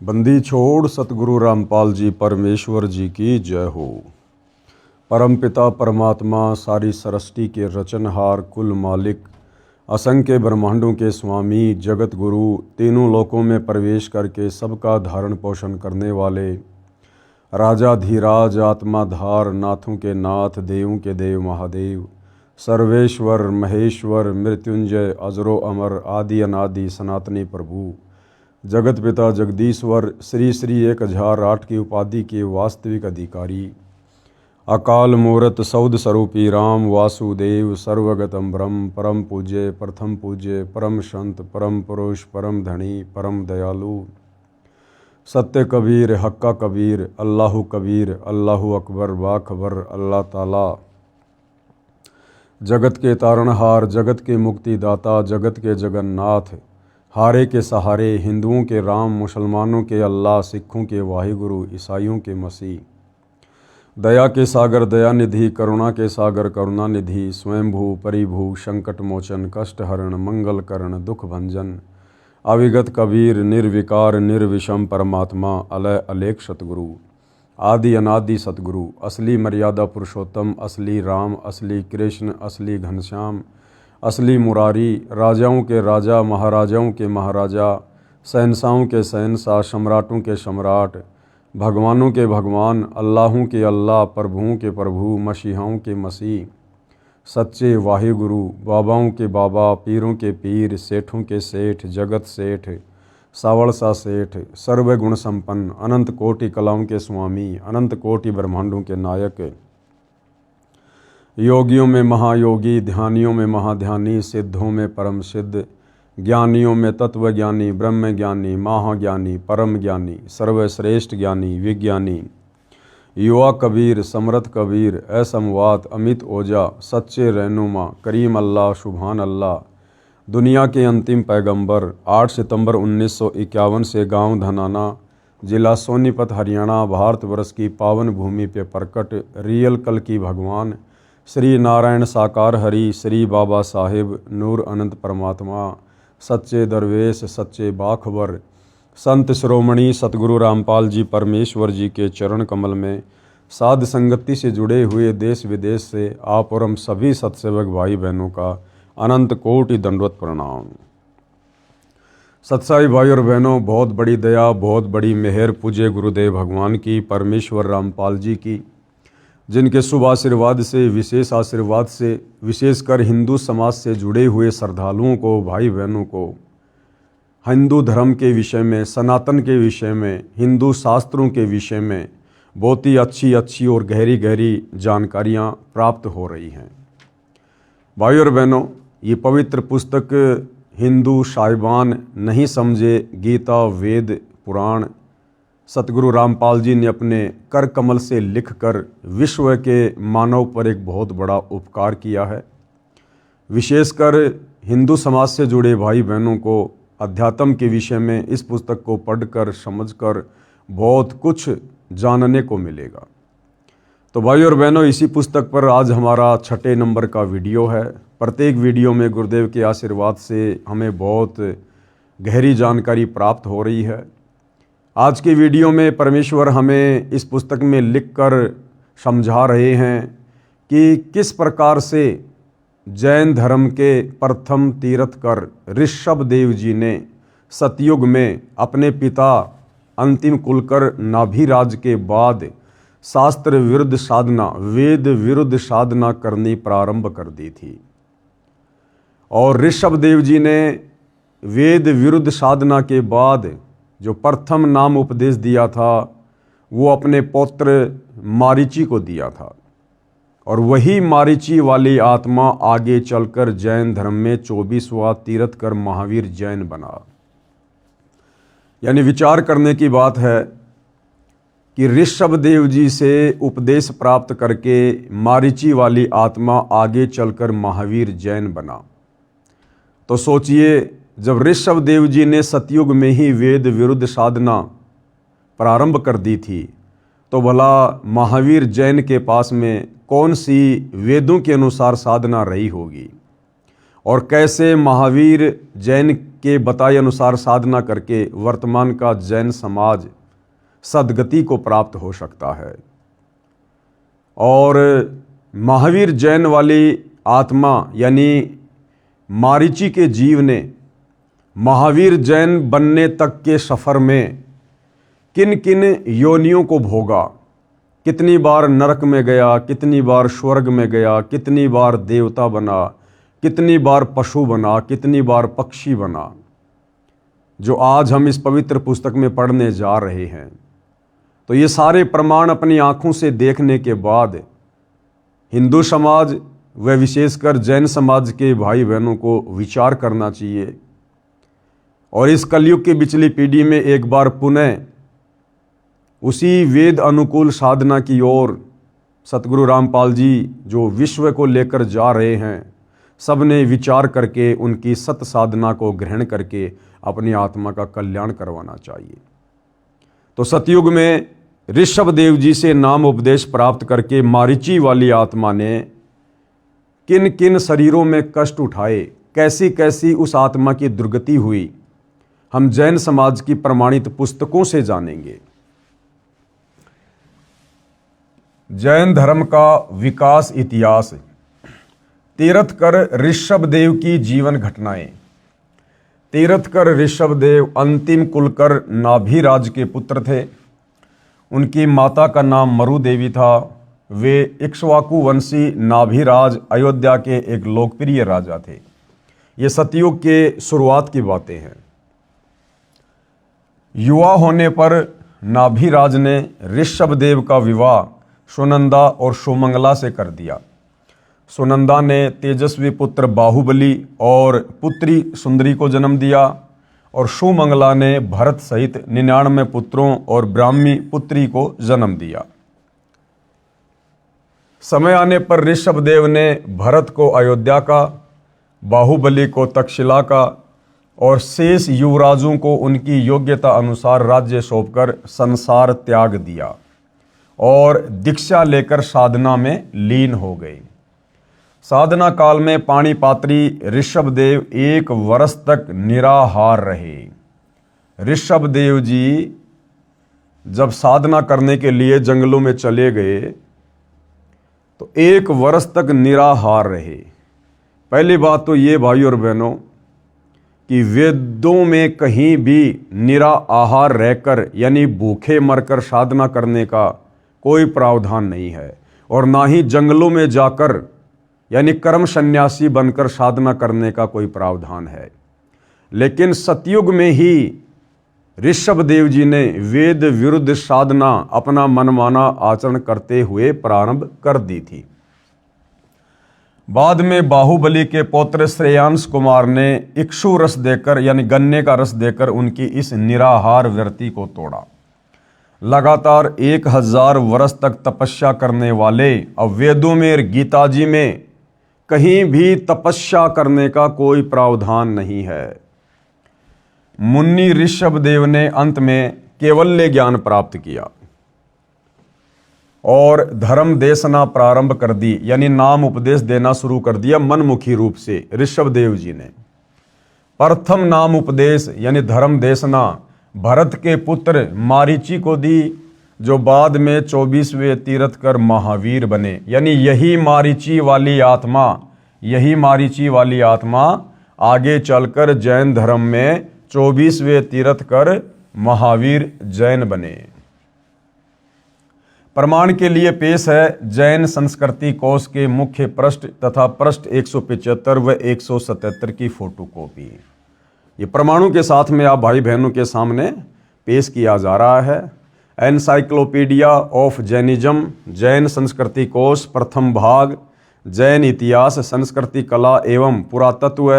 बंदी छोड़ सतगुरु रामपाल जी परमेश्वर जी की जय हो। परमपिता परमात्मा सारी सृष्टि के रचनहार कुल मालिक असंख्य ब्रह्मांडों के स्वामी जगत गुरु तीनों लोकों में प्रवेश करके सबका धारण पोषण करने वाले राजाधीराज आत्माधार नाथों के नाथ देवों के देव महादेव सर्वेश्वर महेश्वर मृत्युंजय अजरो अमर आदि अनादि सनातनी प्रभु जगत पिता जगदीश्वर श्री श्री 1008 की उपाधि के वास्तविक अधिकारी अकाल मूर्त सौद स्वरूपी राम वासुदेव सर्वगतम ब्रह्म परम पूज्य प्रथम पूज्य परम संत परम पुरुष परम धनी परम दयालु सत्य कबीर हक्का कबीर अल्लाहु कबीर अल्लाहु अकबर बाखबर अल्लाह ताला जगत के तारणहार जगत के मुक्तिदाता जगत के जगन्नाथ हारे के सहारे हिंदुओं के राम मुसलमानों के अल्लाह सिखों के वाहिगुरु ईसाइयों के मसीह दया के सागर दयानिधि करुणा के सागर करुणानिधि स्वयंभू परिभू संकट मोचन कष्ट हरण मंगल करण दुख भंजन अविगत कबीर निर्विकार निर्विषम परमात्मा अलय अलेख सतगुरु आदि अनादि सतगुरु असली मर्यादा पुरुषोत्तम असली राम असली कृष्ण असली घनश्याम असली मुरारी राजाओं के राजा महाराजाओं के महाराजा शहंशाहों के शहंशाह सम्राटों के सम्राट भगवानों के भगवान अल्लाहों के अल्लाह प्रभुओं के प्रभु मसीहाओं के मसीह सच्चे वाहिगुरु बाबाओं के बाबा पीरों के पीर सेठों के सेठ जगत सेठ सावड़सा सेठ सर्वगुण संपन्न अनंत कोटि कलाओं के स्वामी अनंत कोटि ब्रह्मांडों के नायक योगियों में महायोगी ध्यानियों में महाध्यानी सिद्धों में परम सिद्ध ज्ञानियों में तत्वज्ञानी ब्रह्म ज्ञानी महाज्ञानी परम ज्ञानी सर्वश्रेष्ठ ज्ञानी विज्ञानी युवा कबीर समर्थ कबीर असमवात अमित ओजा सच्चे रहनुमा करीम अल्लाह सुभान अल्लाह दुनिया के अंतिम पैगंबर 8 सितंबर 1951 से गांव धनाना जिला सोनीपत हरियाणा भारतवर्ष की पावन भूमि पे प्रकट रियल कल की भगवान श्री नारायण साकार हरि श्री बाबा साहिब नूर अनंत परमात्मा सच्चे दरवेश सच्चे बाखबर संत श्रोमणी सतगुरु रामपाल जी परमेश्वर जी के चरण कमल में साध संगति से जुड़े हुए देश विदेश से आप और हम सभी सत्सेवक भाई बहनों का अनंत कोटि दंडवत प्रणाम। सत्साई भाई और बहनों, बहुत बड़ी दया बहुत बड़ी मेहर पूज्य गुरुदेव भगवान की परमेश्वर रामपाल जी की, जिनके शुभ आशीर्वाद से विशेष आशीर्वाद से विशेषकर हिंदू समाज से जुड़े हुए श्रद्धालुओं को भाई बहनों को हिंदू धर्म के विषय में सनातन के विषय में हिंदू शास्त्रों के विषय में बहुत ही अच्छी और गहरी गहरी जानकारियाँ प्राप्त हो रही हैं। भाई और बहनों, ये पवित्र पुस्तक हिंदू साहिबान नहीं समझे गीता वेद पुराण सतगुरु रामपाल जी ने अपने कर कमल से लिखकर विश्व के मानव पर एक बहुत बड़ा उपकार किया है। विशेषकर हिंदू समाज से जुड़े भाई बहनों को अध्यात्म के विषय में इस पुस्तक को पढ़कर समझकर बहुत कुछ जानने को मिलेगा। तो भाई और बहनों, इसी पुस्तक पर आज हमारा 6 नंबर का वीडियो है। प्रत्येक वीडियो में गुरुदेव के आशीर्वाद से हमें बहुत गहरी जानकारी प्राप्त हो रही है। आज के वीडियो में परमेश्वर हमें इस पुस्तक में लिखकर समझा रहे हैं कि किस प्रकार से जैन धर्म के प्रथम तीर्थकर ऋषभ देव जी ने सतयुग में अपने पिता अंतिम कुलकर नाभिराज के बाद शास्त्र विरुद्ध साधना वेद विरुद्ध साधना करनी प्रारंभ कर दी थी। और ऋषभ देव जी ने वेद विरुद्ध साधना के बाद जो प्रथम नाम उपदेश दिया था वो अपने पौत्र मारीची को दिया था। और वही मारीची वाली आत्मा आगे चलकर जैन धर्म में 24वां तीर्थकर महावीर जैन बना। यानी विचार करने की बात है कि ऋषभ देव जी से उपदेश प्राप्त करके मारीची वाली आत्मा आगे चलकर महावीर जैन बना। तो सोचिए, जब ऋषभ देव जी ने सतयुग में ही वेद विरुद्ध साधना प्रारंभ कर दी थी तो भला महावीर जैन के पास में कौन सी वेदों के अनुसार साधना रही होगी और कैसे महावीर जैन के बताए अनुसार साधना करके वर्तमान का जैन समाज सद्गति को प्राप्त हो सकता है। और महावीर जैन वाली आत्मा यानी मारीची के जीव ने महावीर जैन बनने तक के सफ़र में किन किन योनियों को भोगा, कितनी बार नरक में गया, कितनी बार स्वर्ग में गया, कितनी बार देवता बना, कितनी बार पशु बना, कितनी बार पक्षी बना, जो आज हम इस पवित्र पुस्तक में पढ़ने जा रहे हैं। तो ये सारे प्रमाण अपनी आँखों से देखने के बाद हिंदू समाज व विशेषकर जैन समाज के भाई बहनों को विचार करना चाहिए और इस कलयुग की पिछली पीढ़ी में एक बार पुनः उसी वेद अनुकूल साधना की ओर सतगुरु रामपाल जी जो विश्व को लेकर जा रहे हैं, सब ने विचार करके उनकी सत साधना को ग्रहण करके अपनी आत्मा का कल्याण करवाना चाहिए। तो सतयुग में ऋषभ देव जी से नाम उपदेश प्राप्त करके मारीची वाली आत्मा ने किन किन शरीरों में कष्ट उठाए, कैसी कैसी उस आत्मा की दुर्गति हुई, हम जैन समाज की प्रमाणित पुस्तकों से जानेंगे। जैन धर्म का विकास इतिहास। तीर्थकर ऋषभ देव की जीवन घटनाएं। तीर्थकर ऋषभ देव अंतिम कुलकर नाभिराज के पुत्र थे। उनकी माता का नाम मरु देवी था। वे इक्ष्वाकु वंशी नाभिराज अयोध्या के एक लोकप्रिय राजा थे। ये सतयुग के शुरुआत की बातें हैं। युवा होने पर नाभिराज ने ऋषभ देव का विवाह सुनंदा और सुमंगला से कर दिया। सुनंदा ने तेजस्वी पुत्र बाहुबली और पुत्री सुंदरी को जन्म दिया और सुमंगला ने भरत सहित 99 पुत्रों और ब्राह्मी पुत्री को जन्म दिया। समय आने पर ऋषभ देव ने भरत को अयोध्या का, बाहुबली को तक्षशिला का और शेष युवराजों को उनकी योग्यता अनुसार राज्य सौंपकर संसार त्याग दिया और दीक्षा लेकर साधना में लीन हो गए। साधना काल में पाणिपात्री ऋषभ देव 1 वर्ष तक निराहार रहे। ऋषभ देव जी जब साधना करने के लिए जंगलों में चले गए तो 1 वर्ष तक निराहार रहे। पहली बात तो ये भाई और बहनों कि वेदों में कहीं भी निराहार रहकर यानी भूखे मरकर साधना करने का कोई प्रावधान नहीं है और ना ही जंगलों में जाकर यानी कर्म सन्यासी बनकर साधना करने का कोई प्रावधान है। लेकिन सतयुग में ही ऋषभ देव जी ने वेद विरुद्ध साधना अपना मनमाना आचरण करते हुए प्रारंभ कर दी थी। बाद में बाहुबली के पौत्र श्रेयांश कुमार ने इक्षु रस देकर यानी गन्ने का रस देकर उनकी इस निराहार वृत्ति को तोड़ा। लगातार 1000 वर्ष तक तपस्या करने वाले अब वेदों में गीता जी में कहीं भी तपस्या करने का कोई प्रावधान नहीं है। मुन्नी ऋषभ देव ने अंत में केवल्य ज्ञान प्राप्त किया और धर्म देशना प्रारंभ कर दी यानी नाम उपदेश देना शुरू कर दिया मनमुखी रूप से। ऋषभ देव जी ने प्रथम नाम उपदेश यानी धर्म देशना भरत के पुत्र मारीची को दी, जो बाद में 24वें तीर्थकर महावीर बने। यानी यही मारीची वाली आत्मा आगे चलकर जैन धर्म में 24वें तीर्थकर महावीर जैन बने। प्रमाण के लिए पेश है जैन संस्कृति कोश के मुख्य पृष्ठ तथा पृष्ठ 175 व 177 की फोटोकॉपी। ये प्रमाणों के साथ में आप भाई बहनों के सामने पेश किया जा रहा है। एनसाइक्लोपीडिया ऑफ जैनिज्म, जैन संस्कृति कोश, प्रथम भाग, जैन इतिहास, संस्कृति, कला एवं पुरातत्व,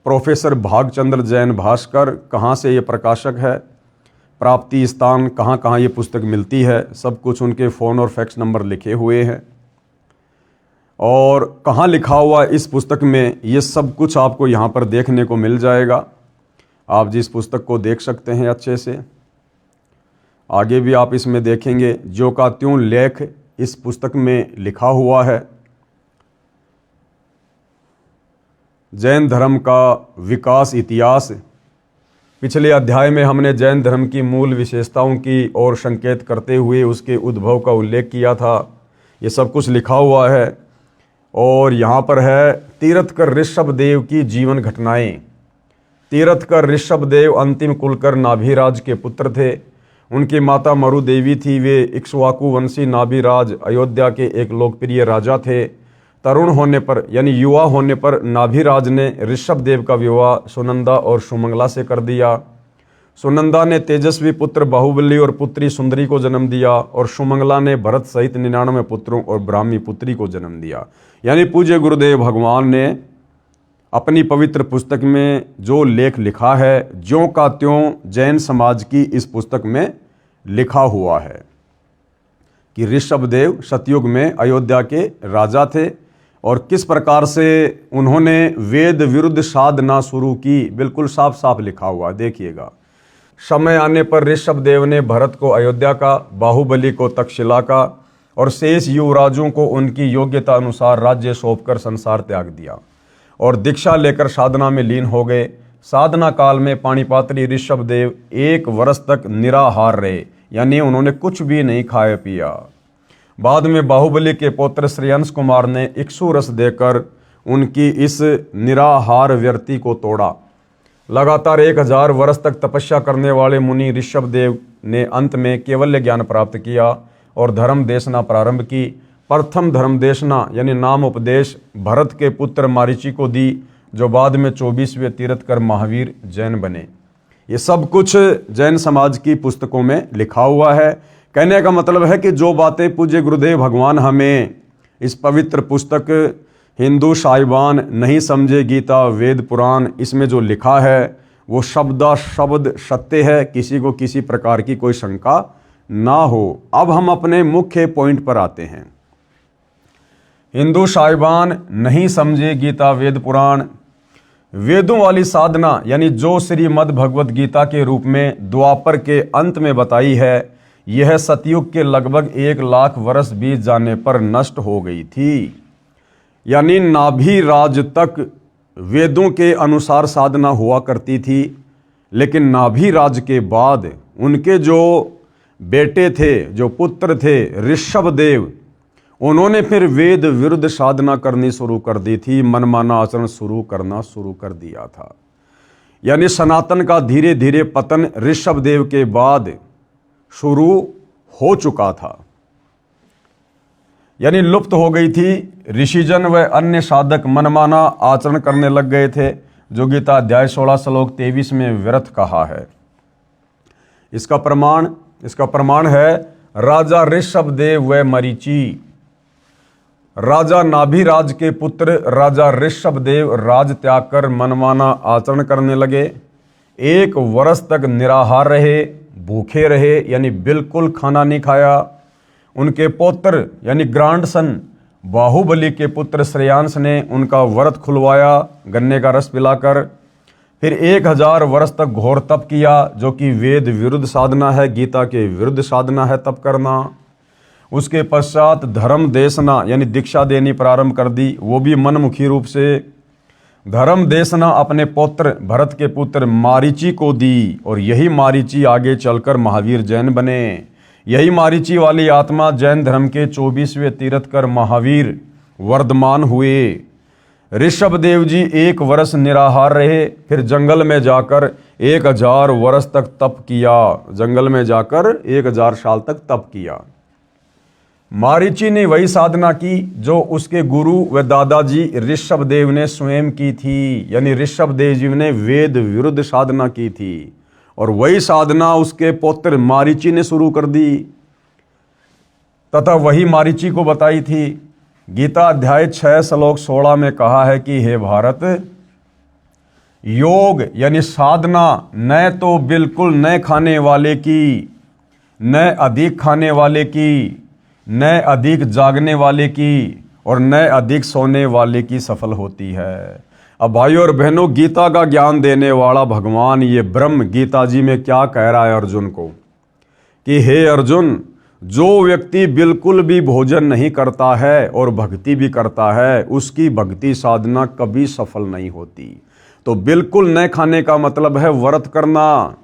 प्रोफेसर भागचंद्र जैन भास्कर। कहाँ से ये प्रकाशक है, प्राप्ति स्थान, कहाँ कहाँ ये पुस्तक मिलती है, सब कुछ उनके फ़ोन और फैक्स नंबर लिखे हुए हैं। और कहाँ लिखा हुआ इस पुस्तक में, ये सब कुछ आपको यहाँ पर देखने को मिल जाएगा। आप जिस पुस्तक को देख सकते हैं अच्छे से, आगे भी आप इसमें देखेंगे जो का त्यों लेख इस पुस्तक में लिखा हुआ है। जैन धर्म का विकास इतिहास पिछले अध्याय में हमने जैन धर्म की मूल विशेषताओं की ओर संकेत करते हुए उसके उद्भव का उल्लेख किया था। ये सब कुछ लिखा हुआ है और यहाँ पर है तीर्थकर ऋषभदेव की जीवन घटनाएं। तीर्थकर ऋषभदेव अंतिम कुलकर नाभिराज के पुत्र थे। उनकी माता मरु देवी थी। वे इक्ष्वाकु वंशी नाभिराज अयोध्या के एक लोकप्रिय राजा थे। तरुण होने पर यानी युवा होने पर नाभिराज ने ऋषभदेव का विवाह सुनंदा और सुमंगला से कर दिया। सुनंदा ने तेजस्वी पुत्र बाहुबली और पुत्री सुंदरी को जन्म दिया और सुमंगला ने भरत सहित 99 पुत्रों और ब्राह्मी पुत्री को जन्म दिया। यानी पूज्य गुरुदेव भगवान ने अपनी पवित्र पुस्तक में जो लेख लिखा है ज्यों का त्यों जैन समाज की इस पुस्तक में लिखा हुआ है कि ऋषभदेव सतयुग में अयोध्या के राजा थे और किस प्रकार से उन्होंने वेद विरुद्ध साधना शुरू की। बिल्कुल साफ साफ लिखा हुआ, देखिएगा। समय आने पर ऋषभदेव ने भरत को अयोध्या का, बाहुबली को तक्षशिला का और शेष युवराजों को उनकी योग्यता अनुसार राज्य सौंपकर संसार त्याग दिया और दीक्षा लेकर साधना में लीन हो गए। साधना काल में पाणिपात्री ऋषभदेव 1 वर्ष तक निराहार रहे, यानी उन्होंने कुछ भी नहीं खाया पिया। बाद में बाहुबली के पौत्र श्रेयंस कुमार ने इक्षु रस देकर उनकी इस निराहार व्यर्ति को तोड़ा। लगातार 1000 वर्ष तक तपस्या करने वाले मुनि ऋषभदेव ने अंत में केवल्य ज्ञान प्राप्त किया और धर्म देशना प्रारंभ की। प्रथम धर्म देशना यानी नाम उपदेश भरत के पुत्र मारीची को दी, जो बाद में 24वें तीर्थकर महावीर जैन बने। ये सब कुछ जैन समाज की पुस्तकों में लिखा हुआ है। कहने का मतलब है कि जो बातें पूज्य गुरुदेव भगवान हमें इस पवित्र पुस्तक हिंदू साहिबान नहीं समझे गीता वेद पुराण इसमें जो लिखा है वो शब्दा शब्द सत्य है, किसी को किसी प्रकार की कोई शंका ना हो। अब हम अपने मुख्य पॉइंट पर आते हैं। हिंदू साहिबान नहीं समझे गीता वेद पुराण। वेदों वाली साधना यानी जो श्रीमद् भगवत गीता के रूप में द्वापर के अंत में बताई है, यह सतयुग के लगभग 1 लाख वर्ष बीत जाने पर नष्ट हो गई थी। यानी नाभिराज तक वेदों के अनुसार साधना हुआ करती थी, लेकिन नाभिराज के बाद उनके जो बेटे थे, जो पुत्र थे ऋषभदेव, उन्होंने फिर वेद विरुद्ध साधना करनी शुरू कर दी थी, मनमाना आचरण करना शुरू कर दिया था। यानी सनातन का धीरे धीरे पतन ऋषभदेव के बाद शुरू हो चुका था, यानी लुप्त हो गई थी। ऋषिजन व अन्य साधक मनमाना आचरण करने लग गए थे, जो गीता अध्याय 16 श्लोक 23 में व्यर्थ कहा है। इसका प्रमाण है राजा ऋषभदेव व मरीचि। राजा नाभिराज के पुत्र राजा ऋषभदेव राज त्याग कर मनमाना आचरण करने लगे। 1 वर्ष तक निराहार रहे, भूखे रहे, यानी बिल्कुल खाना नहीं खाया। उनके पौत्र यानी ग्रांडसन बाहुबली के पुत्र श्रेयांश ने उनका व्रत खुलवाया गन्ने का रस पिलाकर। फिर 1000 वर्ष तक घोर तप किया, जो कि वेद विरुद्ध साधना है, गीता के विरुद्ध साधना है तप करना। उसके पश्चात धर्म देशना यानी दीक्षा देनी प्रारंभ कर दी, वो भी मनमुखी रूप से। धर्म देशना अपने पौत्र भरत के पुत्र मारीची को दी और यही मारीची आगे चलकर महावीर जैन बने। यही मारीची वाली आत्मा जैन धर्म के 24वें तीर्थकर महावीर वर्धमान हुए। ऋषभदेव जी 1 वर्ष निराहार रहे, फिर जंगल में जाकर 1000 वर्ष तक तप किया। जंगल में जाकर 1000 साल तक तप किया। मारीची ने वही साधना की जो उसके गुरु व दादाजी ऋषभदेव ने स्वयं की थी, यानी ऋषभदेव जी ने वेद विरुद्ध साधना की थी और वही साधना उसके पौत्र मारीची ने शुरू कर दी तथा वही मारीची को बताई थी। गीता अध्याय 6 श्लोक 16 में कहा है कि हे भारत, योग यानी साधना न तो बिल्कुल न खाने वाले की, न अधिक खाने वाले की, न अधिक जागने वाले की और न अधिक सोने वाले की सफल होती है। अब भाइयों और बहनों, गीता का ज्ञान देने वाला भगवान ये ब्रह्म गीता जी में क्या कह रहा है अर्जुन को कि हे अर्जुन, जो व्यक्ति बिल्कुल भी भोजन नहीं करता है और भक्ति भी करता है, उसकी भक्ति साधना कभी सफल नहीं होती। तो बिल्कुल न खाने का मतलब है व्रत करना।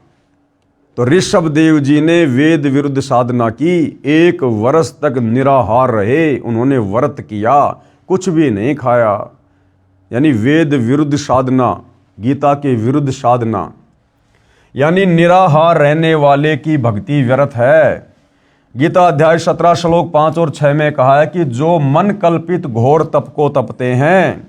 तो ऋषभ देव जी ने वेद विरुद्ध साधना की, 1 वर्ष तक निराहार रहे, उन्होंने व्रत किया, कुछ भी नहीं खाया। यानी वेद विरुद्ध साधना, गीता के विरुद्ध साधना, यानी निराहार रहने वाले की भक्ति व्यर्थ है। गीता अध्याय 17 श्लोक 5 और 6 में कहा है कि जो मन कल्पित घोर तप को तपते हैं,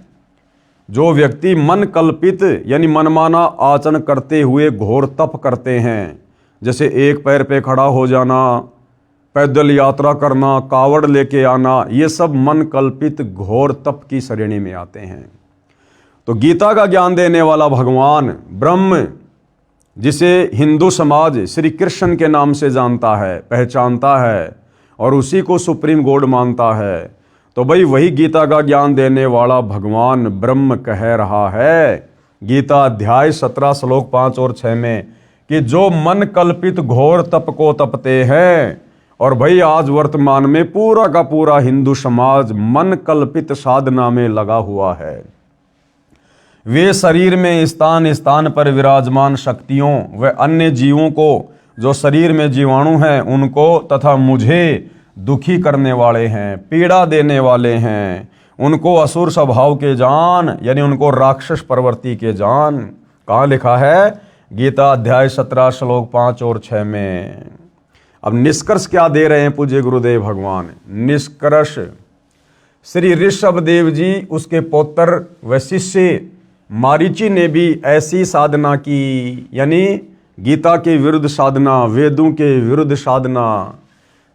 जो व्यक्ति मन कल्पित यानी मनमाना आचरण करते हुए घोर तप करते हैं, जैसे एक पैर पे खड़ा हो जाना, पैदल यात्रा करना, कावड़ लेके आना, ये सब मन कल्पित घोर तप की श्रेणी में आते हैं। तो गीता का ज्ञान देने वाला भगवान ब्रह्म, जिसे हिंदू समाज श्री कृष्ण के नाम से जानता है, पहचानता है और उसी को सुप्रीम गॉड मानता है, तो भाई वही गीता का ज्ञान देने वाला भगवान ब्रह्म कह रहा है गीता अध्याय 17 श्लोक 5 और 6 में कि जो मन कल्पित घोर तप को तपते हैं। और भाई आज वर्तमान में पूरा का पूरा हिंदू समाज मन कल्पित साधना में लगा हुआ है। वे शरीर में स्थान स्थान पर विराजमान शक्तियों व अन्य जीवों को, जो शरीर में जीवाणु हैं, उनको तथा मुझे दुखी करने वाले हैं, पीड़ा देने वाले हैं, उनको असुर स्वभाव के जान, यानी उनको राक्षस प्रवृत्ति के जान। कहाँ लिखा है? गीता अध्याय 17 श्लोक 5 और 6 में। अब निष्कर्ष क्या दे रहे हैं पूज्य गुरुदेव भगवान? निष्कर्ष, श्री ऋषभ देव जी, उसके पौत्र व शिष्य मारीची ने भी ऐसी साधना की, यानी गीता के विरुद्ध साधना, वेदों के विरुद्ध साधना,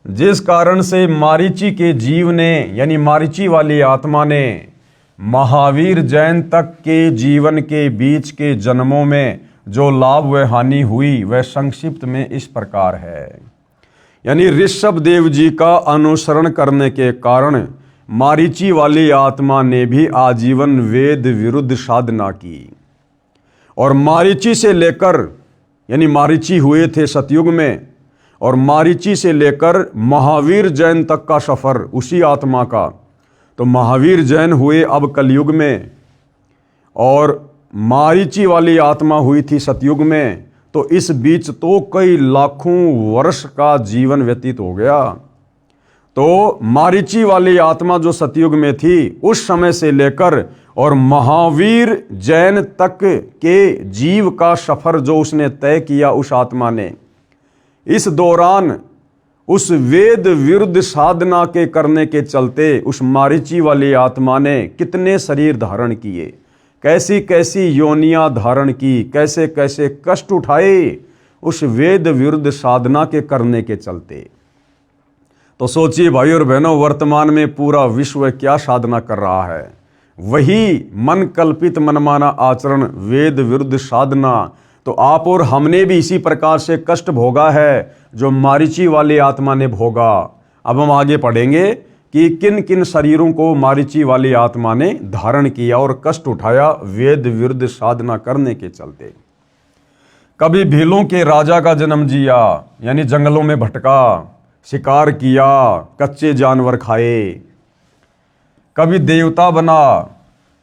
जिस कारण से मारीची के जीव ने, यानी मारीची वाली आत्मा ने, महावीर जैन तक के जीवन के बीच के जन्मों में जो लाभ व हानि हुई वह संक्षिप्त में इस प्रकार है। यानी ऋषभ देव जी का अनुसरण करने के कारण मारीची वाली आत्मा ने भी आजीवन वेद विरुद्ध साधना की, और मारीची से लेकर, यानी मारीची हुए थे सतयुग में, और मारीची से लेकर महावीर जैन तक का सफर उसी आत्मा का। तो महावीर जैन हुए अब कलयुग में, और मारीची वाली आत्मा हुई थी सतयुग में। तो इस बीच तो कई लाखों वर्ष का जीवन व्यतीत हो गया। तो मारीची वाली आत्मा जो सतयुग में थी, उस समय से लेकर और महावीर जैन तक के जीव का सफर जो उसने तय किया उस आत्मा ने, इस दौरान उस वेद विरुद्ध साधना के करने के चलते उस मारीची वाली आत्मा ने कितने शरीर धारण किए, कैसी कैसी योनियां धारण की, कैसे कैसे कष्ट उठाए उस वेद विरुद्ध साधना के करने के चलते। तो सोचिए भाई और बहनों, वर्तमान में पूरा विश्व क्या साधना कर रहा है? वही मन कल्पित मनमाना आचरण, वेद विरुद्ध साधना। तो आप और हमने भी इसी प्रकार से कष्ट भोगा है जो मारीची वाली आत्मा ने भोगा। अब हम आगे पढ़ेंगे कि किन किन शरीरों को मारीची वाली आत्मा ने धारण किया और कष्ट उठाया वेद विरुद्ध साधना करने के चलते। कभी भीलों के राजा का जन्म जिया, यानी जंगलों में भटका, शिकार किया, कच्चे जानवर खाए, कभी देवता बना,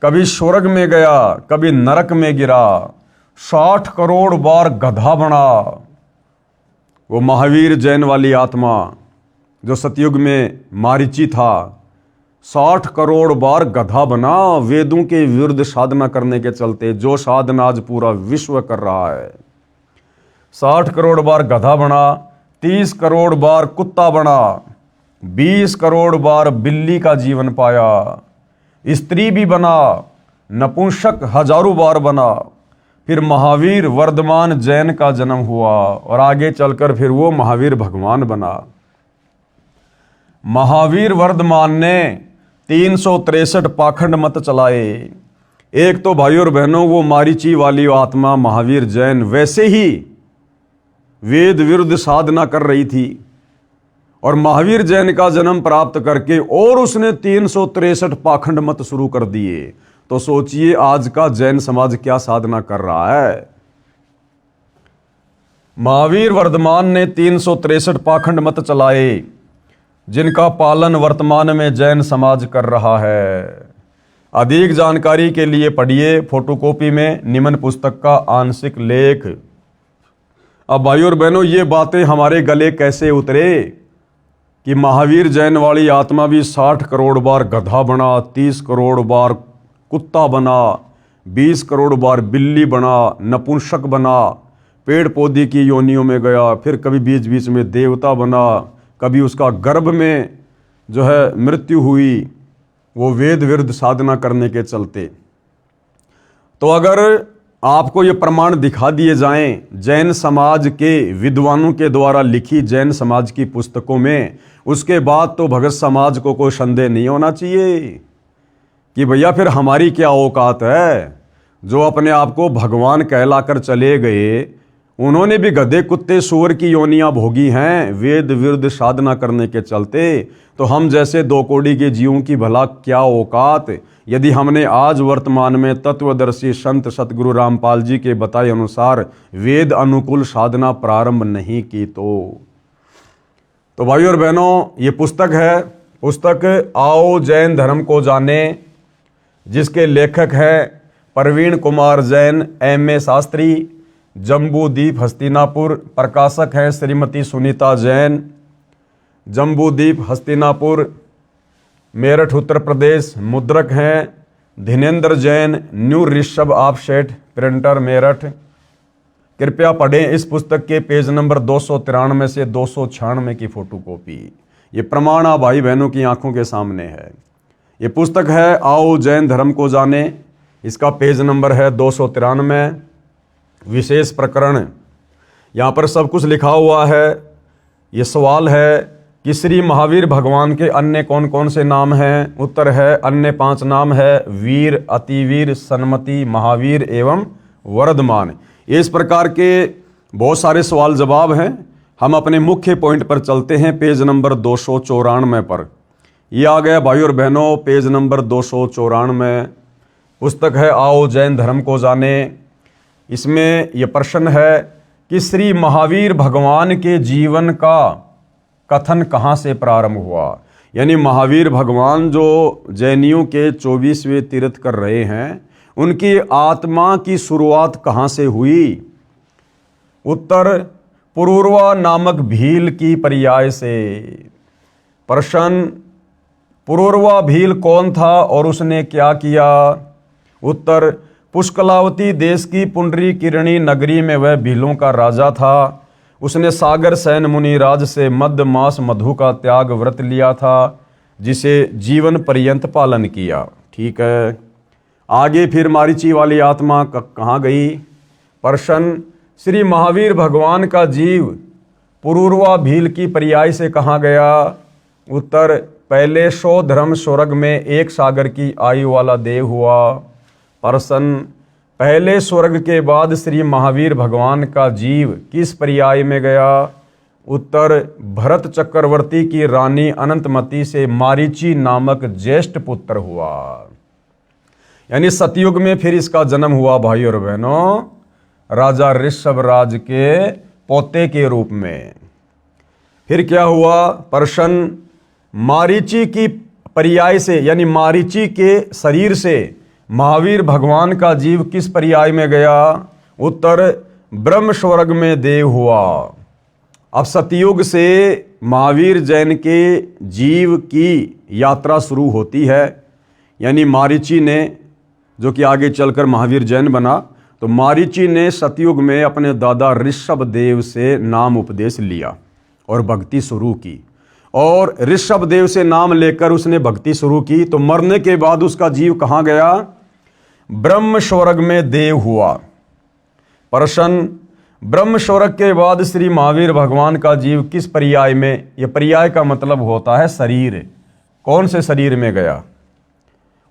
कभी स्वर्ग में गया, कभी नरक में गिरा, 60 करोड़ बार गधा बना। वो महावीर जैन वाली आत्मा जो सतयुग में मारीची था, 60 करोड़ बार गधा बना वेदों के विरुद्ध साधना करने के चलते, जो साधना आज पूरा विश्व कर रहा है। 60 करोड़ बार गधा बना, 30 करोड़ बार कुत्ता बना, 20 करोड़ बार बिल्ली का जीवन पाया, स्त्री भी बना, नपुंसक हजारों बार बना, फिर महावीर वर्धमान जैन का जन्म हुआ और आगे चलकर फिर वो महावीर भगवान बना। महावीर वर्धमान ने 363 पाखंड मत चलाए। एक तो भाइयों और बहनों वो मारीची वाली आत्मा महावीर जैन वैसे ही वेद विरुद्ध साधना कर रही थी, और महावीर जैन का जन्म प्राप्त करके और उसने 363 पाखंड मत शुरू कर दिए। तो सोचिए आज का जैन समाज क्या साधना कर रहा है। महावीर वर्धमान ने 363 पाखंड मत चलाए, जिनका पालन वर्तमान में जैन समाज कर रहा है। अधिक जानकारी के लिए पढ़िए फोटोकॉपी में निम्न पुस्तक का आंशिक लेख। अब भाइयों और बहनों, ये बातें हमारे गले कैसे उतरे कि महावीर जैन वाली आत्मा भी 60 करोड़ बार गधा बना, 30 करोड़ बार कुत्ता बना, 20 करोड़ बार बिल्ली बना, नपुंसक बना, पेड़ पौधे की योनियों में गया, फिर कभी बीच बीच में देवता बना, कभी उसका गर्भ में जो है मृत्यु हुई, वो वेद विरुद्ध साधना करने के चलते। तो अगर आपको ये प्रमाण दिखा दिए जाएं जैन समाज के विद्वानों के द्वारा लिखी जैन समाज की पुस्तकों में, उसके बाद तो भगत समाज को कोई संदेह नहीं होना चाहिए कि भैया फिर हमारी क्या औकात है। जो अपने आप को भगवान कहलाकर चले गए, उन्होंने भी गधे कुत्ते सूअर की योनियां भोगी हैं वेद विरुद्ध साधना करने के चलते। तो हम जैसे दो कौड़ी के जीवों की भला क्या औकात, यदि हमने आज वर्तमान में तत्वदर्शी संत सतगुरु रामपाल जी के बताए अनुसार वेद अनुकूल साधना प्रारंभ नहीं की। तो भाइयों और बहनों, ये पुस्तक है, पुस्तक आओ जैन धर्म को जाने, जिसके लेखक हैं प्रवीण कुमार जैन, M.A. शास्त्री, जम्बूद्वीप हस्तिनापुर। प्रकाशक हैं श्रीमती सुनीता जैन, जम्बूद्वीप हस्तिनापुर, मेरठ उत्तर प्रदेश। मुद्रक हैं Dhinendra Jain, new Rishabh offset printer, Meerut. कृपया पढ़ें इस पुस्तक के पेज नंबर 293 से 296 की फोटोकॉपी। ये प्रमाण आप भाई बहनों की आंखों के सामने है। ये पुस्तक है आओ जैन धर्म को जाने, इसका पेज नंबर है 293। विशेष प्रकरण, यहाँ पर सब कुछ लिखा हुआ है। ये सवाल है कि श्री महावीर भगवान के अन्य कौन कौन से नाम हैं। उत्तर है अन्य 5 नाम है वीर, अतिवीर, सन्मति, महावीर एवं वर्धमान। इस प्रकार के बहुत सारे सवाल जवाब हैं। हम अपने मुख्य पॉइंट पर चलते हैं, पेज नंबर 294 पर। ये आ गया भाइयों और बहनों पेज नंबर 294। पुस्तक है आओ जैन धर्म को जाने। इसमें यह प्रश्न है कि श्री महावीर भगवान के जीवन का कथन कहाँ से प्रारंभ हुआ। यानी महावीर भगवान जो जैनियों के 24वें तीर्थ कर रहे हैं, उनकी आत्मा की शुरुआत कहाँ से हुई। उत्तर पुरूरवा नामक भील की पर्याय से। प्रश्न, पुरूरवा भील कौन था और उसने क्या किया। उत्तर, पुष्कलावती देश की पुंडरी किरणी नगरी में वह भीलों का राजा था। उसने सागर सैन मुनिराज से मध्य मास मधु का त्याग व्रत लिया था, जिसे जीवन पर्यंत पालन किया। ठीक है, आगे फिर मारीची वाली आत्मा कहाँ गई। प्रश्न, श्री महावीर भगवान का जीव पुरूरवा भील की पर्याय से कहाँ गया। उत्तर, पहले 100 धर्म स्वर्ग में 1 सागर की आयु वाला देव हुआ। प्रश्न, पहले स्वर्ग के बाद श्री महावीर भगवान का जीव किस पर्याय में गया। उत्तर, भरत चक्रवर्ती की रानी अनंतमती से मारीची नामक ज्येष्ठ पुत्र हुआ। यानी सतयुग में फिर इसका जन्म हुआ भाई और बहनों, राजा ऋषभ राज के पोते के रूप में। फिर क्या हुआ। प्रश्न, मारीची की पर्याय से यानी मारीची के शरीर से महावीर भगवान का जीव किस पर्याय में गया। उत्तर, ब्रह्म स्वर्ग में देव हुआ। अब सतयुग से महावीर जैन के जीव की यात्रा शुरू होती है। यानी मारीची ने, जो कि आगे चलकर महावीर जैन बना, तो मारीची ने सतयुग में अपने दादा ऋषभ देव से नाम उपदेश लिया और भक्ति शुरू की। और ऋषभ देव से नाम लेकर उसने भक्ति शुरू की, तो मरने के बाद उसका जीव कहाँ गया। ब्रह्म स्वर्ग में देव हुआ। प्रश्न, ब्रह्म स्वर्ग के बाद श्री महावीर भगवान का जीव किस पर्याय में, यह पर्याय का मतलब होता है शरीर, कौन से शरीर में गया।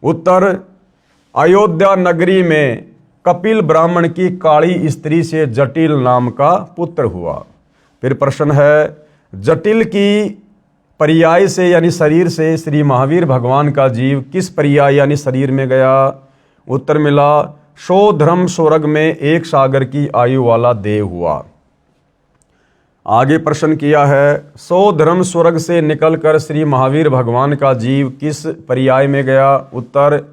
उत्तर, अयोध्या नगरी में कपिल ब्राह्मण की काली स्त्री से जटिल नाम का पुत्र हुआ। फिर प्रश्न है, जटिल की पर्याय से यानी शरीर से श्री महावीर भगवान का जीव किस पर्याय यानी शरीर में गया। उत्तर मिला, 100 धर्म स्वर्ग में 1 सागर की आयु वाला देव हुआ। आगे प्रश्न किया है, 100 धर्म स्वर्ग से निकलकर श्री महावीर भगवान का जीव किस पर्याय में गया। उत्तर,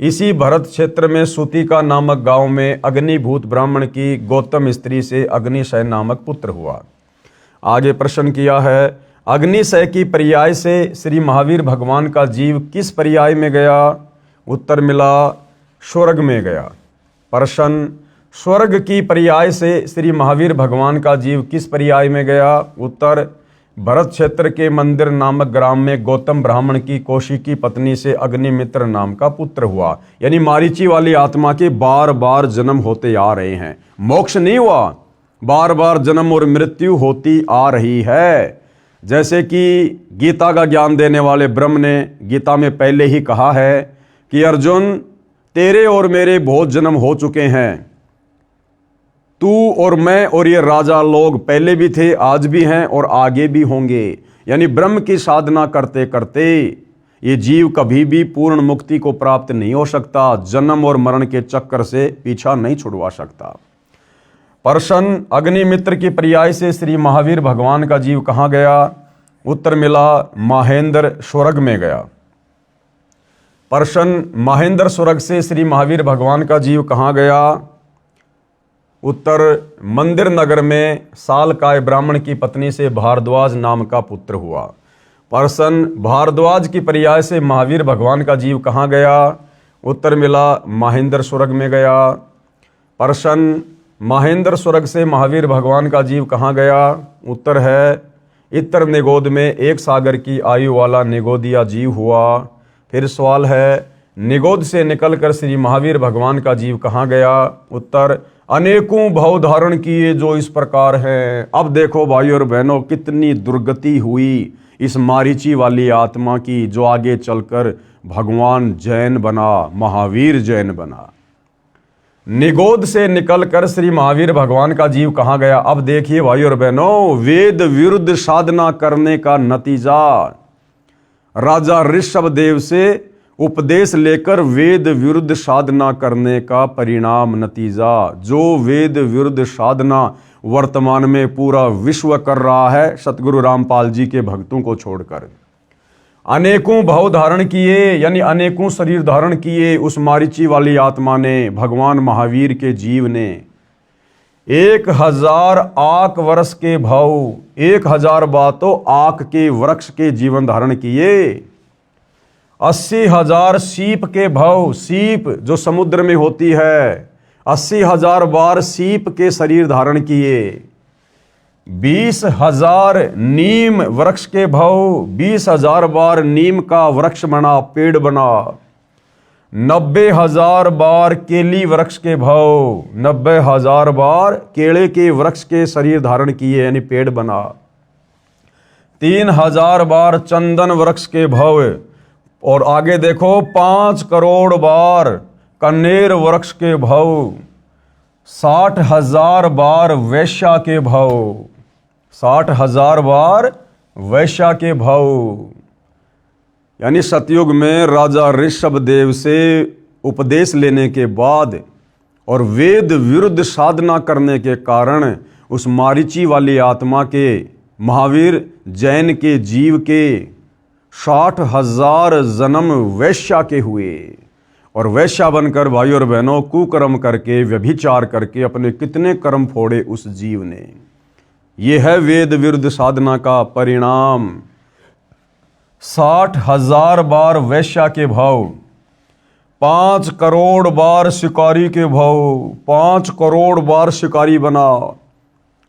इसी भरत क्षेत्र में सुतिका नामक गांव में अग्निभूत ब्राह्मण की गौतम स्त्री से अग्निशय नामक पुत्र हुआ। आगे प्रश्न किया है, अग्निशय की पर्याय से श्री महावीर भगवान का जीव किस पर्याय में गया? उत्तर मिला स्वर्ग में गया। प्रश्न, स्वर्ग की पर्याय से श्री महावीर भगवान का जीव किस पर्याय में गया? उत्तर, भरत क्षेत्र के मंदिर नामक ग्राम में गौतम ब्राह्मण की कौशिकी पत्नी से अग्निमित्र नाम का पुत्र हुआ। यानी मारीची वाली आत्मा के बार बार जन्म होते आ रहे हैं, मोक्ष नहीं हुआ, बार बार जन्म और मृत्यु होती आ रही है। जैसे कि गीता का ज्ञान देने वाले ब्रह्म ने गीता में पहले ही कहा है कि अर्जुन, तेरे और मेरे बहुत जन्म हो चुके हैं, तू और मैं और ये राजा लोग पहले भी थे, आज भी हैं और आगे भी होंगे। यानी ब्रह्म की साधना करते करते ये जीव कभी भी पूर्ण मुक्ति को प्राप्त नहीं हो सकता, जन्म और मरण के चक्कर से पीछा नहीं छुड़वा सकता। प्रश्न, अग्निमित्र की पर्याय से श्री महावीर भगवान का जीव कहाँ गया? उत्तर मिला महेंद्र स्वर्ग में गया। प्रश्न, महेंद्र स्वर्ग से श्री महावीर भगवान का जीव कहाँ गया? उत्तर, मंदिर नगर में सालकाय ब्राह्मण की पत्नी से भारद्वाज नाम का पुत्र हुआ। प्रश्न, भारद्वाज की पर्याय से महावीर भगवान का जीव कहाँ गया? उत्तर मिला महेंद्र स्वर्ग में गया। प्रश्न, महेंद्र स्वर्ग से महावीर भगवान का जीव कहाँ गया? उत्तर है इतर निगोद में एक सागर की आयु वाला निगोदिया जीव हुआ। फिर सवाल है, निगोद से निकलकर श्री महावीर भगवान का जीव कहाँ गया? उत्तर, अनेकों भाव धारण किए जो इस प्रकार हैं। अब देखो भाई और बहनों, कितनी दुर्गति हुई इस मारीची वाली आत्मा की, जो आगे चलकर भगवान जैन बना, महावीर जैन बना। निगोद से निकलकर श्री महावीर भगवान का जीव कहाँ गया? अब देखिए भाई और बहनों, वेद विरुद्ध साधना करने का नतीजा, राजा ऋषभदेव से उपदेश लेकर वेद विरुद्ध साधना करने का परिणाम, नतीजा। जो वेद विरुद्ध साधना वर्तमान में पूरा विश्व कर रहा है, सतगुरु रामपाल जी के भक्तों को छोड़कर। अनेकों भाव धारण किए, यानी अनेकों शरीर धारण किए उस मारीची वाली आत्मा ने, भगवान महावीर के जीव ने। 1000 आक वर्ष के भाव, 1000 बातों आक के वृक्ष के जीवन धारण किए। 80,000 सीप के भाव, सीप जो समुद्र में होती है, 80,000 बार सीप के शरीर धारण किए। 20,000 नीम वृक्ष के भाव, 20,000 बार नीम का वृक्ष बना, पेड़ बना। 90,000 बार केली वृक्ष के भाव, 90,000 बार केले के वृक्ष के शरीर धारण किए, यानी पेड़ बना। 3,000 बार चंदन वृक्ष के भाव, और आगे देखो 5 करोड़ बार कनेर वृक्ष के भाव। 60,000 बार वैश्या के भाव, 60,000 बार वैश्या के भाव। यानी सतयुग में राजा ऋषभदेव से उपदेश लेने के बाद और वेद विरुद्ध साधना करने के कारण उस मारीची वाली आत्मा के, महावीर जैन के जीव के 60,000 जन्म वैश्या के हुए। और वैश्या बनकर भाई और बहनों कुकर्म करके, व्यभिचार करके अपने कितने कर्म फोड़े उस जीव ने। यह है वेद विरुद्ध साधना का परिणाम। 60,000 बार वैश्या के भाव, 5 करोड़ बार शिकारी के भाव, 5 करोड़ बार शिकारी बना।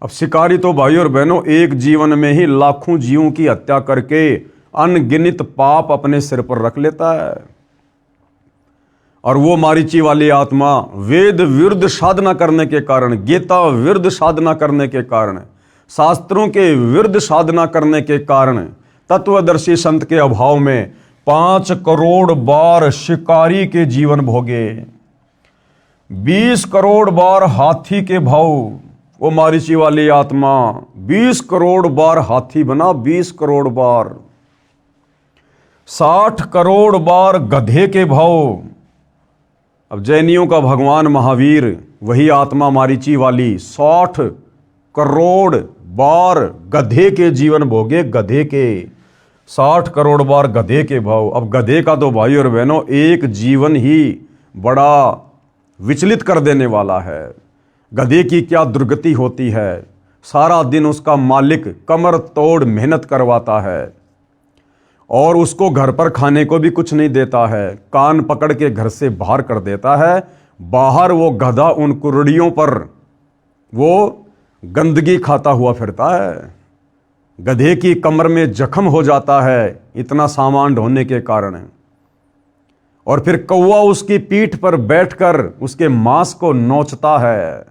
अब शिकारी तो भाई और बहनों एक जीवन में ही लाखों जीवों की हत्या करके अनगिनत पाप अपने सिर पर रख लेता है। और वो मारीची वाली आत्मा वेद विरुद्ध साधना करने के कारण, गीता विरुद्ध साधना करने के कारण, शास्त्रों के विरुद्ध साधना करने के कारण, तत्वदर्शी संत के अभाव में 5 करोड़ बार शिकारी के जीवन भोगे। 20 करोड़ बार हाथी के भाव, वो मारीची वाली आत्मा 20 करोड़ बार हाथी बना, 20 करोड़ बार। 60 करोड़ बार गधे के भाव। अब जैनियों का भगवान महावीर वही आत्मा मारीची वाली 60 करोड़ बार गधे के जीवन भोगे, गधे के। 60 करोड़ बार गधे के भाव। अब गधे का तो भाई और बहनों एक जीवन ही बड़ा विचलित कर देने वाला है। गधे की क्या दुर्गति होती है। सारा दिन उसका मालिक कमर तोड़ मेहनत करवाता है और उसको घर पर खाने को भी कुछ नहीं देता है, कान पकड़ के घर से बाहर कर देता है। बाहर वो गधा उन कुर्रियों पर वो गंदगी खाता हुआ फिरता है। गधे की कमर में जख्म हो जाता है इतना सामान ढोने के कारण, और फिर कौवा उसकी पीठ पर बैठकर उसके मांस को नोचता है।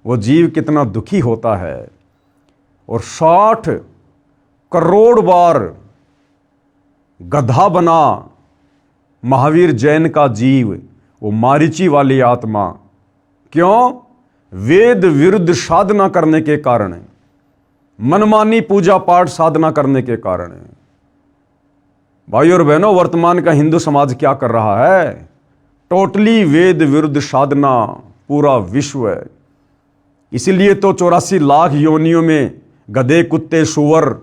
वो जीव कितना दुखी होता है। और 60 करोड़ बार गधा बना महावीर जैन का जीव, वो मारीची वाली आत्मा। क्यों? वेद विरुद्ध साधना करने के कारण, मनमानी पूजा पाठ साधना करने के कारण। भाई और बहनों, वर्तमान का हिंदू समाज क्या कर रहा है? टोटली वेद विरुद्ध साधना पूरा विश्व है। इसीलिए तो 84 लाख योनियों में गधे, कुत्ते, सूअर,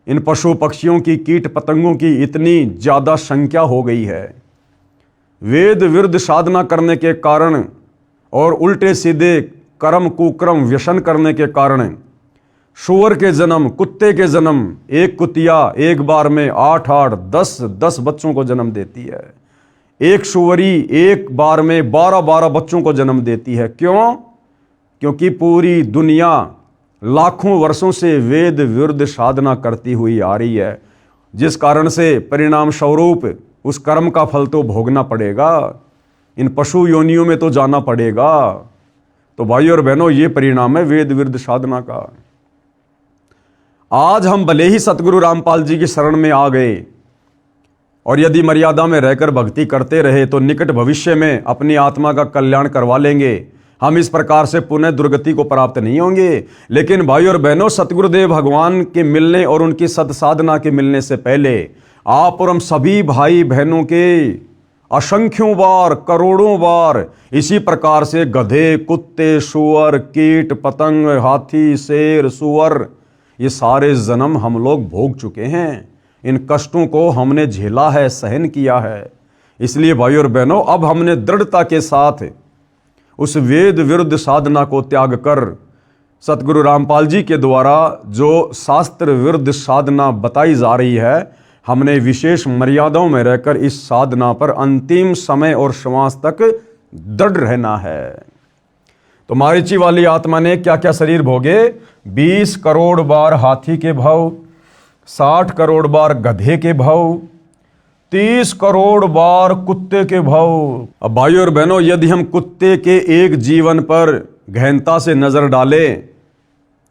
इन पशु पक्षियों की, कीट पतंगों की इतनी ज़्यादा संख्या हो गई है। वेद विरुद्ध साधना करने के कारण और उल्टे सीधे कर्म कुकर्म व्यसन करने के कारण सूअर के जन्म, कुत्ते के जन्म, एक कुतिया एक बार में 8-8, 10-10 बच्चों को जन्म देती है। एक सूअरी एक बार में 12-12 बच्चों को जन्म देती है। क्यों? क्योंकि पूरी दुनिया लाखों वर्षों से वेद विरुद्ध साधना करती हुई आ रही है, जिस कारण से परिणाम स्वरूप उस कर्म का फल तो भोगना पड़ेगा, इन पशु योनियों में तो जाना पड़ेगा। तो भाई और बहनों, ये परिणाम है वेद विरुद्ध साधना का। आज हम भले ही सतगुरु रामपाल जी की शरण में आ गए और यदि मर्यादा में रहकर भक्ति करते रहे तो निकट भविष्य में अपनी आत्मा का कल्याण करवा लेंगे। हम इस प्रकार से पुनः दुर्गति को प्राप्त नहीं होंगे। लेकिन भाई और बहनों, सतगुरुदेव भगवान के मिलने और उनकी सत्साधना के मिलने से पहले आप और हम सभी भाई बहनों के असंख्यों बार, करोड़ों बार इसी प्रकार से गधे, कुत्ते, सूअर, कीट पतंग, हाथी, शेर, सूअर, ये सारे जन्म हम लोग भोग चुके हैं। इन कष्टों को हमने झेला है, सहन किया है। इसलिए भाई और बहनों, अब हमने दृढ़ता के साथ उस वेद विरुद्ध साधना को त्याग कर सतगुरु रामपाल जी के द्वारा जो शास्त्र विरुद्ध साधना बताई जा रही है, हमने विशेष मर्यादाओं में रहकर इस साधना पर अंतिम समय और श्वास तक दृढ़ रहना है। तो मारीची वाली आत्मा ने क्या क्या शरीर भोगे? 20 करोड़ बार हाथी के भाव, 60 करोड़ बार गधे के भाव, 30 करोड़ बार कुत्ते के भाव। अब भाइयों और बहनों, यदि हम कुत्ते के एक जीवन पर गहनता से नजर डालें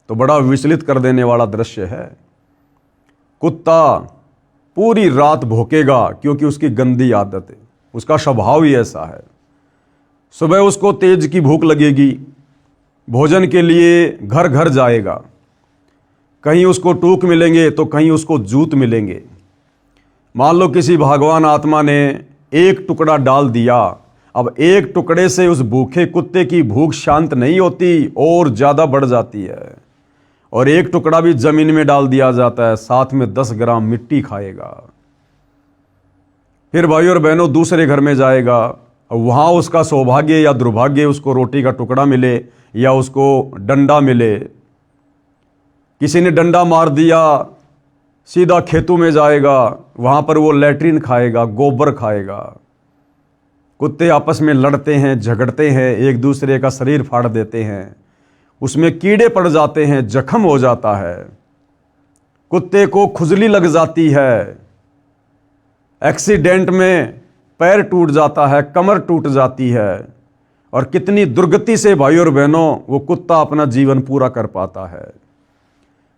तो बड़ा विचलित कर देने वाला दृश्य है। कुत्ता पूरी रात भौंकेगा क्योंकि उसकी गंदी आदत है, उसका स्वभाव ही ऐसा है। सुबह उसको तेज की भूख लगेगी, भोजन के लिए घर घर जाएगा, कहीं उसको टूक मिलेंगे तो कहीं उसको जूत मिलेंगे। मान लो किसी भगवान आत्मा ने एक टुकड़ा डाल दिया, अब एक टुकड़े से उस भूखे कुत्ते की भूख शांत नहीं होती और ज़्यादा बढ़ जाती है, और एक टुकड़ा भी जमीन में डाल दिया जाता है, साथ में 10 ग्राम मिट्टी खाएगा। फिर भाई और बहनों दूसरे घर में जाएगा, वहाँ उसका सौभाग्य या दुर्भाग्य उसको रोटी का टुकड़ा मिले या उसको डंडा मिले। किसी ने डंडा मार दिया, सीधा खेतों में जाएगा, वहाँ पर वो लैट्रिन खाएगा, गोबर खाएगा। कुत्ते आपस में लड़ते हैं, झगड़ते हैं, एक दूसरे का शरीर फाड़ देते हैं, उसमें कीड़े पड़ जाते हैं, जख्म हो जाता है, कुत्ते को खुजली लग जाती है, एक्सीडेंट में पैर टूट जाता है, कमर टूट जाती है, और कितनी दुर्गति से भाई और बहनों वो कुत्ता अपना जीवन पूरा कर पाता है।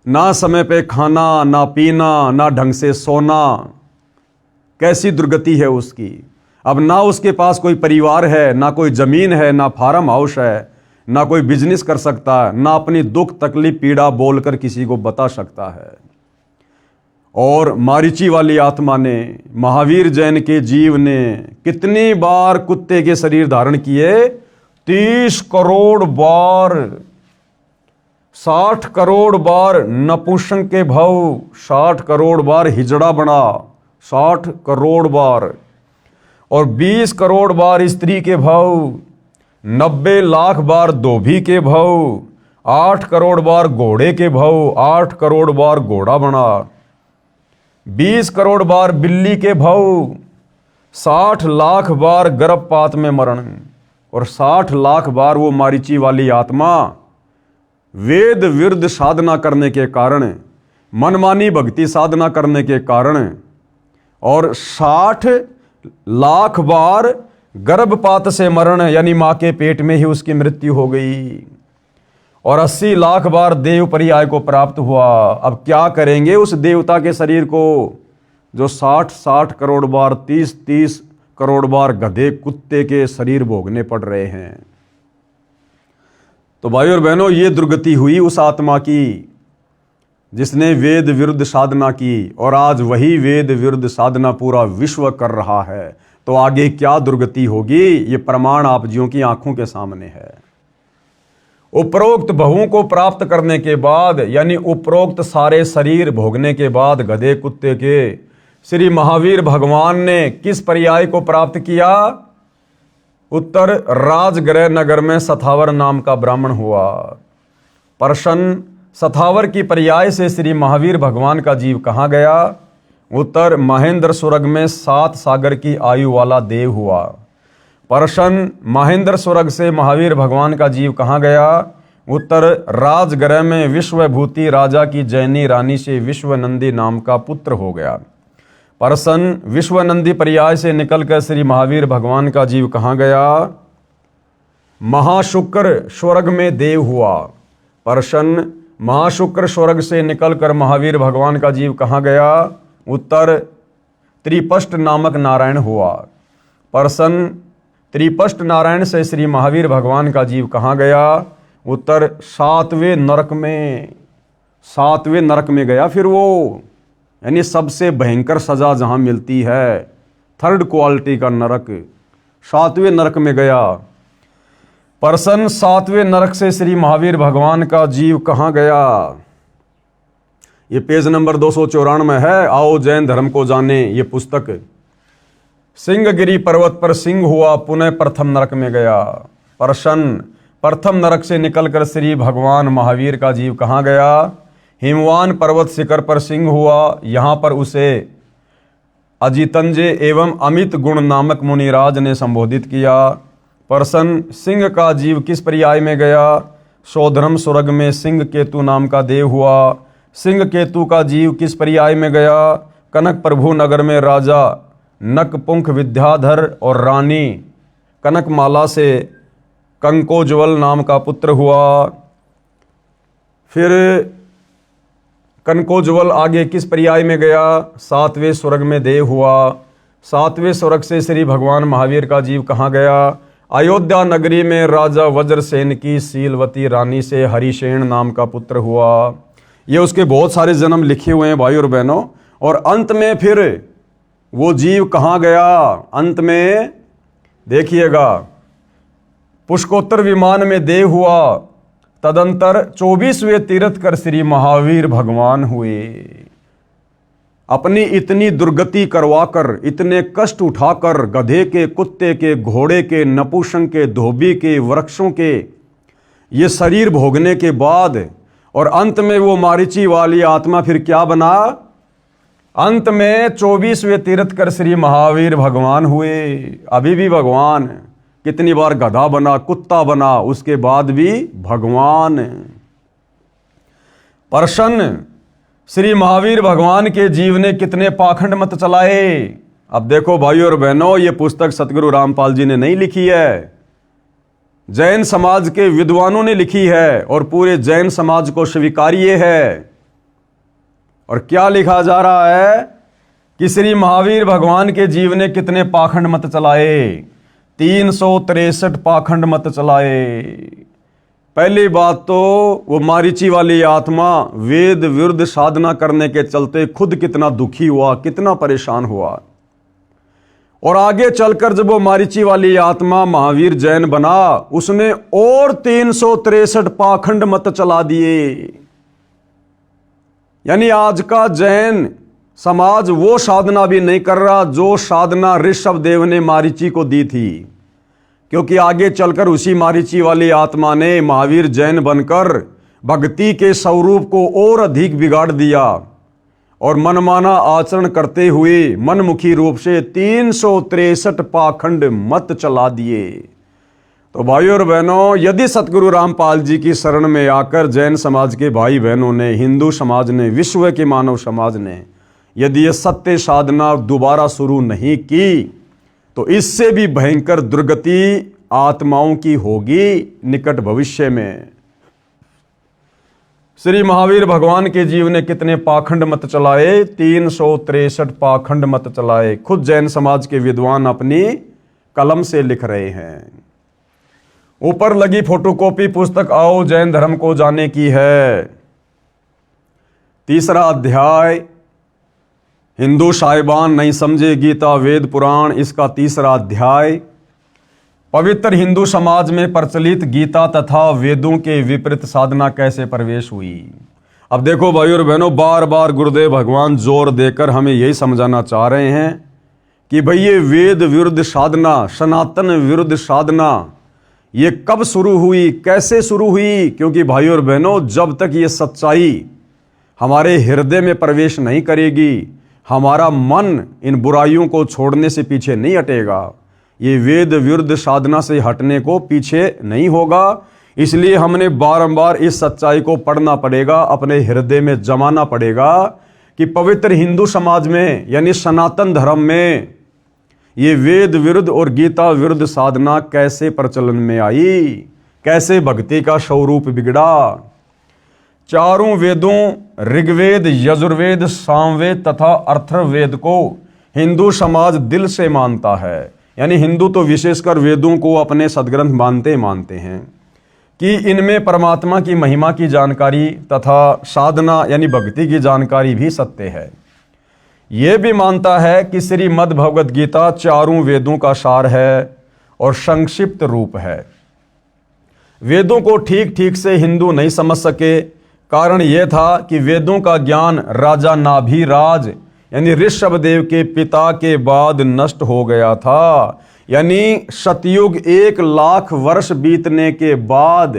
ना समय पे खाना, ना पीना, ना ढंग से सोना, कैसी दुर्गति है उसकी। अब ना उसके पास कोई परिवार है, ना कोई ज़मीन है, ना फार्म हाउस है, ना कोई बिजनेस कर सकता है, ना अपनी दुख तकलीफ पीड़ा बोलकर किसी को बता सकता है। और मारीची वाली आत्मा ने, महावीर जैन के जीव ने कितनी बार कुत्ते के शरीर धारण किए? 30 करोड़ बार। 60 करोड़ बार नपुंसक के भव, 60 करोड़ बार हिजड़ा बना, 60 करोड़ बार, और 20 करोड़ बार स्त्री के भव, 90 लाख बार धोबी के भव, 8 करोड़ बार घोड़े के भव, 8 करोड़ बार घोड़ा बना, 20 करोड़ बार बिल्ली के भव, 60 लाख बार गर्भपात में मरण, और 60 लाख बार वो मारीची वाली आत्मा वेद विरुद्ध साधना करने के कारण, मनमानी भक्ति साधना करने के कारण, और 60 लाख बार गर्भपात से मरण यानी मां के पेट में ही उसकी मृत्यु हो गई, और 80 लाख बार देव पर्याय को प्राप्त हुआ। अब क्या करेंगे उस देवता के शरीर को जो 60 करोड़ बार 30 करोड़ बार गधे कुत्ते के शरीर भोगने पड़ रहे हैं। तो भाई और बहनों, ये दुर्गति हुई उस आत्मा की जिसने वेद विरुद्ध साधना की, और आज वही वेद विरुद्ध साधना पूरा विश्व कर रहा है। तो आगे क्या दुर्गति होगी, ये प्रमाण आप जियों की आंखों के सामने है। उपरोक्त बहुओं को प्राप्त करने के बाद, यानी उपरोक्त सारे शरीर भोगने के बाद गधे कुत्ते के, श्री महावीर भगवान ने किस पर्याय को प्राप्त किया? उत्तर राजगृह नगर में सथावर नाम का ब्राह्मण हुआ। प्रश्न, सथावर की पर्याय से श्री महावीर भगवान का जीव कहाँ गया? उत्तर महेंद्र स्वर्ग में 7 सागर की आयु वाला देव हुआ। प्रश्न, महेंद्र स्वर्ग से महावीर भगवान का जीव कहाँ गया? उत्तर राजगृह में विश्वभूति राजा की जैनी रानी से विश्वनंदी नाम का पुत्र हो गया। प्रश्न, विश्वनंदी पर्याय से निकलकर श्री महावीर भगवान का जीव कहाँ गया? महाशुक्र स्वर्ग में देव हुआ। प्रश्न, महाशुक्र स्वर्ग से निकलकर महावीर भगवान का जीव कहाँ गया? उत्तर त्रिपष्ट नामक नारायण हुआ। प्रश्न, त्रिपष्ट नारायण से श्री महावीर भगवान का जीव कहाँ गया? उत्तर 7वें नरक में, 7वें नरक में गया। फिर वो यानी सबसे भयंकर सजा जहाँ मिलती है, थर्ड क्वालिटी का नरक, 7वें नरक में गया। प्रश्न, 7वें नरक से श्री महावीर भगवान का जीव कहाँ गया? ये पेज नंबर 294 है। आओ जैन धर्म को जाने, ये पुस्तक। सिंहगिरी पर्वत पर सिंह हुआ, पुनः प्रथम नरक में गया। प्रश्न, प्रथम नरक से निकलकर श्री भगवान महावीर का जीव कहाँ गया? हिमवान पर्वत शिखर पर सिंह हुआ, यहाँ पर उसे अजितंजय एवं अमित गुण नामक मुनिराज ने संबोधित किया। प्रश्न, सिंह का जीव किस पर्याय में गया? सौधर्म स्वर्ग में सिंह केतु नाम का देव हुआ। सिंह केतु का जीव किस पर्याय में गया? कनक प्रभु नगर में राजा नकपुंख विद्याधर और रानी कनकमाला से कंकोज्वल नाम का पुत्र हुआ। फिर कनकोज्वल आगे किस पर्याय में गया? 7वें स्वर्ग में देव हुआ। 7वें स्वर्ग से श्री भगवान महावीर का जीव कहाँ गया? अयोध्या नगरी में राजा वज्रसेन की शीलवती रानी से हरिसेन नाम का पुत्र हुआ। ये उसके बहुत सारे जन्म लिखे हुए हैं भाई और बहनों। और अंत में फिर वो जीव कहाँ गया? अंत में देखिएगा, पुष्कोत्तर विमान में देव हुआ। तदंतर 24वें तीर्थ कर श्री महावीर भगवान हुए। अपनी इतनी दुर्गति करवाकर, इतने कष्ट उठाकर, गधे के, कुत्ते के, घोड़े के, नपुंसक के, धोबी के, वृक्षों के ये शरीर भोगने के बाद, और अंत में वो मारीची वाली आत्मा फिर क्या बना? अंत में 24वें तीर्थ कर श्री महावीर भगवान हुए। अभी भी भगवान, कितनी बार गधा बना, कुत्ता बना, उसके बाद भी भगवान। प्रश्न, श्री महावीर भगवान के जीव ने कितने पाखंड मत चलाए? अब देखो भाई और बहनों, ये पुस्तक सतगुरु रामपाल जी ने नहीं लिखी है, जैन समाज के विद्वानों ने लिखी है, और पूरे जैन समाज को स्वीकार्य है। और क्या लिखा जा रहा है कि श्री महावीर भगवान के जीव ने कितने पाखंड मत चलाए? 363 पाखंड मत चलाए। पहली बात तो वो मारीची वाली आत्मा वेद विरुद्ध साधना करने के चलते खुद कितना दुखी हुआ, कितना परेशान हुआ। और आगे चलकर जब वो मारीची वाली आत्मा महावीर जैन बना, उसने और 363 पाखंड मत चला दिए। यानी आज का जैन समाज वो साधना भी नहीं कर रहा जो साधना ऋषभ देव ने मारीची को दी थी, क्योंकि आगे चलकर उसी मारीची वाली आत्मा ने महावीर जैन बनकर भक्ति के स्वरूप को और अधिक बिगाड़ दिया और मनमाना आचरण करते हुए मनमुखी रूप से 363 पाखंड मत चला दिए। तो भाइयों और बहनों, यदि सतगुरु रामपाल जी की शरण में आकर जैन समाज के भाई बहनों ने, हिंदू समाज ने, विश्व के मानव समाज ने यदि ये सत्य साधना दोबारा शुरू नहीं की, तो इससे भी भयंकर दुर्गति आत्माओं की होगी निकट भविष्य में। श्री महावीर भगवान के जीव ने कितने पाखंड मत चलाए, 363 पाखंड मत चलाए। खुद जैन समाज के विद्वान अपनी कलम से लिख रहे हैं। ऊपर लगी फोटोकॉपी पुस्तक आओ जैन धर्म को जाने की है। 3रा अध्याय, हिंदू साहिबान नहीं समझे गीता वेद पुराण, इसका 3रा अध्याय पवित्र हिंदू समाज में प्रचलित गीता तथा वेदों के विपरीत साधना कैसे प्रवेश हुई। अब देखो भाइयों और बहनों, बार बार गुरुदेव भगवान जोर देकर हमें यही समझाना चाह रहे हैं कि भाई ये वेद विरुद्ध साधना, सनातन विरुद्ध साधना, ये कब शुरू हुई, कैसे शुरू हुई। क्योंकि भाइयों और बहनों, जब तक ये सच्चाई हमारे हृदय में प्रवेश नहीं करेगी, हमारा मन इन बुराइयों को छोड़ने से पीछे नहीं हटेगा, ये वेद विरुद्ध साधना से हटने को पीछे नहीं होगा। इसलिए हमने बारंबार इस सच्चाई को पढ़ना पड़ेगा, अपने हृदय में जमाना पड़ेगा कि पवित्र हिंदू समाज में यानी सनातन धर्म में ये वेद विरुद्ध और गीता विरुद्ध साधना कैसे प्रचलन में आई, कैसे भक्ति का स्वरूप बिगड़ा। चारों वेदों ऋग्वेद, यजुर्वेद, सामवेद तथा अथर्ववेद को हिंदू समाज दिल से मानता है। यानी हिंदू तो विशेषकर वेदों को अपने सदग्रंथ मानते हैं कि इनमें परमात्मा की महिमा की जानकारी तथा साधना यानी भक्ति की जानकारी भी सत्य है। यह भी मानता है कि श्रीमद् भगवद गीता चारों वेदों का सार है और संक्षिप्त रूप है। वेदों को ठीक ठीक से हिंदू नहीं समझ सके। कारण यह था कि वेदों का ज्ञान राजा नाभिराज यानी ऋषभ देव के पिता के बाद नष्ट हो गया था। यानी सतयुग 1 लाख वर्ष बीतने के बाद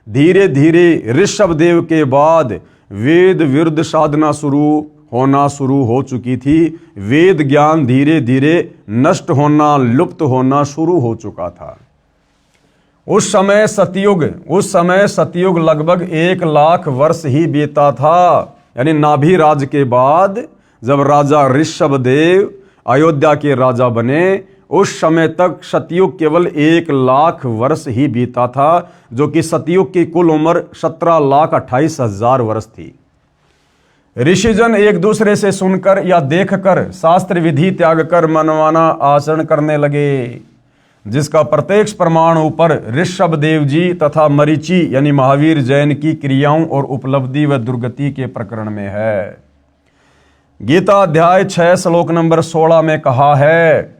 धीरे धीरे ऋषभ देव के बाद वेद विरुद्ध साधना होना शुरू हो चुकी थी। वेद ज्ञान धीरे धीरे नष्ट होना, लुप्त होना शुरू हो चुका था। उस समय सतयुग लगभग 1 लाख वर्ष ही बीता था। यानी नाभिराज के बाद जब राजा ऋषभ देव अयोध्या के राजा बने, उस समय तक सतयुग केवल 1 लाख वर्ष ही बीता था, जो कि सतयुग की कुल उम्र 17,28,000 वर्ष थी। ऋषिजन एक दूसरे से सुनकर या देखकर शास्त्र विधि त्याग कर मनमाना आचरण करने लगे, जिसका प्रत्यक्ष प्रमाण ऊपर ऋषभ देव जी तथा मरीची यानी महावीर जैन की क्रियाओं और उपलब्धि व दुर्गति के प्रकरण में है। गीता अध्याय 6 श्लोक नंबर 16 में कहा है,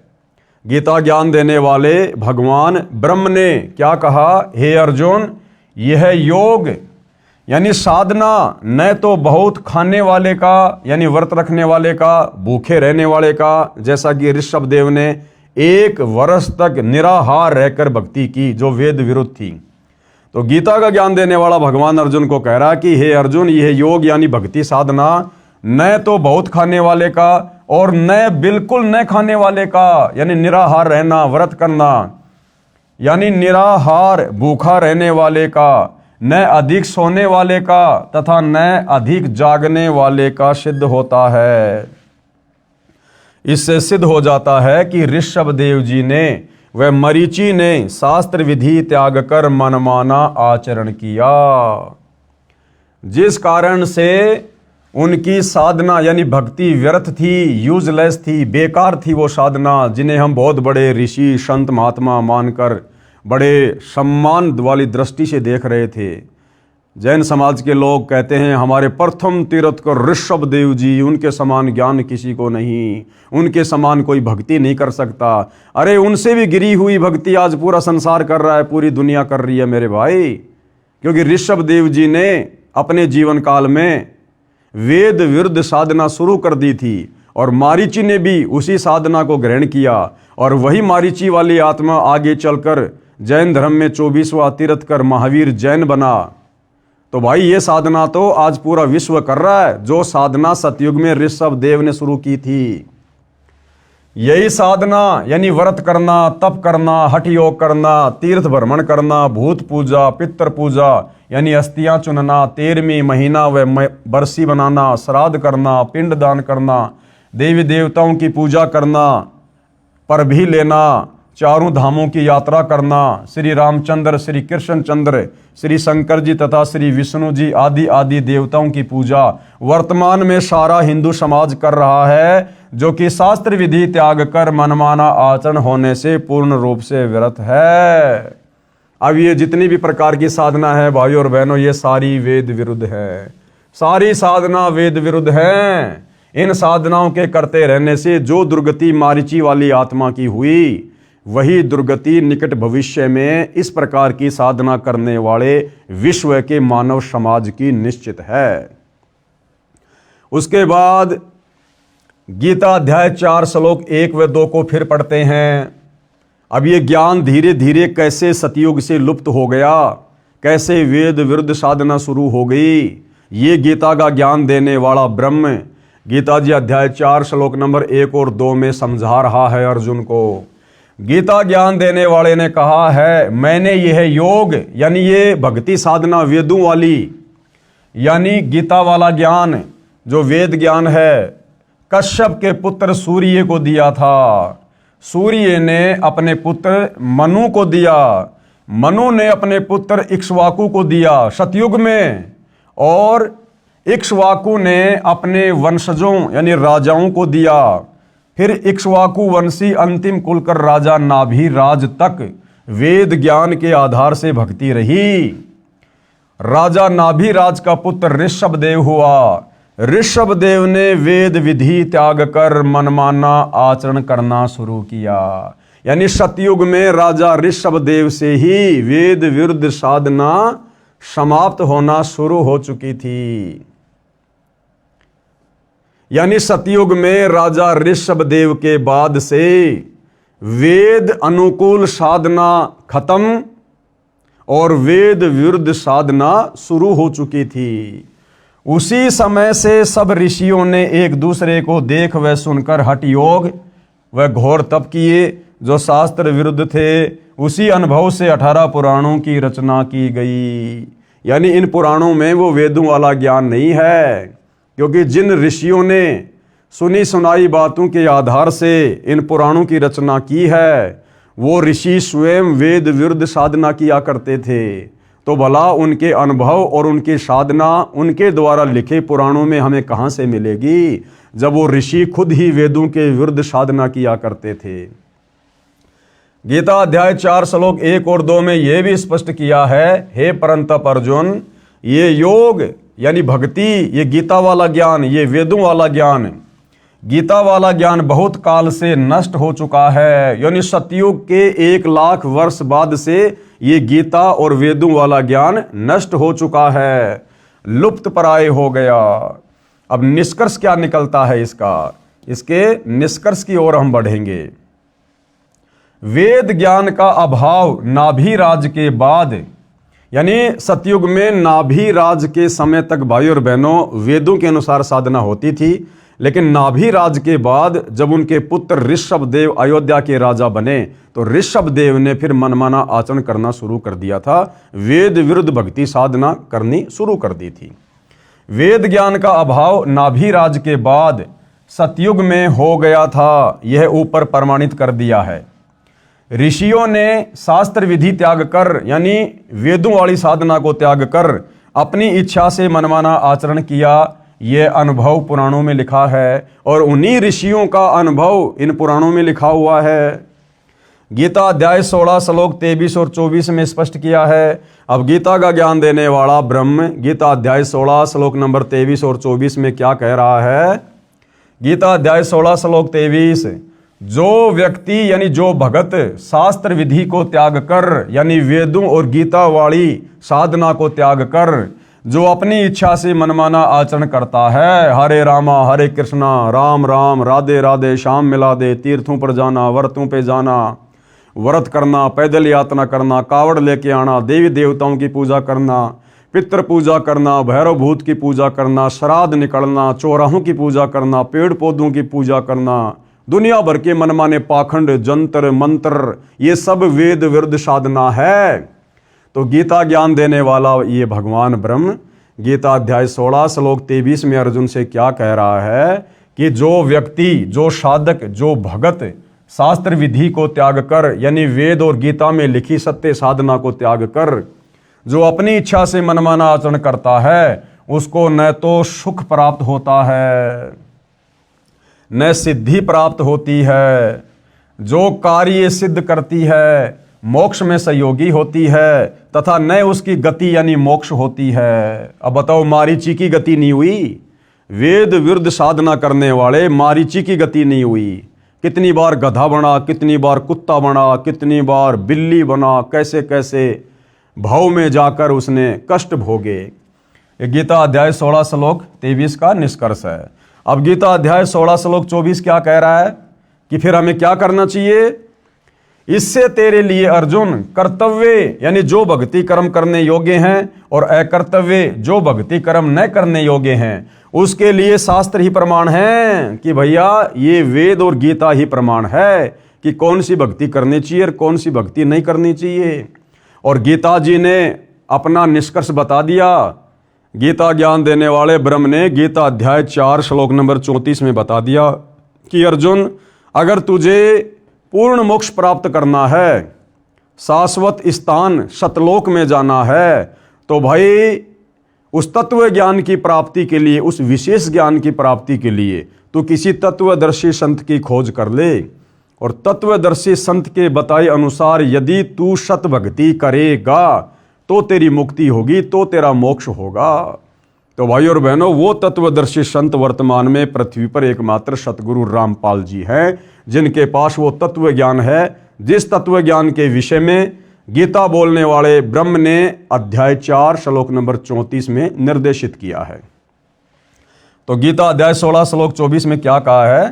गीता ज्ञान देने वाले भगवान ब्रह्म ने क्या कहा, हे अर्जुन, यह योग यानी साधना न तो बहुत खाने वाले का यानी व्रत रखने वाले का, भूखे रहने वाले का, जैसा कि ऋषभ देव ने 1 वर्ष तक निराहार रहकर भक्ति की जो वेद विरुद्ध थी। तो गीता का ज्ञान देने वाला भगवान अर्जुन को कह रहा कि हे अर्जुन, यह योग यानी भक्ति साधना न तो बहुत खाने वाले का और न बिल्कुल न खाने वाले का, यानी निराहार रहना, व्रत करना, यानी निराहार भूखा रहने वाले का, न अधिक सोने वाले का तथा न अधिक जागने वाले का सिद्ध होता है। इससे सिद्ध हो जाता है कि ऋषभ देव जी ने व मरीची ने शास्त्र विधि त्याग कर मनमाना आचरण किया, जिस कारण से उनकी साधना यानी भक्ति व्यर्थ थी, यूजलेस थी, बेकार थी वो साधना, जिन्हें हम बहुत बड़े ऋषि संत महात्मा मानकर बड़े सम्मान वाली दृष्टि से देख रहे थे। जैन समाज के लोग कहते हैं हमारे प्रथम तीर्थकर ऋषभ देव जी, उनके समान ज्ञान किसी को नहीं, उनके समान कोई भक्ति नहीं कर सकता। अरे उनसे भी गिरी हुई भक्ति आज पूरा संसार कर रहा है, पूरी दुनिया कर रही है मेरे भाई। क्योंकि ऋषभ देव जी ने अपने जीवन काल में वेद विरुद्ध साधना शुरू कर दी थी और मारीची ने भी उसी साधना को ग्रहण किया और वही मारीची वाली आत्मा आगे चलकर जैन धर्म में 24वां तीर्थकर महावीर जैन बना। तो भाई ये साधना तो आज पूरा विश्व कर रहा है, जो साधना सतयुग में ऋषभ देव ने शुरू की थी। यही साधना यानी व्रत करना, तप करना, हठ योग करना, तीर्थ भ्रमण करना, भूत पूजा, पितर पूजा यानी अस्थियां चुनना, 13वीं महीना व बरसी बनाना, श्राद्ध करना, पिंड दान करना, देवी देवताओं की पूजा करना, पर भी लेना, चारों धामों की यात्रा करना, श्री रामचंद्र, श्री कृष्णचंद्र, श्री शंकर जी तथा श्री विष्णु जी आदि आदि देवताओं की पूजा वर्तमान में सारा हिंदू समाज कर रहा है, जो कि शास्त्र विधि त्याग कर मनमाना आचरण होने से पूर्ण रूप से विरत है। अब ये जितनी भी प्रकार की साधना है भाइयों और बहनों, ये सारी वेद विरुद्ध है, सारी साधना वेद विरुद्ध है। इन साधनाओं के करते रहने से जो दुर्गति मारीची वाली आत्मा की हुई, वही दुर्गति निकट भविष्य में इस प्रकार की साधना करने वाले विश्व के मानव समाज की निश्चित है। उसके बाद गीता अध्याय 4 श्लोक 1 व 2 को फिर पढ़ते हैं। अब ये ज्ञान धीरे धीरे कैसे सतयुग से लुप्त हो गया, कैसे वेद विरुद्ध साधना शुरू हो गई, ये गीता का ज्ञान देने वाला ब्रह्म गीता जी अध्याय 4 श्लोक नंबर 1 और 2 में समझा रहा है अर्जुन को। गीता ज्ञान देने वाले ने कहा है, मैंने यह योग यानी ये भक्ति साधना वेदों वाली यानी गीता वाला ज्ञान जो वेद ज्ञान है, कश्यप के पुत्र सूर्य को दिया था। सूर्य ने अपने पुत्र मनु को दिया, मनु ने अपने पुत्र इक्ष्वाकु को दिया सतयुग में, और इक्ष्वाकु ने अपने वंशजों यानी राजाओं को दिया। फिर इक्ष्वाकु वंशी अंतिम कुलकर राजा नाभिराज तक वेद ज्ञान के आधार से भक्ति रही। राजा नाभिराज का पुत्र ऋषभ देव हुआ। ऋषभ देव ने वेद विधि त्याग कर मनमाना आचरण करना शुरू किया। यानी सतयुग में राजा ऋषभ देव से ही वेद विरुद्ध साधना समाप्त होना शुरू हो चुकी थी। यानी सतयुग में राजा ऋषभ देव के बाद से वेद अनुकूल साधना खत्म और वेद विरुद्ध साधना शुरू हो चुकी थी। उसी समय से सब ऋषियों ने एक दूसरे को देख व सुनकर हठ योग व घोर तप किए जो शास्त्र विरुद्ध थे। उसी अनुभव से 18 पुराणों की रचना की गई। यानी इन पुराणों में वो वेदों वाला ज्ञान नहीं है, क्योंकि जिन ऋषियों ने सुनी सुनाई बातों के आधार से इन पुराणों की रचना की है, वो ऋषि स्वयं वेद विरुद्ध साधना किया करते थे। तो भला उनके अनुभव और उनकी साधना उनके द्वारा लिखे पुराणों में हमें कहाँ से मिलेगी, जब वो ऋषि खुद ही वेदों के विरुद्ध साधना किया करते थे। गीता अध्याय 4 श्लोक 1 और 2 में यह भी स्पष्ट किया है, हे परंतप अर्जुन, ये योग यानी भक्ति, ये गीता वाला ज्ञान, ये वेदों वाला ज्ञान, गीता वाला ज्ञान बहुत काल से नष्ट हो चुका है। यानी सतयुग के 1 लाख वर्ष बाद से ये गीता और वेदों वाला ज्ञान नष्ट हो चुका है, लुप्त प्राय हो गया। अब निष्कर्ष क्या निकलता है इसका, इसके निष्कर्ष की ओर हम बढ़ेंगे। वेद ज्ञान का अभाव नाभिराज के बाद, यानी सतयुग में नाभिराज के समय तक भाई और बहनों वेदों के अनुसार साधना होती थी, लेकिन नाभिराज के बाद जब उनके पुत्र ऋषभ देव अयोध्या के राजा बने तो ऋषभ देव ने फिर मनमाना आचरण करना शुरू कर दिया था, वेद विरुद्ध भक्ति साधना करनी शुरू कर दी थी। वेद ज्ञान का अभाव नाभिराज के बाद सतयुग में हो गया था, यह ऊपर प्रमाणित कर दिया है। ऋषियों ने शास्त्र विधि त्याग कर यानी वेदों वाली साधना को त्याग कर अपनी इच्छा से मनमाना आचरण किया, यह अनुभव पुराणों में लिखा है और उन्हीं ऋषियों का अनुभव इन पुराणों में लिखा हुआ है। गीता अध्याय 16 श्लोक 23 और 24 में स्पष्ट किया है। अब गीता का ज्ञान देने वाला ब्रह्म गीता अध्याय 16 श्लोक नंबर 23 और 24 में क्या कह रहा है? गीता अध्याय 16 श्लोक 23, जो व्यक्ति यानी जो भगत शास्त्र विधि को त्याग कर यानी वेदों और गीता वाली साधना को त्याग कर जो अपनी इच्छा से मनमाना आचरण करता है, हरे रामा हरे कृष्णा राम राम राधे राधे श्याम मिला दे, तीर्थों पर जाना, व्रतों पे जाना, व्रत करना, पैदल यात्रा करना, कावड़ लेके आना, देवी देवताओं की पूजा करना, पितृ पूजा करना, भैरव भूत की पूजा करना, श्राद्ध निकलना, चौराहों की पूजा करना, पेड़ पौधों की पूजा करना, दुनिया भर के मनमाने पाखंड, जंतर मंत्र, ये सब वेद विरुद्ध साधना है। तो गीता ज्ञान देने वाला ये भगवान ब्रह्म गीता अध्याय 16 श्लोक 23 में अर्जुन से क्या कह रहा है कि जो व्यक्ति, जो साधक, जो भगत शास्त्र विधि को त्याग कर यानी वेद और गीता में लिखी सत्य साधना को त्याग कर जो अपनी इच्छा से मनमाना आचरण करता है, उसको न तो सुख प्राप्त होता है न सिद्धि प्राप्त होती है, जो कार्य सिद्ध करती है मोक्ष में सहयोगी होती है तथा न उसकी गति यानी मोक्ष होती है। अब बताओ, मारीची की गति नहीं हुई, वेद विरुद्ध साधना करने वाले मारीची की गति नहीं हुई। कितनी बार गधा बना, कितनी बार कुत्ता बना, कितनी बार बिल्ली बना, कैसे कैसे भाव में जाकर उसने कष्ट भोगे। ये गीता अध्याय 16 श्लोक 23 का निष्कर्ष है। अब गीता अध्याय 16 श्लोक 24 क्या कह रहा है कि फिर हमें क्या करना चाहिए? इससे तेरे लिए अर्जुन कर्तव्य यानी जो भक्ति कर्म करने योग्य हैं और अकर्तव्य जो भक्ति कर्म न करने योग्य हैं, उसके लिए शास्त्र ही प्रमाण है कि भैया ये वेद और गीता ही प्रमाण है कि कौन सी भक्ति करनी चाहिए और कौन सी भक्ति नहीं करनी चाहिए। और गीता जी ने अपना निष्कर्ष बता दिया। गीता ज्ञान देने वाले ब्रह्म ने गीता अध्याय 4 श्लोक नंबर 34 में बता दिया कि अर्जुन, अगर तुझे पूर्ण मोक्ष प्राप्त करना है, शाश्वत स्थान सतलोक में जाना है, तो भाई उस तत्व ज्ञान की प्राप्ति के लिए, उस विशेष ज्ञान की प्राप्ति के लिए तो किसी तत्वदर्शी संत की खोज कर ले। और तत्वदर्शी संत के बताए अनुसार यदि तू सत भक्ति करेगा तो तेरी मुक्ति होगी, तो तेरा मोक्ष होगा। तो भाई और बहनों, वो तत्वदर्शी संत वर्तमान में पृथ्वी पर एकमात्र सतगुरु रामपाल जी हैं, जिनके पास वो तत्व ज्ञान है जिस तत्व ज्ञान के विषय में गीता बोलने वाले ब्रह्म ने अध्याय 4 श्लोक नंबर 34 में निर्देशित किया है। तो गीता अध्याय 16 श्लोक 24 में क्या कहा है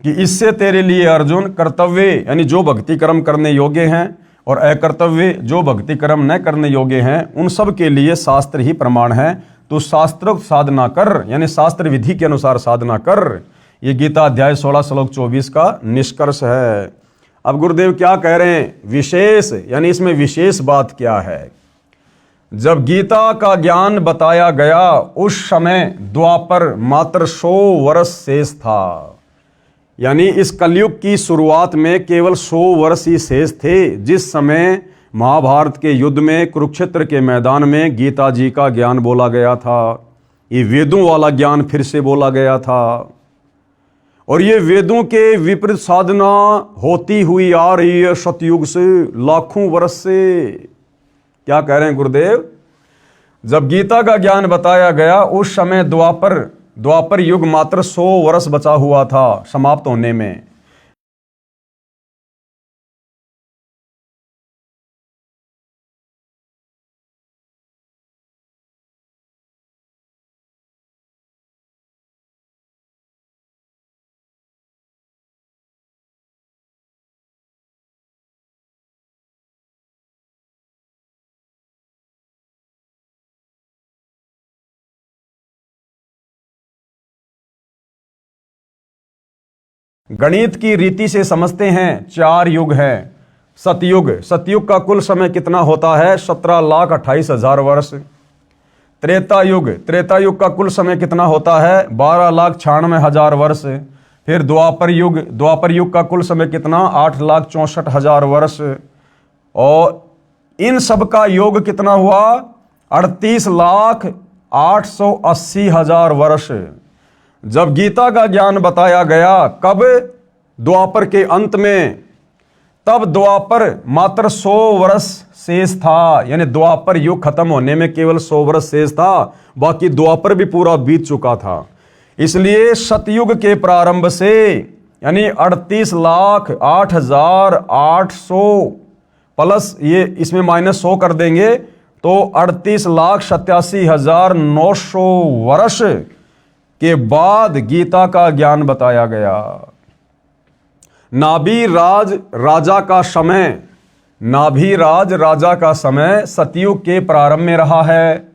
कि इससे तेरे लिए अर्जुन कर्तव्य यानी जो भक्ति कर्म करने योग्य हैं और अकर्तव्य जो भक्ति कर्म न करने योग्य हैं, उन सब के लिए शास्त्र ही प्रमाण है। तो शास्त्रोक्त साधना कर यानी शास्त्र विधि के अनुसार साधना कर। ये गीता अध्याय 16 श्लोक 24 का निष्कर्ष है। अब गुरुदेव क्या कह रहे हैं? विशेष यानी इसमें विशेष बात क्या है? जब गीता का ज्ञान बताया गया उस समय द्वापर मात्र 100 वर्ष शेष था, यानी इस कलयुग की शुरुआत में केवल 100 वर्ष ही शेष थे, जिस समय महाभारत के युद्ध में कुरुक्षेत्र के मैदान में गीता जी का ज्ञान बोला गया था। ये वेदों वाला ज्ञान फिर से बोला गया था और ये वेदों के विपरीत साधना होती हुई आ रही है सतयुग से, लाखों वर्ष से। क्या कह रहे हैं गुरुदेव? जब गीता का ज्ञान बताया गया उस समय द्वापर युग मात्र 100 वर्ष बचा हुआ था समाप्त होने में। गणित की रीति से समझते हैं 4 युग हैं। सतयुग का कुल समय कितना होता है? 17,28,000 वर्ष। त्रेता युग का कुल समय कितना होता है? 12,96,000 वर्ष। फिर द्वापर युग का कुल समय कितना? 8,64,000 वर्ष। और इन सब का योग कितना हुआ? 38,880,000 वर्ष। जब गीता का ज्ञान बताया गया कब? द्वापर के अंत में। तब द्वापर मात्र 100 वर्ष शेष था, यानी द्वापर युग खत्म होने में केवल 100 वर्ष शेष था, बाकी द्वापर भी पूरा बीत चुका था। इसलिए सतयुग के प्रारंभ से यानी 38,08,800 प्लस ये इसमें -100 कर देंगे तो 38,87,900 वर्ष के बाद गीता का ज्ञान बताया गया। नाभि राज राजा का समय, नाभि राज राजा का समय सतयुग के प्रारंभ में रहा है,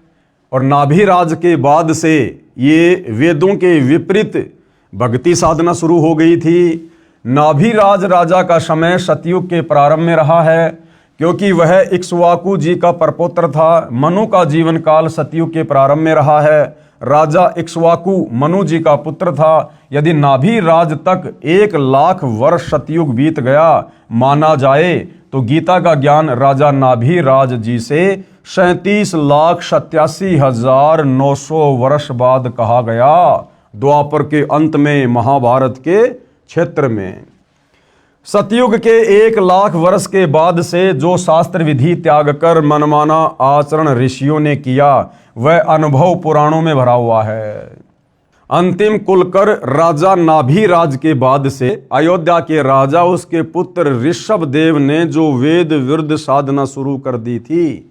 और नाभि राज के बाद से ये वेदों के विपरीत भक्ति साधना शुरू हो गई थी। नाभि राज राजा का समय सतयुग के प्रारंभ में रहा है, क्योंकि वह इक्ष्वाकु जी का परपौत्र था। मनु का जीवन काल सतयुग के प्रारंभ में रहा है। राजा इक्ष्वाकु मनु जी का पुत्र था। यदि नाभि राज तक 1,00,000 वर्ष सतयुग बीत गया माना जाए तो गीता का ज्ञान राजा नाभि राज जी से 37,87,900 वर्ष बाद कहा गया, द्वापर के अंत में, महाभारत के क्षेत्र में। सतयुग के 1,00,000 वर्ष के बाद से जो शास्त्र विधि त्याग कर मनमाना आचरण ऋषियों ने किया वह अनुभव पुराणों में भरा हुआ है। अंतिम कुलकर राजा नाभि राज के बाद से अयोध्या के राजा उसके पुत्र ऋषभ देव ने जो वेद विरुद्ध साधना शुरू कर दी थी,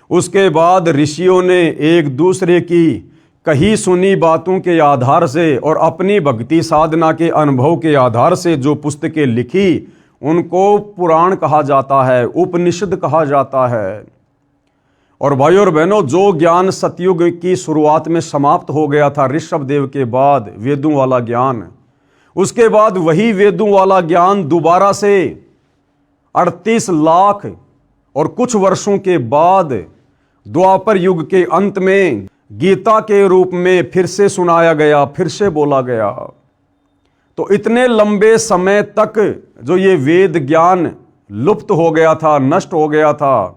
उसके बाद ऋषियों ने एक दूसरे की कही सुनी बातों के आधार से और अपनी भक्ति साधना के अनुभव के आधार से जो पुस्तकें लिखी उनको पुराण कहा जाता है, उपनिषद कहा जाता है। और भाइयों और बहनों, जो ज्ञान सतयुग की शुरुआत में समाप्त हो गया था ऋषभ देव के बाद, वेदों वाला ज्ञान, उसके बाद वही वेदों वाला ज्ञान दोबारा से 38 लाख और कुछ वर्षों के बाद द्वापर युग के अंत में गीता के रूप में फिर से सुनाया गया, फिर से बोला गया। तो इतने लंबे समय तक जो ये वेद ज्ञान लुप्त हो गया था, नष्ट हो गया था,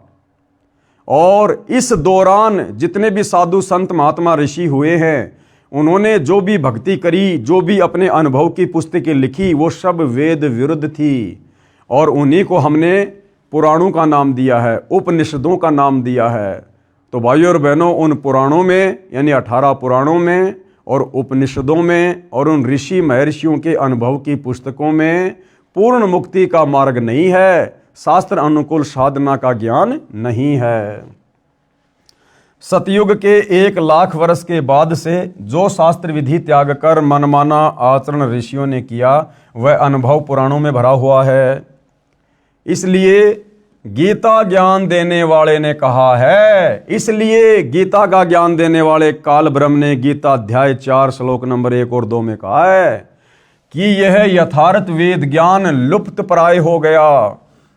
और इस दौरान जितने भी साधु संत महात्मा ऋषि हुए हैं उन्होंने जो भी भक्ति करी, जो भी अपने अनुभव की पुस्तकें लिखी, वो सब वेद विरुद्ध थी, और उन्हीं को हमने पुराणों का नाम दिया है, उपनिषदों का नाम दिया है। तो भाइयों और बहनों, उन पुराणों में यानी 18 पुराणों में और उपनिषदों में और उन ऋषि महर्षियों के अनुभव की पुस्तकों में पूर्ण मुक्ति का मार्ग नहीं है, शास्त्र अनुकूल साधना का ज्ञान नहीं है। सतयुग के 1,00,000 वर्ष के बाद से जो शास्त्र विधि त्याग कर मनमाना आचरण ऋषियों ने किया वह अनुभव पुराणों में भरा हुआ है। इसलिए गीता ज्ञान देने वाले ने कहा है, इसलिए गीता का ज्ञान देने वाले काल ब्रह्म ने गीता अध्याय 4 श्लोक नंबर 1 और 2 में कहा है कि यह यथार्थ वेद ज्ञान लुप्त प्राय हो गया।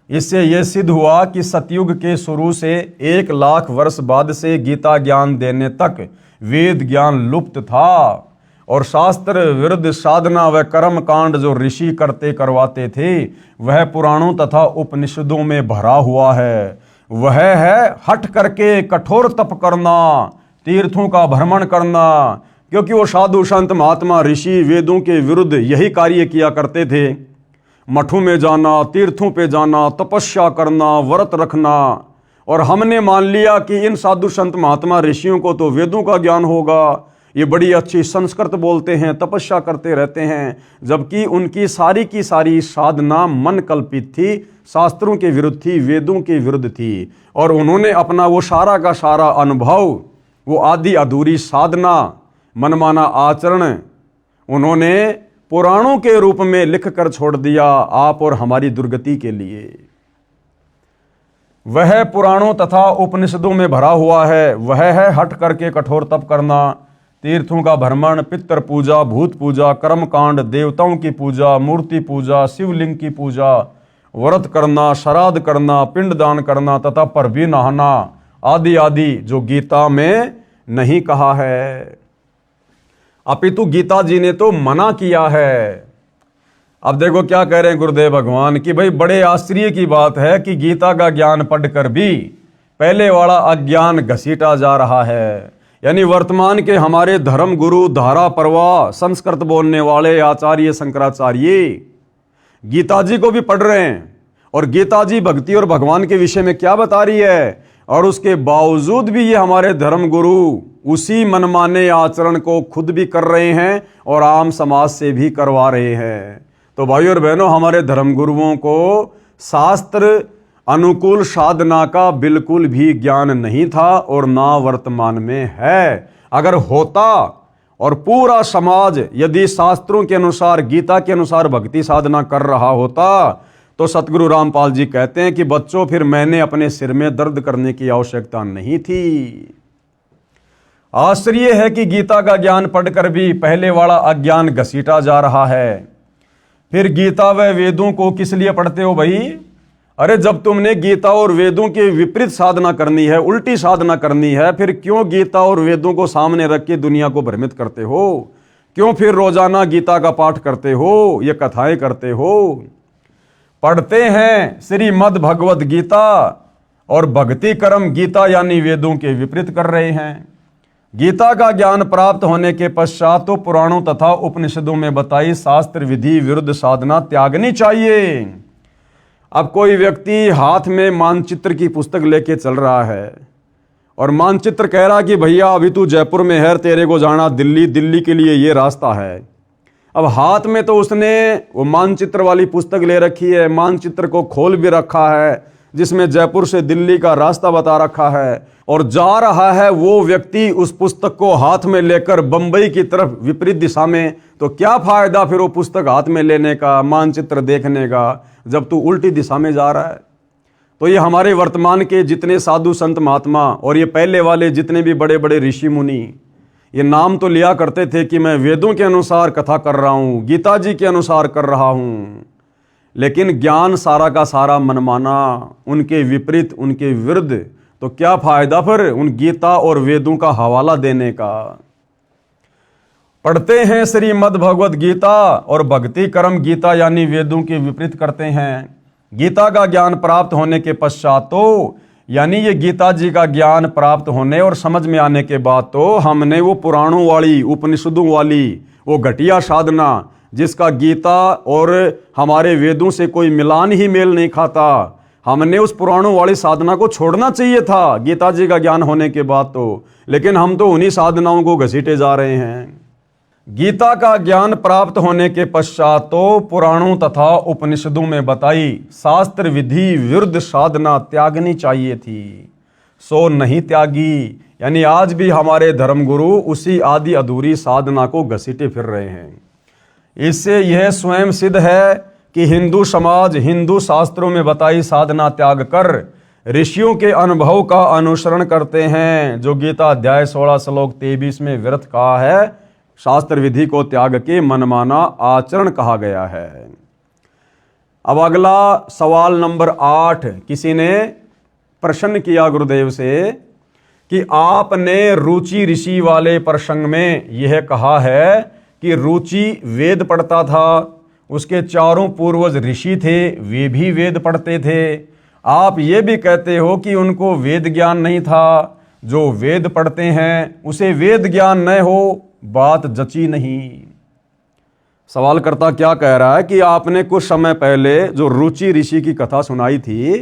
इससे यह सिद्ध हुआ कि सतयुग के शुरू से 1,00,000 वर्ष बाद से गीता ज्ञान देने तक वेद ज्ञान लुप्त था, और शास्त्र विरुद्ध साधना व कर्म कांड जो ऋषि करते करवाते थे वह पुराणों तथा उपनिषदों में भरा हुआ है। वह है हट करके कठोर तप करना, तीर्थों का भ्रमण करना, क्योंकि वो साधु संत महात्मा ऋषि वेदों के विरुद्ध यही कार्य किया करते थे। मठों में जाना, तीर्थों पे जाना, तपस्या करना, व्रत रखना, और हमने मान लिया कि इन साधु संत महात्मा ऋषियों को तो वेदों का ज्ञान होगा, ये बड़ी अच्छी संस्कृत बोलते हैं, तपस्या करते रहते हैं, जबकि उनकी सारी की सारी साधना मन कल्पित थी, शास्त्रों के विरुद्ध थी, वेदों के विरुद्ध थी, और उन्होंने अपना वो सारा का सारा अनुभव, वो आदि अधूरी साधना, मनमाना आचरण उन्होंने पुराणों के रूप में लिख कर छोड़ दिया आप और हमारी दुर्गति के लिए। वह पुराणों तथा उपनिषदों में भरा हुआ है। वह है हट करके कठोर तप करना, तीर्थों का भ्रमण, पितृ पूजा, भूत पूजा, कर्म कांड, देवताओं की पूजा, मूर्ति पूजा, शिवलिंग की पूजा, व्रत करना, श्राद्ध करना, पिंडदान करना तथा पर भी नहाना आदि आदि जो गीता में नहीं कहा है, अपितु गीता जी ने तो मना किया है। अब देखो क्या कह रहे हैं गुरुदेव भगवान कि भाई बड़े आश्चर्य की बात है कि गीता का ज्ञान पढ़कर भी पहले वाला अज्ञान घसीटा जा रहा है। यानी वर्तमान के हमारे धर्म गुरु, धारा प्रवाह, संस्कृत बोलने वाले आचार्य शंकराचार्य गीता जी को भी पढ़ रहे हैं और गीता जी भक्ति और भगवान के विषय में क्या बता रही है, और उसके बावजूद भी ये हमारे धर्म गुरु उसी मनमाने आचरण को खुद भी कर रहे हैं और आम समाज से भी करवा रहे हैं। तो भाई और बहनों, हमारे धर्म गुरुओं को शास्त्र अनुकूल साधना का बिल्कुल भी ज्ञान नहीं था और ना वर्तमान में है। अगर होता और पूरा समाज यदि शास्त्रों के अनुसार, गीता के अनुसार भक्ति साधना कर रहा होता, तो सतगुरु रामपाल जी कहते हैं कि बच्चों, फिर मैंने अपने सिर में दर्द करने की आवश्यकता नहीं थी। आश्चर्य है कि गीता का ज्ञान पढ़कर भी पहले वाला अज्ञान घसीटा जा रहा है। फिर गीता व वेदों को किस लिए पढ़ते हो भाई? अरे जब तुमने गीता और वेदों के विपरीत साधना करनी है, उल्टी साधना करनी है, फिर क्यों गीता और वेदों को सामने रख के दुनिया को भ्रमित करते हो? क्यों फिर रोजाना गीता का पाठ करते हो, ये कथाएं करते हो? पढ़ते हैं श्रीमद् भगवद गीता और भक्ति कर्म गीता यानी वेदों के विपरीत कर रहे हैं। गीता का ज्ञान प्राप्त होने के पश्चात तो पुराणों तथा उपनिषदों में बताई शास्त्र विधि विरुद्ध साधना त्यागनी चाहिए। अब कोई व्यक्ति हाथ में मानचित्र की पुस्तक लेके चल रहा है और मानचित्र कह रहा कि भैया अभी तू जयपुर में है, तेरे को जाना दिल्ली, दिल्ली के लिए ये रास्ता है। अब हाथ में तो उसने वो मानचित्र वाली पुस्तक ले रखी है, मानचित्र को खोल भी रखा है जिसमें जयपुर से दिल्ली का रास्ता बता रखा है, और जा रहा है वो व्यक्ति उस पुस्तक को हाथ में लेकर बंबई की तरफ विपरीत दिशा में। तो क्या फायदा फिर वो पुस्तक हाथ में लेने का, मानचित्र देखने का, जब तू उल्टी दिशा में जा रहा है। तो ये हमारे वर्तमान के जितने साधु संत महात्मा और ये पहले वाले जितने भी बड़े बड़े ऋषि मुनि, ये नाम तो लिया करते थे कि मैं वेदों के अनुसार कथा कर रहा हूँ, गीता जी के अनुसार कर रहा हूँ, लेकिन ज्ञान सारा का सारा मनमाना, उनके विपरीत, उनके विरुद्ध। तो क्या फायदा फिर उन गीता और वेदों का हवाला देने का? पढ़ते हैं श्रीमद् भगवद गीता और भक्ति कर्म गीता यानी वेदों के विपरीत करते हैं। गीता का ज्ञान प्राप्त होने के पश्चात तो यानी ये गीता जी का ज्ञान प्राप्त होने और समझ में आने के बाद तो हमने वो पुराणों वाली, उपनिषदों वाली वो घटिया साधना जिसका गीता और हमारे वेदों से कोई मिलान ही मेल नहीं खाता, हमने उस पुराणों वाली साधना को छोड़ना चाहिए था गीता जी का ज्ञान होने के बाद तो। लेकिन हम तो उन्हीं साधनाओं को घसीटे जा रहे हैं। गीता का ज्ञान प्राप्त होने के पश्चात तो पुराणों तथा उपनिषदों में बताई शास्त्र विधि विरुद्ध साधना त्यागनी चाहिए थी, सो नहीं त्यागी। यानी आज भी हमारे धर्मगुरु उसी आदि अधूरी साधना को घसीटे फिर रहे हैं। इससे यह स्वयं सिद्ध है कि हिंदू समाज हिंदू शास्त्रों में बताई साधना त्याग कर ऋषियों के अनुभव का अनुसरण करते हैं, जो गीता अध्याय 16 श्लोक 23 में व्यर्थ कहा है, शास्त्र विधि को त्याग के मनमाना आचरण कहा गया है। अब अगला सवाल नंबर 8 किसी ने प्रश्न किया गुरुदेव से कि आपने रुचि ऋषि वाले प्रसंग में यह कहा है कि रुचि वेद पढ़ता था, उसके चारों पूर्वज ऋषि थे, वे भी वेद पढ़ते थे। आप ये भी कहते हो कि उनको वेद ज्ञान नहीं था, जो वेद पढ़ते हैं उसे वेद ज्ञान न हो, बात जची नहीं। सवालकर्ता क्या कह रहा है कि आपने कुछ समय पहले जो रुचि ऋषि की कथा सुनाई थी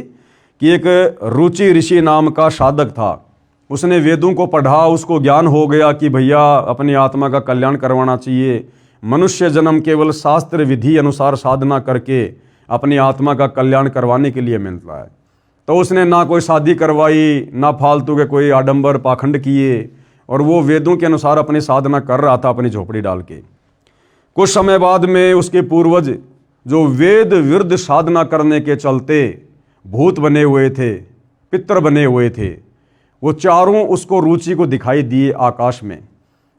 कि एक रुचि ऋषि नाम का साधक था, उसने वेदों को पढ़ा, उसको ज्ञान हो गया कि भैया अपनी आत्मा का कल्याण करवाना चाहिए, मनुष्य जन्म केवल शास्त्र विधि अनुसार साधना करके अपनी आत्मा का कल्याण करवाने के लिए मिलता है। तो उसने ना कोई शादी करवाई, ना फालतू के कोई आडंबर पाखंड किए, और वो वेदों के अनुसार अपनी साधना कर रहा था अपनी झोपड़ी डाल के। कुछ समय बाद में उसके पूर्वज जो वेद विरुद्ध साधना करने के चलते भूत बने हुए थे, पितर बने हुए थे, वो चारों उसको रुचि को दिखाई दिए आकाश में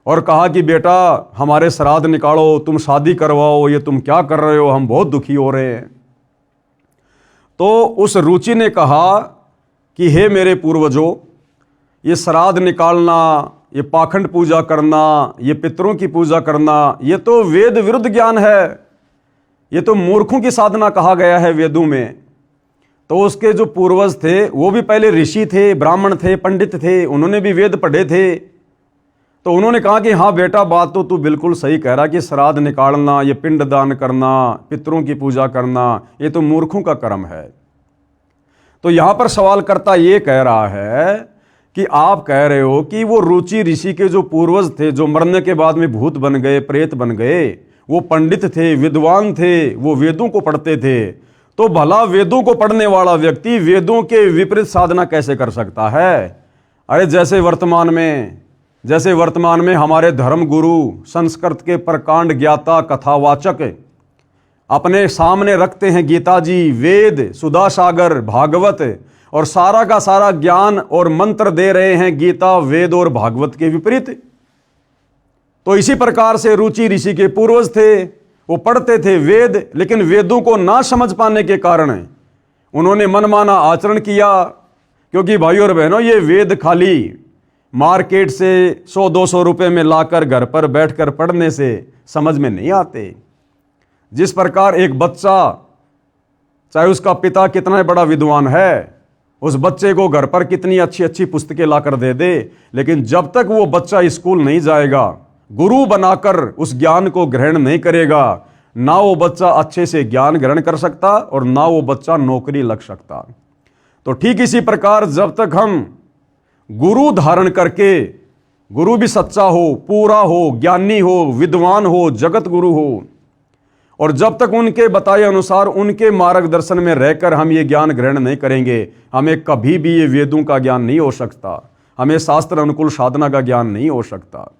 और कहा कि बेटा हमारे श्राद्ध निकालो, तुम शादी करवाओ, ये तुम क्या कर रहे हो, हम बहुत दुखी हो रहे हैं। तो उस रुचि ने कहा कि हे मेरे पूर्वजों, ये श्राद्ध निकालना, ये पाखंड पूजा करना, ये पितरों की पूजा करना, ये तो वेद विरुद्ध ज्ञान है, ये तो मूर्खों की साधना कहा गया है वेदों में। तो उसके जो पूर्वज थे वो भी पहले ऋषि थे, ब्राह्मण थे, पंडित थे, उन्होंने भी वेद पढ़े थे। तो उन्होंने कहा कि हाँ बेटा, बात तो तू बिल्कुल सही कह रहा कि श्राद्ध निकालना, ये पिंड दान करना, पितरों की पूजा करना, ये तो मूर्खों का कर्म है। तो यहां पर सवालकर्ता ये कह रहा है कि आप कह रहे हो कि वो रुचि ऋषि के जो पूर्वज थे, जो मरने के बाद में भूत बन गए, प्रेत बन गए, वो पंडित थे, विद्वान थे, वो वेदों को पढ़ते थे, तो भला वेदों को पढ़ने वाला व्यक्ति वेदों के विपरीत साधना कैसे कर सकता है? अरे जैसे वर्तमान में हमारे धर्म गुरु, संस्कृत के प्रकांड ज्ञाता, कथावाचक अपने सामने रखते हैं गीता जी, वेद, सुधा सागर, भागवत और सारा का सारा ज्ञान और मंत्र दे रहे हैं गीता, वेद और भागवत के विपरीत। तो इसी प्रकार से रुचि ऋषि के पूर्वज थे, वो पढ़ते थे वेद, लेकिन वेदों को ना समझ पाने के कारण उन्होंने मनमाना आचरण किया। क्योंकि भाइयों और बहनों, ये वेद खाली मार्केट से 100-200 रुपए में लाकर घर पर बैठकर पढ़ने से समझ में नहीं आते। जिस प्रकार एक बच्चा, चाहे उसका पिता कितना बड़ा विद्वान है, उस बच्चे को घर पर कितनी अच्छी अच्छी पुस्तकें लाकर दे दे, लेकिन जब तक वो बच्चा स्कूल नहीं जाएगा, गुरु बनाकर उस ज्ञान को ग्रहण नहीं करेगा, ना वो बच्चा अच्छे से ज्ञान ग्रहण कर सकता और ना वो बच्चा नौकरी लग सकता। तो ठीक इसी प्रकार जब तक हम गुरु धारण करके, गुरु भी सच्चा हो, पूरा हो, ज्ञानी हो, विद्वान हो, जगत गुरु हो, और जब तक उनके बताए अनुसार उनके मार्गदर्शन में रहकर हम ये ज्ञान ग्रहण नहीं करेंगे, हमें कभी भी ये वेदों का ज्ञान नहीं हो सकता, हमें शास्त्र अनुकूल साधना का ज्ञान नहीं हो सकता।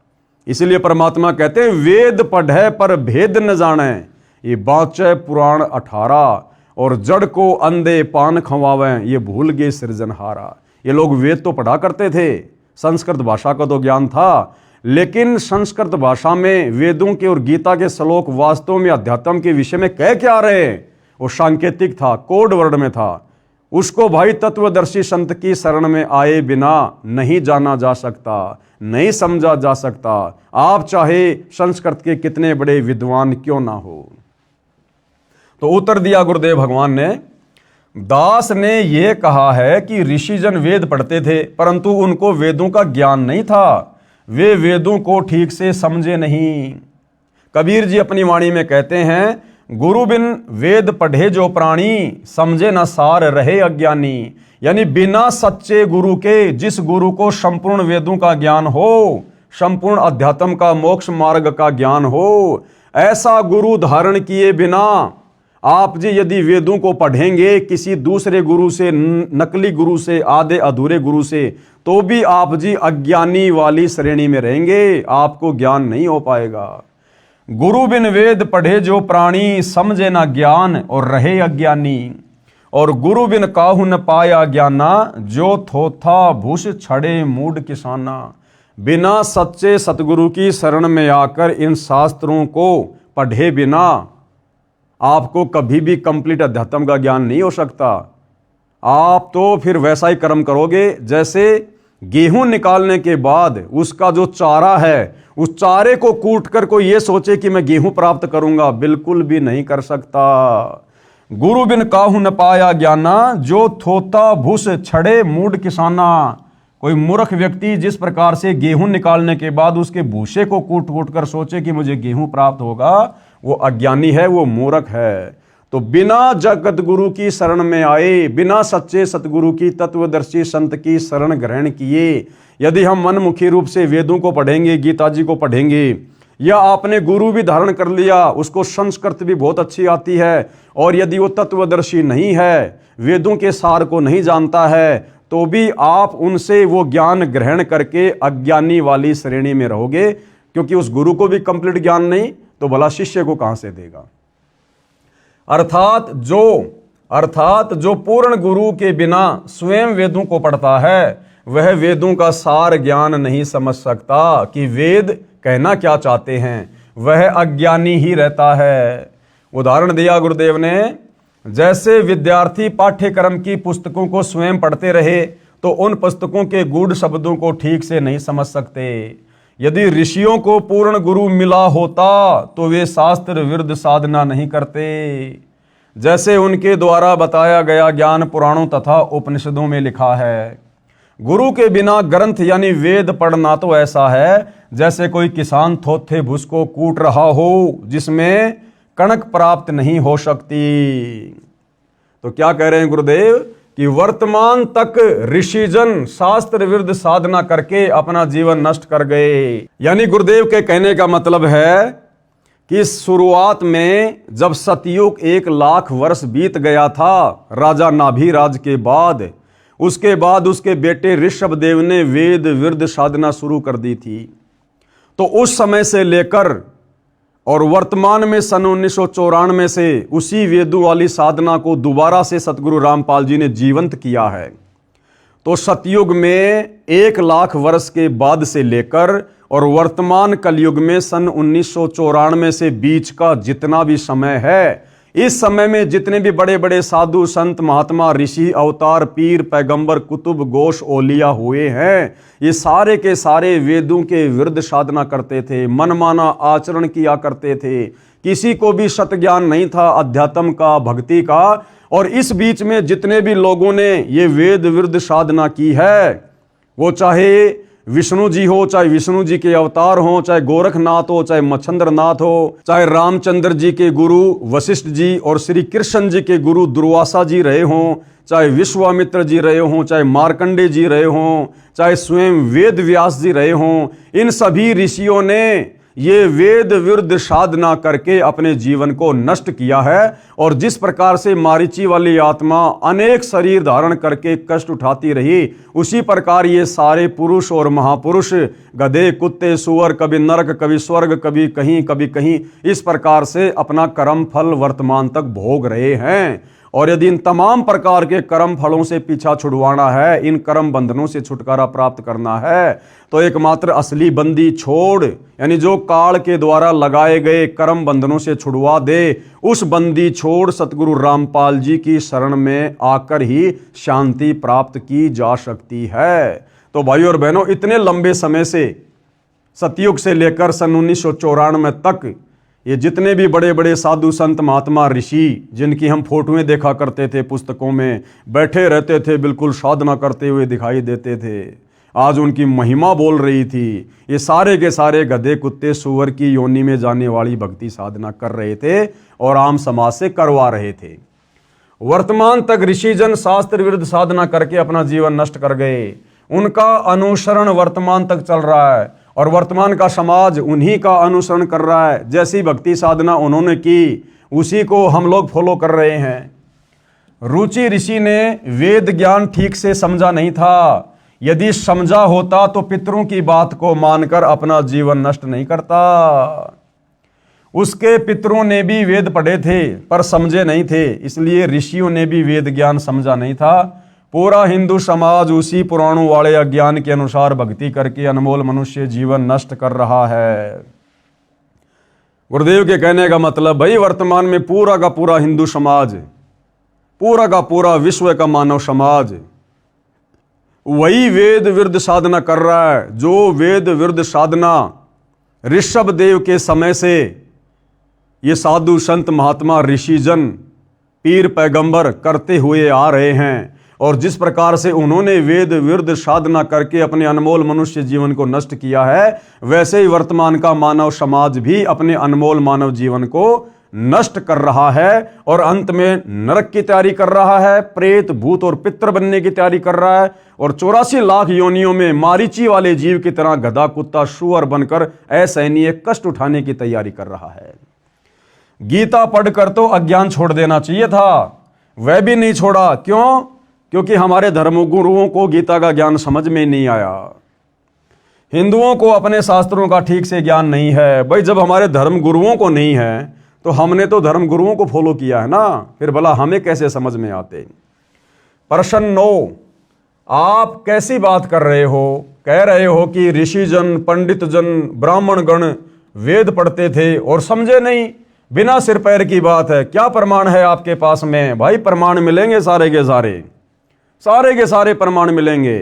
इसलिए परमात्मा कहते हैं, वेद पढ़े पर भेद न जाने, ये बाँचे पुराण 18, और जड़ को अंधे पान खवावें, ये भूल गए सृजनहारा। ये लोग वेद तो पढ़ा करते थे, संस्कृत भाषा का तो ज्ञान था, लेकिन संस्कृत भाषा में वेदों के और गीता के श्लोक वास्तव में अध्यात्म के विषय में कह क्या रहे? वो सांकेतिक था, कोड वर्ड में था। उसको भाई तत्वदर्शी संत की शरण में आए बिना नहीं जाना जा सकता, नहीं समझा जा सकता, आप चाहे संस्कृत के कितने बड़े विद्वान क्यों ना हो। तो उत्तर दिया गुरुदेव भगवान ने, दास ने यह कहा है कि ऋषिजन वेद पढ़ते थे, परंतु उनको वेदों का ज्ञान नहीं था, वे वेदों को ठीक से समझे नहीं। कबीर जी अपनी वाणी में कहते हैं, गुरु बिन वेद पढ़े जो प्राणी, समझे न सार रहे अज्ञानी। यानी बिना सच्चे गुरु के, जिस गुरु को संपूर्ण वेदों का ज्ञान हो, संपूर्ण अध्यात्म का, मोक्ष मार्ग का ज्ञान हो, ऐसा गुरु धारण किए बिना आप जी यदि वेदों को पढ़ेंगे किसी दूसरे गुरु से, नकली गुरु से, आधे अधूरे गुरु से, तो भी आप जी अज्ञानी वाली श्रेणी में रहेंगे, आपको ज्ञान नहीं हो पाएगा। गुरु बिन वेद पढ़े जो प्राणी, समझे ना ज्ञान और रहे अज्ञानी। और गुरु बिन काहू न पाया ज्ञाना, जो थोथा भूष छड़े मूड किसाना। बिना सच्चे सतगुरु की शरण में आकर इन शास्त्रों को पढ़े बिना आपको कभी भी कंप्लीट अध्यात्म का ज्ञान नहीं हो सकता। आप तो फिर वैसा ही कर्म करोगे जैसे गेहूं निकालने के बाद उसका जो चारा है, उस चारे को कूट कर कोई ये सोचे कि मैं गेहूं प्राप्त करूंगा, बिल्कुल भी नहीं कर सकता। गुरु बिन काहू न पाया ज्ञाना, जो थोता भूस छड़े मूड किसाना। कोई मूर्ख व्यक्ति जिस प्रकार से गेहूं निकालने के बाद उसके भूसे को कूट कूट कर सोचे कि मुझे गेहूं प्राप्त होगा, वो अज्ञानी है, वो मूर्ख है। तो बिना जगत गुरु की शरण में आए, बिना सच्चे सतगुरु की, तत्वदर्शी संत की शरण ग्रहण किए यदि हम मनमुखी रूप से वेदों को पढ़ेंगे, गीता जी को पढ़ेंगे, या आपने गुरु भी धारण कर लिया, उसको संस्कृत भी बहुत अच्छी आती है, और यदि वो तत्वदर्शी नहीं है, वेदों के सार को नहीं जानता है, तो भी आप उनसे वो ज्ञान ग्रहण करके अज्ञानी वाली श्रेणी में रहोगे, क्योंकि उस गुरु को भी कंप्लीट ज्ञान नहीं, तो भला शिष्य को कहां से देगा। अर्थात जो पूर्ण गुरु के बिना स्वयं वेदों को पढ़ता है, वह वेदों का सार ज्ञान नहीं समझ सकता कि वेद कहना क्या चाहते हैं, वह अज्ञानी ही रहता है। उदाहरण दिया गुरुदेव ने, जैसे विद्यार्थी पाठ्यक्रम की पुस्तकों को स्वयं पढ़ते रहे तो उन पुस्तकों के गूढ़ शब्दों को ठीक से नहीं समझ सकते। यदि ऋषियों को पूर्ण गुरु मिला होता तो वे शास्त्र विरुद्ध साधना नहीं करते। जैसे उनके द्वारा बताया गया ज्ञान पुराणों तथा उपनिषदों में लिखा है। गुरु के बिना ग्रंथ यानी वेद पढ़ना तो ऐसा है जैसे कोई किसान थोथे भूस को कूट रहा हो जिसमें कणक प्राप्त नहीं हो सकती। तो क्या कह रहे हैं गुरुदेव कि वर्तमान तक ऋषिजन शास्त्र विरुद्ध साधना करके अपना जीवन नष्ट कर गए। यानी गुरुदेव के कहने का मतलब है कि शुरुआत में जब सतयुग 1,00,000 वर्ष बीत गया था राजा नाभिराज के बाद, उसके बाद उसके बेटे ऋषभदेव ने वेद विरुद्ध साधना शुरू कर दी थी। तो उस समय से लेकर और वर्तमान में सन 1994 से उसी वेदों वाली साधना को दोबारा से सतगुरु रामपाल जी ने जीवंत किया है। तो सतयुग में 1,00,000 वर्ष के बाद से लेकर और वर्तमान कलयुग में सन 1994 से बीच का जितना भी समय है, इस समय में जितने भी बड़े बड़े साधु संत महात्मा ऋषि अवतार पीर पैगंबर कुतुब गोश ओलिया हुए हैं, ये सारे के सारे वेदों के विरुद्ध साधना करते थे, मनमाना आचरण किया करते थे। किसी को भी सत ज्ञान नहीं था अध्यात्म का, भक्ति का। और इस बीच में जितने भी लोगों ने ये वेद विरुद्ध साधना की है, वो चाहे विष्णु जी हो, चाहे विष्णु जी के अवतार हो, चाहे गोरखनाथ हो, चाहे मच्छंद्रनाथ हो, चाहे रामचंद्र जी के गुरु वशिष्ठ जी और श्री कृष्ण जी के गुरु दुर्वासा जी रहे हों, चाहे विश्वामित्र जी रहे हों, चाहे मार्कंडे जी रहे हों, चाहे स्वयं वेद व्यास जी रहे हों, इन सभी ऋषियों ने ये वेद विरुद्ध साधना करके अपने जीवन को नष्ट किया है। और जिस प्रकार से मारीची वाली आत्मा अनेक शरीर धारण करके कष्ट उठाती रही, उसी प्रकार ये सारे पुरुष और महापुरुष गधे कुत्ते सुअर, कभी नरक कभी स्वर्ग, कभी कहीं, इस प्रकार से अपना कर्म फल वर्तमान तक भोग रहे हैं। और यदि इन तमाम प्रकार के कर्म फलों से पीछा छुड़वाना है, इन कर्म बंधनों से छुटकारा प्राप्त करना है, तो एकमात्र असली बंदी छोड़, यानी जो काल के द्वारा लगाए गए कर्म बंधनों से छुड़वा दे, उस बंदी छोड़ सतगुरु रामपाल जी की शरण में आकर ही शांति प्राप्त की जा सकती है। तो भाइयों और बहनों, इतने लंबे समय से सतयुग से लेकर सन 1994 तक ये जितने भी बड़े बड़े साधु संत महात्मा ऋषि, जिनकी हम फोटोएं देखा करते थे पुस्तकों में, बैठे रहते थे, बिल्कुल साधना करते हुए दिखाई देते थे, आज उनकी महिमा बोल रही थी। ये सारे के सारे गधे कुत्ते सुअर की योनि में जाने वाली भक्ति साधना कर रहे थे और आम समाज से करवा रहे थे। वर्तमान तक ऋषिजन शास्त्र विरुद्ध साधना करके अपना जीवन नष्ट कर गए। उनका अनुसरण वर्तमान तक चल रहा है और वर्तमान का समाज उन्हीं का अनुसरण कर रहा है। जैसी भक्ति साधना उन्होंने की, उसी को हम लोग फॉलो कर रहे हैं। रुचि ऋषि ने वेद ज्ञान ठीक से समझा नहीं था। यदि समझा होता तो पितरों की बात को मानकर अपना जीवन नष्ट नहीं करता। उसके पितरों ने भी वेद पढ़े थे पर समझे नहीं थे, इसलिए ऋषियों ने भी वेद ज्ञान समझा नहीं था। पूरा हिंदू समाज उसी पुराणों वाले अज्ञान के अनुसार भक्ति करके अनमोल मनुष्य जीवन नष्ट कर रहा है। गुरुदेव के कहने का मतलब, भाई वर्तमान में पूरा का पूरा हिंदू समाज, पूरा का पूरा विश्व का मानव समाज वही वेद विरुद्ध साधना कर रहा है, जो वेद विरुद्ध साधना ऋषभदेव के समय से ये साधु संत महात्मा ऋषिजन पीर पैगंबर करते हुए आ रहे हैं। और जिस प्रकार से उन्होंने वेद विरुद्ध साधना करके अपने अनमोल मनुष्य जीवन को नष्ट किया है, वैसे ही वर्तमान का मानव समाज भी अपने अनमोल मानव जीवन को नष्ट कर रहा है और अंत में नरक की तैयारी कर रहा है, प्रेत भूत और पितर बनने की तैयारी कर रहा है और 84 लाख योनियों में मारीची वाले जीव की तरह गधा कुत्ता सुअर बनकर असहनीय कष्ट उठाने की तैयारी कर रहा है। गीता पढ़कर तो अज्ञान छोड़ देना चाहिए था, वह भी नहीं छोड़ा। क्यों? क्योंकि हमारे धर्मगुरुओं को गीता का ज्ञान समझ में नहीं आया। हिंदुओं को अपने शास्त्रों का ठीक से ज्ञान नहीं है। भाई जब हमारे धर्मगुरुओं को नहीं है तो हमने तो धर्मगुरुओं को फॉलो किया है ना, फिर भला हमें कैसे समझ में आते। प्रश्न 9, आप कैसी बात कर रहे हो? कह रहे हो कि ऋषिजन पंडित जन ब्राह्मण गण वेद पढ़ते थे और समझे नहीं, बिना सिर पैर की बात है। क्या प्रमाण है आपके पास में? भाई प्रमाण मिलेंगे, सारे के सारे प्रमाण मिलेंगे।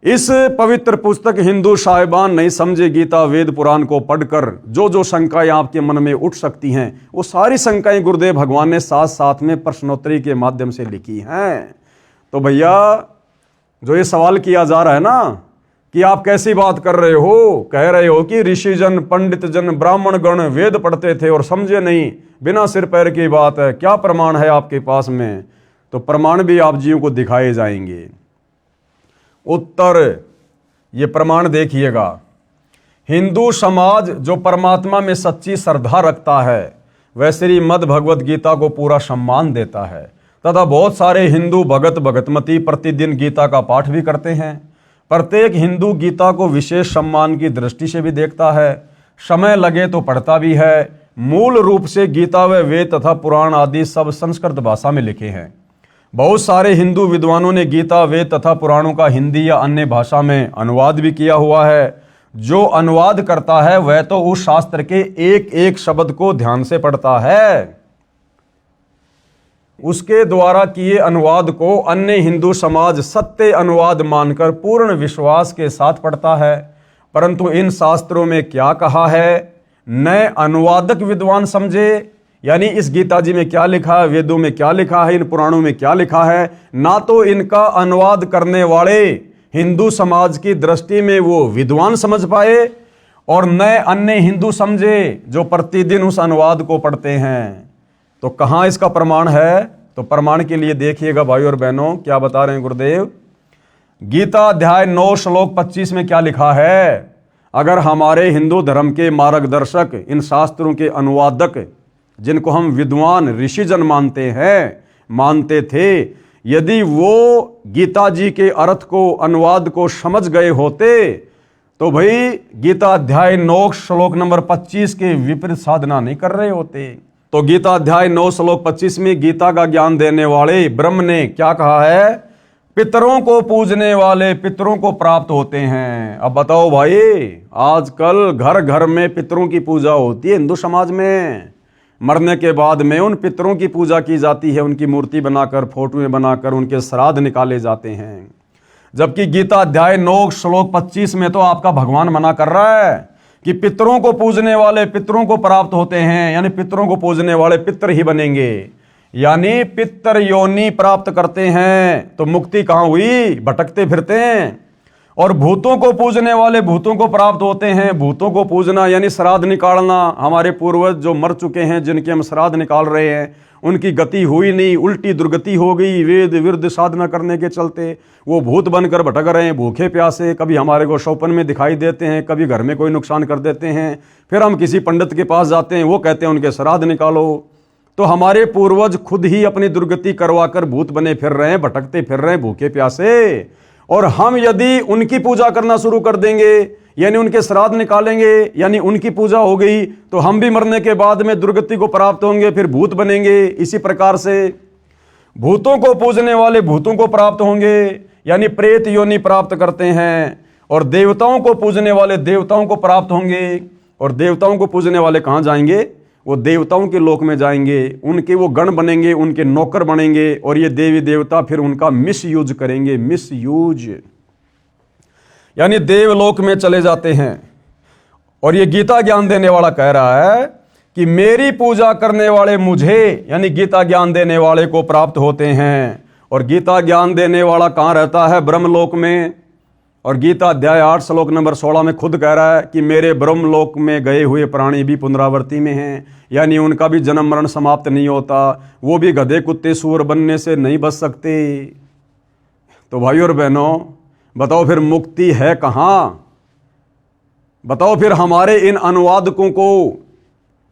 इस पवित्र पुस्तक हिंदू साहिबान नहीं समझे गीता वेद पुराण को पढ़कर जो जो शंकाएं आपके मन में उठ सकती हैं, वो सारी शंकाएं गुरुदेव भगवान ने साथ साथ में प्रश्नोत्तरी के माध्यम से लिखी हैं। तो भैया जो ये सवाल किया जा रहा है ना कि आप कैसी बात कर रहे हो, कह रहे हो कि ऋषिजन पंडित जन ब्राह्मण गण वेद पढ़ते थे और समझे नहीं, बिना सिर पैर की बात है, क्या प्रमाण है आपके पास में? तो प्रमाण भी आप जीव को दिखाए जाएंगे। उत्तर, ये प्रमाण देखिएगा। हिंदू समाज जो परमात्मा में सच्ची श्रद्धा रखता है वह श्रीमद् भगवत गीता को पूरा सम्मान देता है तथा बहुत सारे हिंदू भगत भगतमती प्रतिदिन गीता का पाठ भी करते हैं। प्रत्येक हिंदू गीता को विशेष सम्मान की दृष्टि से भी देखता है, समय लगे तो पढ़ता भी है। मूल रूप से गीता व वेद तथा पुराण आदि सब संस्कृत भाषा में लिखे हैं। बहुत सारे हिंदू विद्वानों ने गीता वेद तथा पुराणों का हिंदी या अन्य भाषा में अनुवाद भी किया हुआ है। जो अनुवाद करता है वह तो उस शास्त्र के एक एक शब्द को ध्यान से पढ़ता है। उसके द्वारा किए अनुवाद को अन्य हिंदू समाज सत्य अनुवाद मानकर पूर्ण विश्वास के साथ पढ़ता है। परंतु इन शास्त्रों में क्या कहा है न अनुवादक विद्वान समझे, यानी इस गीता जी में क्या लिखा है, वेदों में क्या लिखा है, इन पुराणों में क्या लिखा है, ना तो इनका अनुवाद करने वाले हिंदू समाज की दृष्टि में वो विद्वान समझ पाए और न अन्य हिंदू समझे जो प्रतिदिन उस अनुवाद को पढ़ते हैं। तो कहाँ इसका प्रमाण है? तो प्रमाण के लिए देखिएगा भाई और बहनों, क्या बता रहे हैं गुरुदेव। गीता अध्याय 9 श्लोक 25 में क्या लिखा है? अगर हमारे हिंदू धर्म के मार्गदर्शक, इन शास्त्रों के अनुवादक जिनको हम विद्वान ऋषिजन मानते थे, यदि वो गीता जी के अर्थ को, अनुवाद को समझ गए होते तो भाई गीता अध्याय 9 श्लोक नंबर 25 के विपरीत साधना नहीं कर रहे होते। तो गीता अध्याय 9 श्लोक 25 में गीता का ज्ञान देने वाले ब्रह्म ने क्या कहा है? पितरों को पूजने वाले पितरों को प्राप्त होते हैं। अब बताओ भाई, आजकल घर घर में पितरों की पूजा होती है हिंदू समाज में। मरने के बाद में उन पितरों की पूजा की जाती है, उनकी मूर्ति बनाकर, फोटोएं बनाकर उनके श्राद्ध निकाले जाते हैं। जबकि गीता अध्याय 9 श्लोक 25 में तो आपका भगवान मना कर रहा है कि पितरों को पूजने वाले पितरों को प्राप्त होते हैं, यानी पितरों को पूजने वाले पितर ही बनेंगे, यानी पितर योनि प्राप्त करते हैं। तो मुक्ति कहां हुई? भटकते फिरते हैं। और भूतों को पूजने वाले भूतों को प्राप्त होते हैं। भूतों को पूजना यानी श्राद्ध निकालना। हमारे पूर्वज जो मर चुके हैं, जिनके हम श्राद्ध निकाल रहे हैं, उनकी गति हुई नहीं, उल्टी दुर्गति हो गई वेद विरुद्ध साधना करने के चलते। वो भूत बनकर भटक रहे हैं, भूखे प्यासे। कभी हमारे को सौपन में दिखाई देते हैं, कभी घर में कोई नुकसान कर देते हैं। फिर हम किसी पंडित के पास जाते हैं, वो कहते हैं उनके श्राद्ध निकालो। तो हमारे पूर्वज खुद ही अपनी दुर्गति करवाकर भूत बने फिर रहे हैं, भटकते फिर रहे हैं, भूखे प्यासे। और हम यदि उनकी पूजा करना शुरू कर देंगे, यानी उनके श्राद्ध निकालेंगे, यानी उनकी पूजा हो गई, तो हम भी मरने के बाद में दुर्गति को प्राप्त होंगे, फिर भूत बनेंगे। इसी प्रकार से भूतों को पूजने वाले भूतों को प्राप्त होंगे, यानी प्रेत योनि प्राप्त करते हैं। और देवताओं को पूजने वाले देवताओं को प्राप्त होंगे। और देवताओं को पूजने वाले कहाँ जाएंगे? वो देवताओं के लोक में जाएंगे, उनके वो गण बनेंगे, उनके नौकर बनेंगे। और ये देवी देवता फिर उनका मिसयूज करेंगे, मिसयूज, यानी देवलोक में चले जाते हैं। और ये गीता ज्ञान देने वाला कह रहा है कि मेरी पूजा करने वाले मुझे, यानी गीता ज्ञान देने वाले को प्राप्त होते हैं। और गीता ज्ञान देने वाला कहाँ रहता है? ब्रह्मलोक में। और गीता अध्याय 8 श्लोक नंबर 16 में खुद कह रहा है कि मेरे ब्रह्मलोक में गए हुए प्राणी भी पुनरावृत्ति में हैं, यानी उनका भी जन्म मरण समाप्त नहीं होता। वो भी गधे कुत्ते सूअर बनने से नहीं बच सकते। तो भाई और बहनों, बताओ फिर मुक्ति है कहाँ? बताओ फिर हमारे इन अनुवादकों को,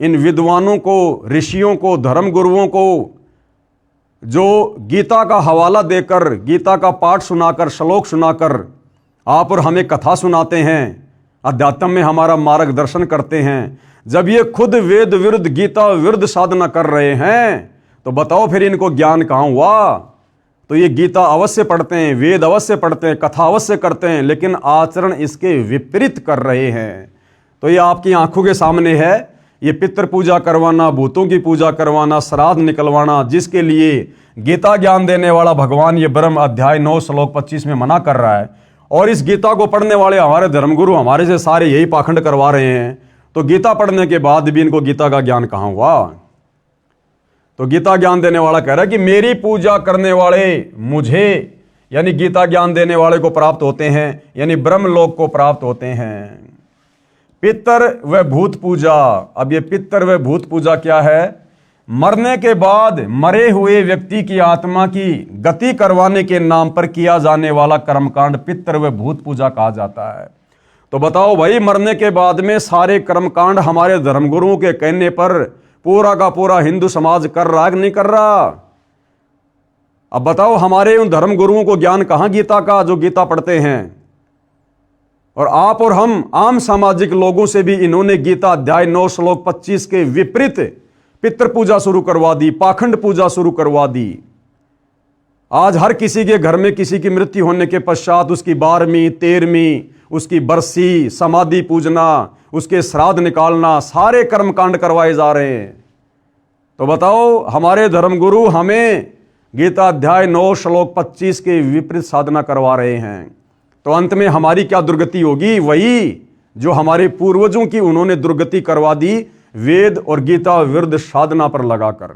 इन विद्वानों को, ऋषियों को, धर्म गुरुओं को, जो गीता का हवाला देकर, गीता का पाठ सुनाकर, श्लोक सुनाकर आप और हमें कथा सुनाते हैं, अध्यात्म में हमारा मार्गदर्शन करते हैं, जब ये खुद वेद विरुद्ध, गीता विरुद्ध साधना कर रहे हैं, तो बताओ फिर इनको ज्ञान कहाँ हुआ? तो ये गीता अवश्य पढ़ते हैं, वेद अवश्य पढ़ते हैं, कथा अवश्य करते हैं, लेकिन आचरण इसके विपरीत कर रहे हैं। तो ये आपकी आंखों के सामने है। ये पितृ पूजा करवाना, भूतों की पूजा करवाना, श्राद्ध निकलवाना, जिसके लिए गीता ज्ञान देने वाला भगवान ये ब्रह्म अध्याय 9 श्लोक 25 में मना कर रहा है। और इस गीता को पढ़ने वाले हमारे धर्मगुरु हमारे से सारे यही पाखंड करवा रहे हैं। तो गीता पढ़ने के बाद भी इनको गीता का ज्ञान कहाँ हुआ? तो गीता ज्ञान देने वाला कह रहा है कि मेरी पूजा करने वाले मुझे, यानी गीता ज्ञान देने वाले को प्राप्त होते हैं, यानी ब्रह्मलोक को प्राप्त होते हैं। पितर व भूत पूजा। अब ये पितर व भूत पूजा क्या है? मरने के बाद मरे हुए व्यक्ति की आत्मा की गति करवाने के नाम पर किया जाने वाला कर्मकांड पितृ व भूत पूजा कहा जाता है। तो बताओ भाई, मरने के बाद में सारे कर्मकांड हमारे धर्मगुरुओं के कहने पर पूरा का पूरा हिंदू समाज कर रहा है कि नहीं कर रहा? अब बताओ, हमारे उन धर्मगुरुओं को ज्ञान कहां गीता का, जो गीता पढ़ते हैं? और आप और हम आम सामाजिक लोगों से भी इन्होंने गीता अध्याय 9 श्लोक 25 के विपरीत पितृ पूजा शुरू करवा दी, पाखंड पूजा शुरू करवा दी। आज हर किसी के घर में किसी की मृत्यु होने के पश्चात उसकी 12वीं 13वीं उसकी बरसी, समाधि पूजना, उसके श्राद्ध निकालना, सारे कर्मकांड करवाए जा रहे हैं। तो बताओ, हमारे धर्मगुरु हमें गीता अध्याय 9 श्लोक 25 के विपरीत साधना करवा रहे हैं। तो अंत में हमारी क्या दुर्गति होगी? वही जो हमारे पूर्वजों की उन्होंने दुर्गति करवा दी, वेद और गीता विरुद्ध साधना पर लगाकर।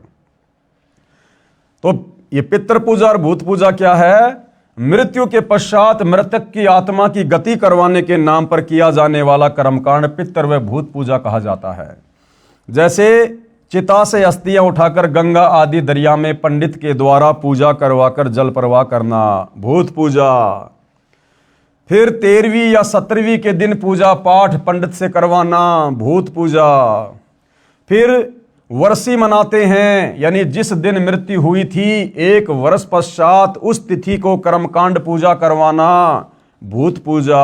तो ये पितृ पूजा और भूत पूजा क्या है? मृत्यु के पश्चात मृतक की आत्मा की गति करवाने के नाम पर किया जाने वाला कर्मकांड पितृ व भूत पूजा कहा जाता है। जैसे चिता से अस्थियां उठाकर गंगा आदि दरिया में पंडित के द्वारा पूजा करवाकर जल प्रवाह करना, भूत पूजा। फिर 13वीं या 17वीं के दिन पूजा पाठ पंडित से करवाना, भूत पूजा। फिर वर्षी मनाते हैं, यानी जिस दिन मृत्यु हुई थी 1 वर्ष पश्चात उस तिथि को कर्मकांड पूजा करवाना, भूत पूजा।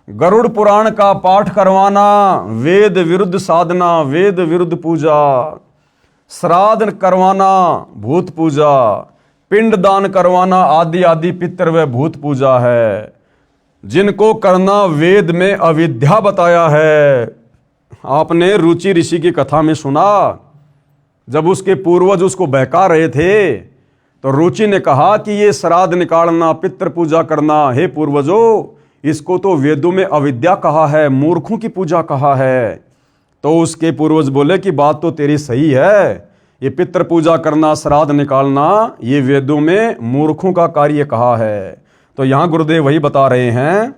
गरुड़ पुराण का पाठ करवाना, वेद विरुद्ध साधना, वेद विरुद्ध पूजा। श्राद्ध करवाना, भूत पूजा। पिंड दान करवाना आदि आदि पितृ व भूत पूजा है, जिनको करना वेद में अविद्या बताया है। आपने रुचि ऋषि की कथा में सुना, जब उसके पूर्वज उसको बहका रहे थे तो रुचि ने कहा कि ये श्राद्ध निकालना, पितृ पूजा करना, हे पूर्वजों, इसको तो वेदों में अविद्या कहा है, मूर्खों की पूजा कहा है। तो उसके पूर्वज बोले कि बात तो तेरी सही है, ये पितृ पूजा करना, श्राद्ध निकालना, ये वेदों में मूर्खों का कार्य कहा है। तो यहां गुरुदेव वही बता रहे हैं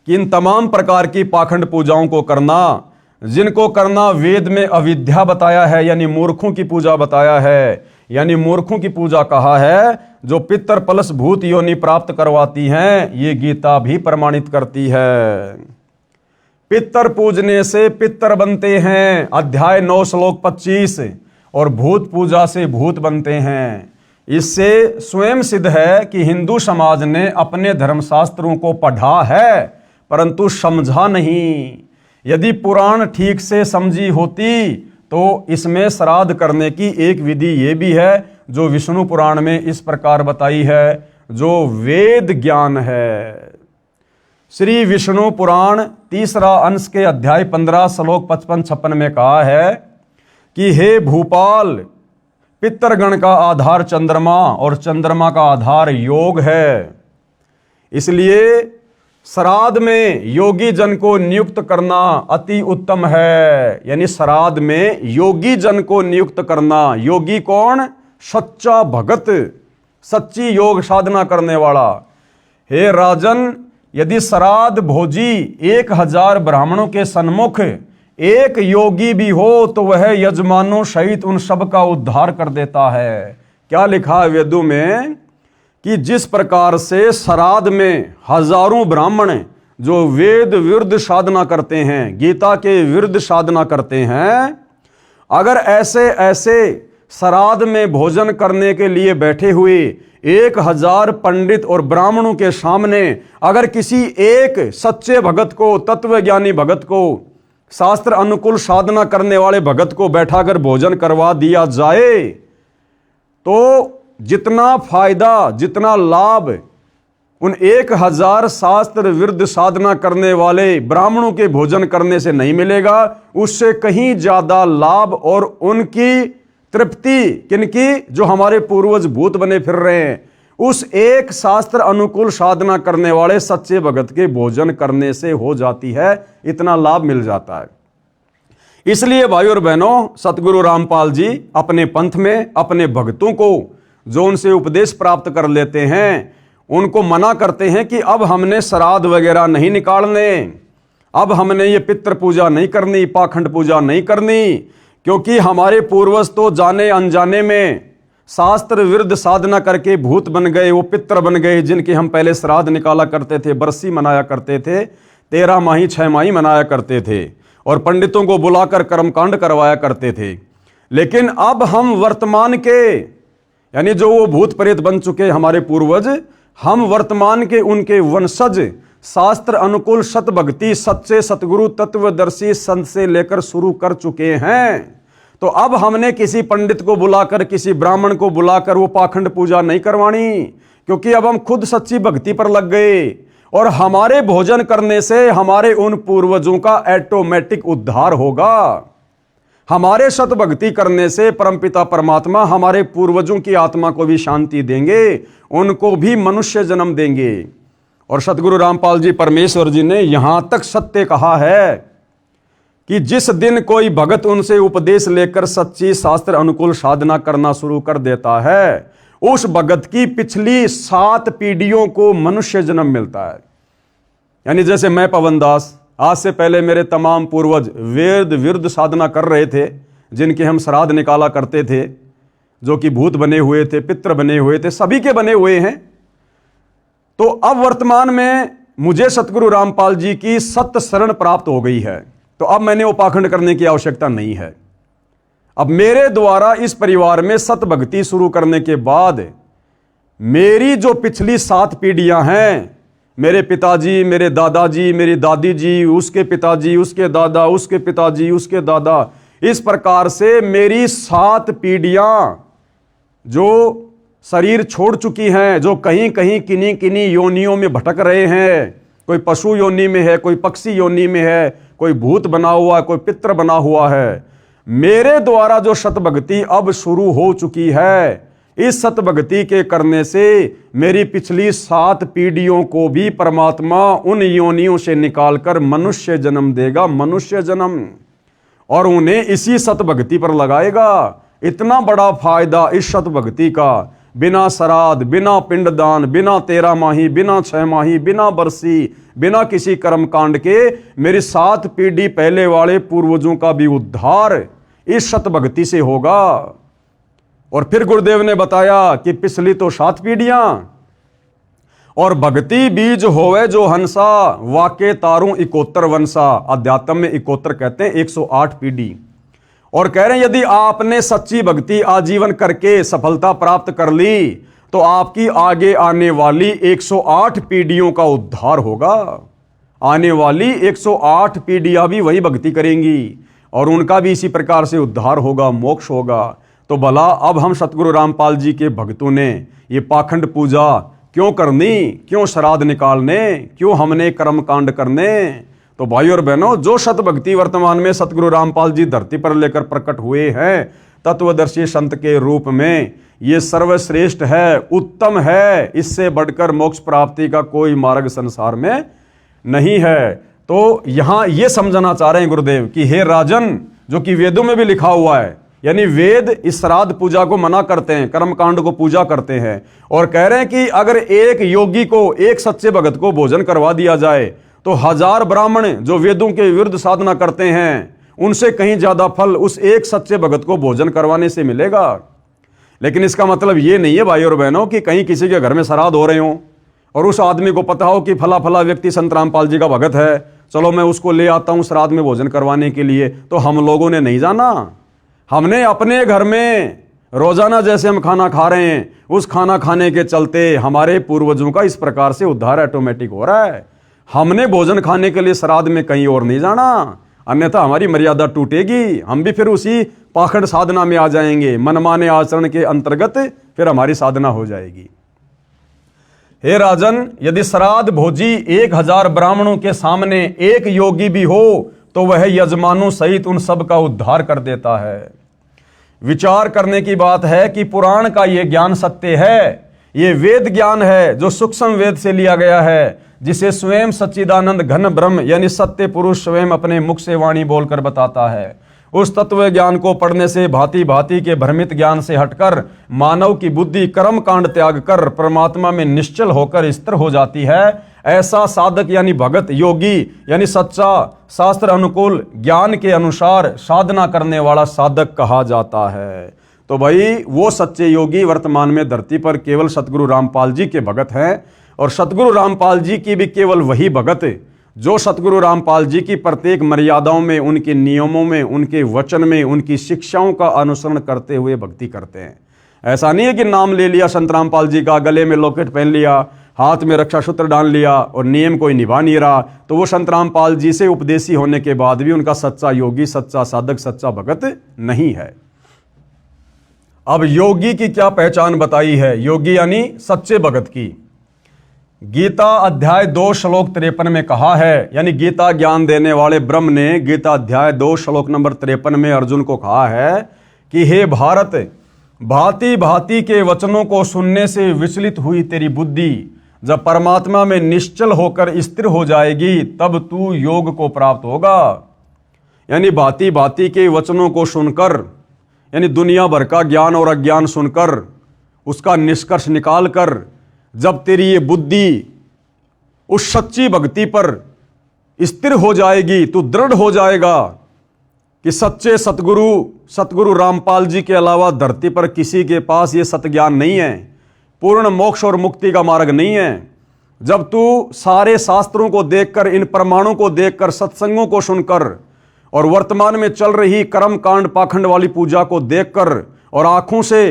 कि इन तमाम प्रकार की पाखंड पूजाओं को करना, जिनको करना वेद में अविद्या बताया है, यानी मूर्खों की पूजा बताया है, यानी मूर्खों की पूजा कहा है, जो पितर प्लस भूत योनि प्राप्त करवाती हैं, ये गीता भी प्रमाणित करती है। पितर पूजने से पितर बनते हैं, अध्याय 9 श्लोक 25, और भूत पूजा से भूत बनते हैं। इससे स्वयं सिद्ध है कि हिंदू समाज ने अपने धर्मशास्त्रों को पढ़ा है परंतु समझा नहीं। यदि पुराण ठीक से समझी होती तो इसमें श्राद्ध करने की एक विधि ये भी है जो विष्णु पुराण में इस प्रकार बताई है, जो वेद ज्ञान है। श्री विष्णु पुराण 3रा अंश के अध्याय 15 श्लोक 55-56 में कहा है कि हे भूपाल, पितरगण का आधार चंद्रमा और चंद्रमा का आधार योग है, इसलिए श्राद्ध में योगी जन को नियुक्त करना अति उत्तम है। यानी श्राद्ध में योगी जन को नियुक्त करना। योगी कौन? सच्चा भगत, सच्ची योग साधना करने वाला। हे राजन, यदि श्राद्ध भोजी 1000 ब्राह्मणों के सन्मुख एक योगी भी हो तो वह यजमानों सहित उन सब का उद्धार कर देता है। क्या लिखा है वेदों में कि जिस प्रकार से श्राद्ध में हजारों ब्राह्मण जो वेद विरुद्ध साधना करते हैं, गीता के विरुद्ध साधना करते हैं, अगर ऐसे ऐसे श्राद्ध में भोजन करने के लिए बैठे हुए 1000 पंडित और ब्राह्मणों के सामने अगर किसी एक सच्चे भगत को, तत्वज्ञानी भगत को, शास्त्र अनुकूल साधना करने वाले भगत को बैठाकर भोजन करवा दिया जाए तो जितना फायदा, जितना लाभ उन 1000 शास्त्र विरुद्ध साधना करने वाले ब्राह्मणों के भोजन करने से नहीं मिलेगा, उससे कहीं ज्यादा लाभ और उनकी तृप्ति किनकी? जो हमारे पूर्वज भूत बने फिर रहे हैं, उस एक शास्त्र अनुकूल साधना करने वाले सच्चे भगत के भोजन करने से हो जाती है। इतना लाभ मिल जाता है। इसलिए भाइयों और बहनों, सतगुरु रामपाल जी अपने पंथ में अपने भक्तों को जो उनसे उपदेश प्राप्त कर लेते हैं उनको मना करते हैं कि अब हमने श्राद्ध वगैरह नहीं निकालने, अब हमने ये पितृ पूजा नहीं करनी, पाखंड पूजा नहीं करनी, क्योंकि हमारे पूर्वज तो जाने अनजाने में शास्त्र विरुद्ध साधना करके भूत बन गए, वो पितर बन गए, जिनके हम पहले श्राद्ध निकाला करते थे, बरसी मनाया करते थे, 13 माही 6 माही मनाया करते थे और पंडितों को बुलाकर कर्मकांड करवाया करते थे। लेकिन अब हम वर्तमान के, यानी जो वो भूत प्रेत बन चुके हमारे पूर्वज, हम वर्तमान के उनके वंशज शास्त्र अनुकूल सत भक्ति सच्चे सतगुरु तत्वदर्शी संत से लेकर शुरू कर चुके हैं। तो अब हमने किसी पंडित को बुलाकर, किसी ब्राह्मण को बुलाकर वो पाखंड पूजा नहीं करवानी, क्योंकि अब हम खुद सच्ची भक्ति पर लग गए और हमारे भोजन करने से हमारे उन पूर्वजों का ऑटोमेटिक उद्धार होगा। हमारे सत भक्ति करने से परमपिता परमात्मा हमारे पूर्वजों की आत्मा को भी शांति देंगे, उनको भी मनुष्य जन्म देंगे। और सतगुरु रामपाल जी परमेश्वर जी ने यहां तक सत्य कहा है कि जिस दिन कोई भगत उनसे उपदेश लेकर सच्ची शास्त्र अनुकूल साधना करना शुरू कर देता है, उस भगत की पिछली 7 पीढ़ियों को मनुष्य जन्म मिलता है। यानी जैसे मैं पवन दास, आज से पहले मेरे तमाम पूर्वज वेद विरुद्ध साधना कर रहे थे, जिनके हम श्राद्ध निकाला करते थे, जो कि भूत बने हुए थे, पित्र बने हुए थे, सभी के बने हुए हैं। तो अब वर्तमान में मुझे सतगुरु रामपाल जी की सत्य शरण प्राप्त हो गई है, तो अब मैंने वो पाखंड करने की आवश्यकता नहीं है। अब मेरे द्वारा इस परिवार में सत भक्ति शुरू करने के बाद मेरी जो पिछली 7 पीढ़ियां हैं, मेरे पिताजी, मेरे दादाजी, मेरी दादी जी, उसके पिताजी, उसके दादा, उसके पिताजी, उसके दादा, इस प्रकार से मेरी 7 पीढ़ियां जो शरीर छोड़ चुकी हैं, जो कहीं कहीं किन्हीं किन्हीं योनियों में भटक रहे हैं, कोई पशु योनि में है, कोई पक्षी योनि में है, कोई भूत बना हुआ है, कोई पितर बना हुआ है, मेरे द्वारा जो सतभक्ति अब शुरू हो चुकी है, इस सतभक्ति के करने से मेरी पिछली 7 पीढ़ियों को भी परमात्मा उन योनियों से निकालकर मनुष्य जन्म देगा, मनुष्य जन्म, और उन्हें इसी सतभक्ति पर लगाएगा। इतना बड़ा फायदा इस सतभक्ति का, बिना श्राद्ध, बिना पिंडदान, बिना 13 माही, बिना 6 माही, बिना बरसी, बिना किसी कर्म कांड के मेरी 7 पीढ़ी पहले वाले पूर्वजों का भी उद्धार इस सतभक्ति से होगा। और फिर गुरुदेव ने बताया कि पिछली तो 7 पीढ़ियां, और भक्ति बीज होवे जो हंसा, वाके तारू 71 वंशा। अध्यात्म में 71 कहते हैं, 108 पीढ़ी। और कह रहे हैं यदि आपने सच्ची भक्ति आजीवन करके सफलता प्राप्त कर ली, तो आपकी आगे आने वाली 108 पीढ़ियों का उद्धार होगा। आने वाली 108 पीढ़ियां भी वही भक्ति करेंगी और उनका भी इसी प्रकार से उद्धार होगा, मोक्ष होगा। तो भला अब हम सतगुरु रामपाल जी के भक्तों ने ये पाखंड पूजा क्यों करनी, क्यों श्राद्ध निकालने, क्यों हमने कर्म कांड करने? तो भाई और बहनों, जो सत भक्ति वर्तमान में सतगुरु रामपाल जी धरती पर लेकर प्रकट हुए हैं तत्वदर्शी संत के रूप में, ये सर्वश्रेष्ठ है, उत्तम है। इससे बढ़कर मोक्ष प्राप्ति का कोई मार्ग संसार में नहीं है। तो यहां ये समझना चाह रहे हैं गुरुदेव कि हे राजन, जो कि वेदों में भी लिखा हुआ है, यानी वेद इस श्राद्ध पूजा को मना करते हैं, कर्मकांड को पूजा करते हैं, और कह रहे हैं कि अगर एक योगी को, एक सच्चे भगत को भोजन करवा दिया जाए तो 1000 ब्राह्मण जो वेदों के विरुद्ध साधना करते हैं, उनसे कहीं ज्यादा फल उस एक सच्चे भगत को भोजन करवाने से मिलेगा। लेकिन इसका मतलब ये नहीं है भाई और बहनों कि कहीं किसी के घर में श्राद्ध हो रहे हो और उस आदमी को पता हो कि फला फला व्यक्ति संत रामपाल जी का भगत है, चलो मैं उसको ले आता हूं श्राद्ध में भोजन करवाने के लिए, तो हम लोगों ने नहीं जाना। हमने अपने घर में रोजाना जैसे हम खाना खा रहे हैं, उस खाना खाने के चलते हमारे पूर्वजों का इस प्रकार से उद्धार ऑटोमेटिक हो रहा है। हमने भोजन खाने के लिए श्राद्ध में कहीं और नहीं जाना, अन्यथा हमारी मर्यादा टूटेगी, हम भी फिर उसी पाखंड साधना में आ जाएंगे। मनमाने आचरण के अंतर्गत फिर हमारी साधना हो जाएगी। हे राजन, यदि श्राद्ध भोजी 1000 ब्राह्मणों के सामने एक योगी भी हो तो वह यजमानों सहित उन सब का उद्धार कर देता है। विचार करने की बात है कि पुराण का यह ज्ञान सत्य है, ये वेद ज्ञान है जो सूक्ष्म वेद से लिया गया है, जिसे स्वयं सच्चिदानंद घन ब्रह्म यानी सत्य पुरुष स्वयं अपने मुख से वाणी बोलकर बताता है। उस तत्व ज्ञान को पढ़ने से भांति भांति के भ्रमित ज्ञान से हटकर मानव की बुद्धि कर्म कांड त्याग कर परमात्मा में निश्चल होकर स्थिर हो जाती है। ऐसा साधक यानी भगत, योगी यानी सच्चा शास्त्र अनुकूल ज्ञान के अनुसार साधना करने वाला साधक कहा जाता है। तो भाई वो सच्चे योगी वर्तमान में धरती पर केवल सतगुरु रामपाल जी के भगत हैं, और सतगुरु रामपाल जी की भी केवल वही भगत जो सतगुरु रामपाल जी की प्रत्येक मर्यादाओं में, उनके नियमों में, उनके वचन में, उनकी शिक्षाओं का अनुसरण करते हुए भक्ति करते हैं। ऐसा नहीं है कि नाम ले लिया संत रामपाल जी का, गले में लॉकेट पहन लिया, हाथ में रक्षा सूत्र डाल लिया और नियम कोई निभा नहीं रहा, तो वो संत रामपाल जी से उपदेशी होने के बाद भी उनका सच्चा योगी, सच्चा साधक, सच्चा भगत नहीं है। अब योगी की क्या पहचान बताई है? योगी यानी सच्चे भगत की गीता अध्याय 2 श्लोक 53 में कहा है, यानी गीता ज्ञान देने वाले ब्रह्म ने गीता अध्याय 2 श्लोक नंबर 53 में अर्जुन को कहा है कि हे भारत, भांति भांति के वचनों को सुनने से विचलित हुई तेरी बुद्धि जब परमात्मा में निश्चल होकर स्थिर हो जाएगी तब तू योग को प्राप्त होगा। यानी भांति भांति के वचनों को सुनकर, यानी दुनिया भर का ज्ञान और अज्ञान सुनकर उसका निष्कर्ष निकालकर जब तेरी ये बुद्धि उस सच्ची भक्ति पर स्थिर हो जाएगी, तू दृढ़ हो जाएगा कि सच्चे सतगुरु रामपाल जी के अलावा धरती पर किसी के पास ये सतज्ञान नहीं है, पूर्ण मोक्ष और मुक्ति का मार्ग नहीं है। जब तू सारे शास्त्रों को देखकर, इन प्रमाणों को देखकर, सत्संगों को सुनकर और वर्तमान में चल रही कर्म कांड पाखंड वाली पूजा को देखकर और आंखों से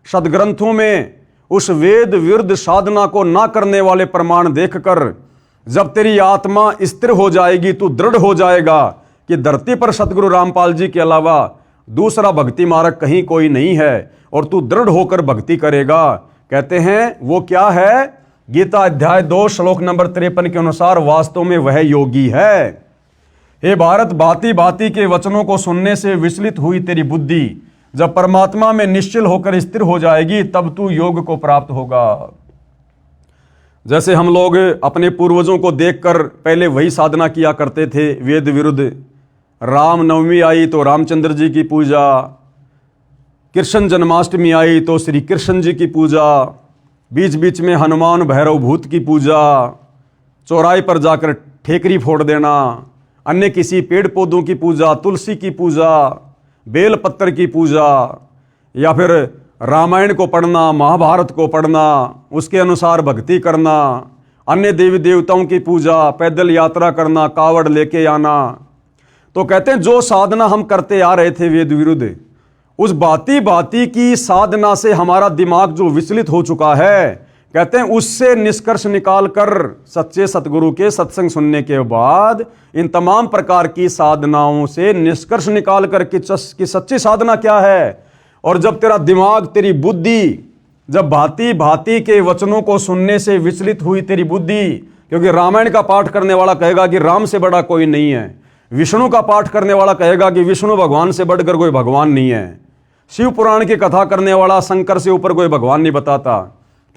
सदग्रंथों में उस वेद विरुद्ध साधना को ना करने वाले प्रमाण देखकर जब तेरी आत्मा स्थिर हो जाएगी, तू दृढ़ हो जाएगा कि धरती पर सतगुरु रामपाल जी के अलावा दूसरा भक्ति मार्ग कहीं कोई नहीं है, और तू दृढ़ होकर भक्ति करेगा। कहते हैं वो क्या है? गीता अध्याय 2 श्लोक नंबर 53 के अनुसार वास्तव में वह योगी है। हे भारत, भांति भांति के वचनों को सुनने से विचलित हुई तेरी बुद्धि जब परमात्मा में निश्चल होकर स्थिर हो जाएगी तब तू योग को प्राप्त होगा। जैसे हम लोग अपने पूर्वजों को देखकर पहले वही साधना किया करते थे वेद विरुद्ध। राम नवमी आई तो रामचंद्र जी की पूजा, कृष्ण जन्माष्टमी आई तो श्री कृष्ण जी की पूजा, बीच बीच में हनुमान भैरव भूत की पूजा, चौराहे पर जाकर ठेकरी फोड़ देना, अन्य किसी पेड़ पौधों की पूजा, तुलसी की पूजा, बेल पत्तर की पूजा, या फिर रामायण को पढ़ना, महाभारत को पढ़ना, उसके अनुसार भक्ति करना, अन्य देवी देवताओं की पूजा, पैदल यात्रा करना, कावड़ लेके आना। तो कहते हैं जो साधना हम करते आ रहे थे वेद विरुद्ध, उस भांति भांति की साधना से हमारा दिमाग जो विचलित हो चुका है, कहते हैं उससे निष्कर्ष निकालकर सच्चे सतगुरु के सत्संग सुनने के बाद इन तमाम प्रकार की साधनाओं से निष्कर्ष निकालकर कि सच्ची साधना क्या है। और जब तेरा दिमाग, तेरी बुद्धि, जब भांति भांति के वचनों को सुनने से विचलित हुई तेरी बुद्धि, क्योंकि रामायण का पाठ करने वाला कहेगा कि राम से बड़ा कोई नहीं है, विष्णु का पाठ करने वाला कहेगा कि विष्णु भगवान से बढ़कर कोई भगवान नहीं है, शिव पुराण की कथा करने वाला शंकर से ऊपर कोई भगवान नहीं बताता,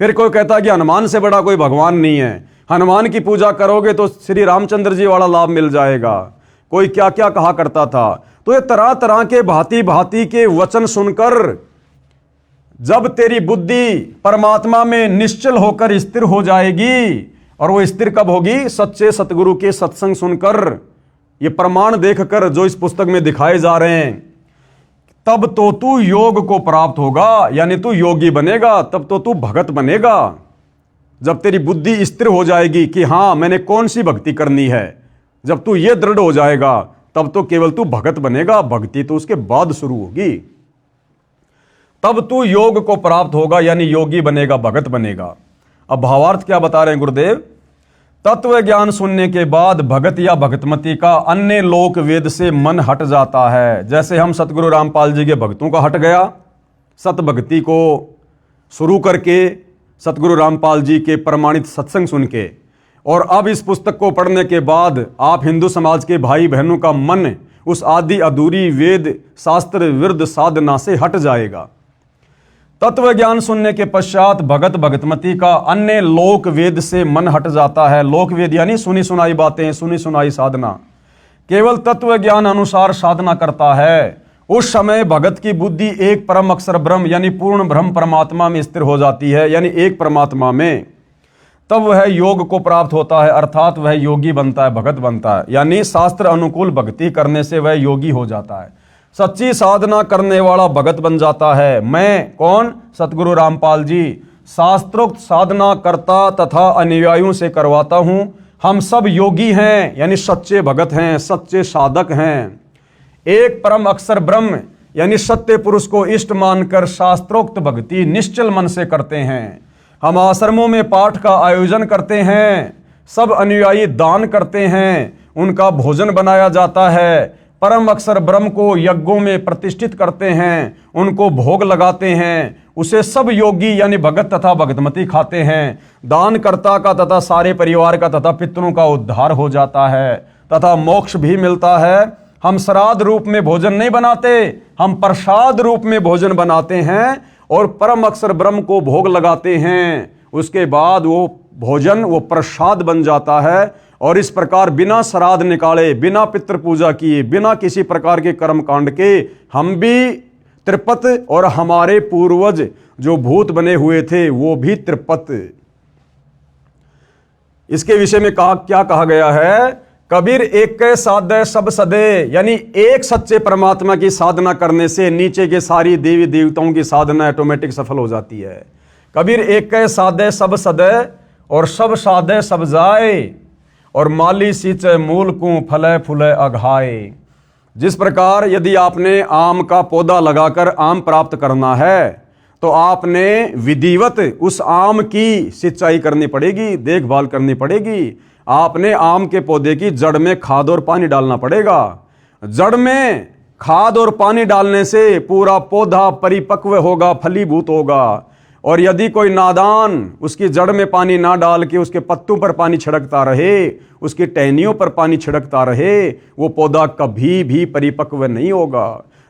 फिर कोई कहता कि हनुमान से बड़ा कोई भगवान नहीं है, हनुमान की पूजा करोगे तो श्री रामचंद्र जी वाला लाभ मिल जाएगा, कोई क्या क्या कहा करता था। तो ये तरह तरह के भांति भांति के वचन सुनकर जब तेरी बुद्धि परमात्मा में निश्चल होकर स्थिर हो जाएगी, और वो स्थिर कब होगी? सच्चे सतगुरु के सत्संग सुनकर, ये प्रमाण देखकर जो इस पुस्तक में दिखाए जा रहे हैं, तब तो तू योग को प्राप्त होगा, यानी तू योगी बनेगा, तब तो तू भगत बनेगा। जब तेरी बुद्धि स्थिर हो जाएगी कि हाँ मैंने कौन सी भक्ति करनी है, जब तू ये दृढ़ हो जाएगा तब तो केवल तू भगत बनेगा, भक्ति तो उसके बाद शुरू होगी। तब तू योग को प्राप्त होगा, यानी योगी बनेगा, भगत बनेगा। अब भावार्थ क्या बता रहे हैं गुरुदेव? तत्व ज्ञान सुनने के बाद भगत या भगतमती का अन्य लोक वेद से मन हट जाता है। जैसे हम सतगुरु रामपाल जी के भक्तों का हट गया, सत भक्ति को शुरू करके सतगुरु रामपाल जी के प्रमाणित सत्संग सुन के, और अब इस पुस्तक को पढ़ने के बाद आप हिंदू समाज के भाई बहनों का मन उस आदि अधूरी वेद शास्त्र विरुद्ध साधना से हट जाएगा। तत्व ज्ञान सुनने के पश्चात भगत भगतमती का अन्य लोक वेद से मन हट जाता है। लोक वेद यानी सुनी सुनाई बातें, सुनी सुनाई साधना, केवल तत्व ज्ञान अनुसार साधना करता है। उस समय भगत की बुद्धि एक परम अक्षर ब्रह्म यानी पूर्ण ब्रह्म परमात्मा में स्थिर हो जाती है, यानी एक परमात्मा में। तब वह योग को प्राप्त होता है, अर्थात वह योगी बनता है, भगत बनता है। यानी शास्त्र अनुकूल भक्ति करने से वह योगी हो जाता है, सच्ची साधना करने वाला भगत बन जाता है। मैं कौन? सतगुरु रामपाल जी शास्त्रोक्त साधना करता तथा अनुयायियों से करवाता हूं। हम सब योगी हैं, यानी सच्चे भगत हैं, सच्चे साधक हैं। एक परम अक्षर ब्रह्म यानी सत्य पुरुष को इष्ट मानकर शास्त्रोक्त भक्ति निश्चल मन से करते हैं। हम आश्रमों में पाठ का आयोजन करते हैं, सब अनुयायी दान करते हैं, उनका भोजन बनाया जाता है। परम अक्षर ब्रह्म को यज्ञों में प्रतिष्ठित करते हैं, उनको भोग लगाते हैं, उसे सब योगी यानी भगत तथा भगतमती खाते हैं। दानकर्ता का तथा सारे परिवार का तथा पितरों का उद्धार हो जाता है तथा मोक्ष भी मिलता है। हम श्राद्ध रूप में भोजन नहीं बनाते, हम प्रसाद रूप में भोजन बनाते हैं और परम अक्षर ब्रह्म को भोग लगाते हैं। उसके बाद वो भोजन वो प्रसाद बन जाता है और इस प्रकार बिना श्राद्ध निकाले, बिना पितृ पूजा किए, बिना किसी प्रकार के कर्म कांड के हम भी त्रिपत और हमारे पूर्वज जो भूत बने हुए थे वो भी त्रिपत। इसके विषय में क्या कहा गया है? कबीर एक के साधे सब सदे, यानी एक सच्चे परमात्मा की साधना करने से नीचे के सारी देवी देवताओं की साधना ऑटोमेटिक सफल हो जाती है। कबीर एक के साधे सब सदे और सब साधे सब जाए और माली सींचे मूल को फले फूले अघाए। जिस प्रकार यदि आपने आम का पौधा लगाकर आम प्राप्त करना है तो आपने विधिवत उस आम की सिंचाई करनी पड़ेगी, देखभाल करनी पड़ेगी। आपने आम के पौधे की जड़ में खाद और पानी डालना पड़ेगा। जड़ में खाद और पानी डालने से पूरा पौधा परिपक्व होगा, फलीभूत होगा। और यदि कोई नादान उसकी जड़ में पानी ना डाल के उसके पत्तों पर पानी छिड़कता रहे, उसकी टहनियों पर पानी छिड़कता रहे, वो पौधा कभी भी परिपक्व नहीं होगा।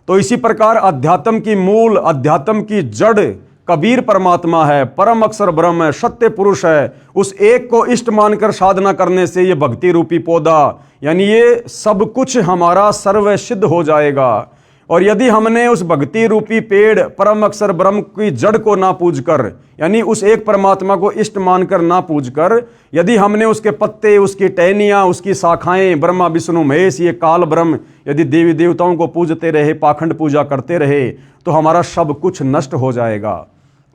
तो इसी प्रकार अध्यात्म की मूल, अध्यात्म की जड़ कबीर परमात्मा है, परम अक्षर ब्रह्म है, सत्य पुरुष है। उस एक को इष्ट मानकर साधना करने से ये भक्ति रूपी पौधा यानी ये सब कुछ हमारा सर्व सिद्ध हो जाएगा। और यदि हमने उस भक्ति रूपी पेड़ परम अक्षर ब्रह्म की जड़ को ना पूजकर, यानी उस एक परमात्मा को इष्ट मानकर ना पूजकर, यदि हमने उसके पत्ते, उसकी टहनियां, उसकी शाखाएं, ब्रह्मा विष्णु महेश, ये काल ब्रह्म, यदि देवी देवताओं को पूजते रहे, पाखंड पूजा करते रहे, तो हमारा सब कुछ नष्ट हो जाएगा।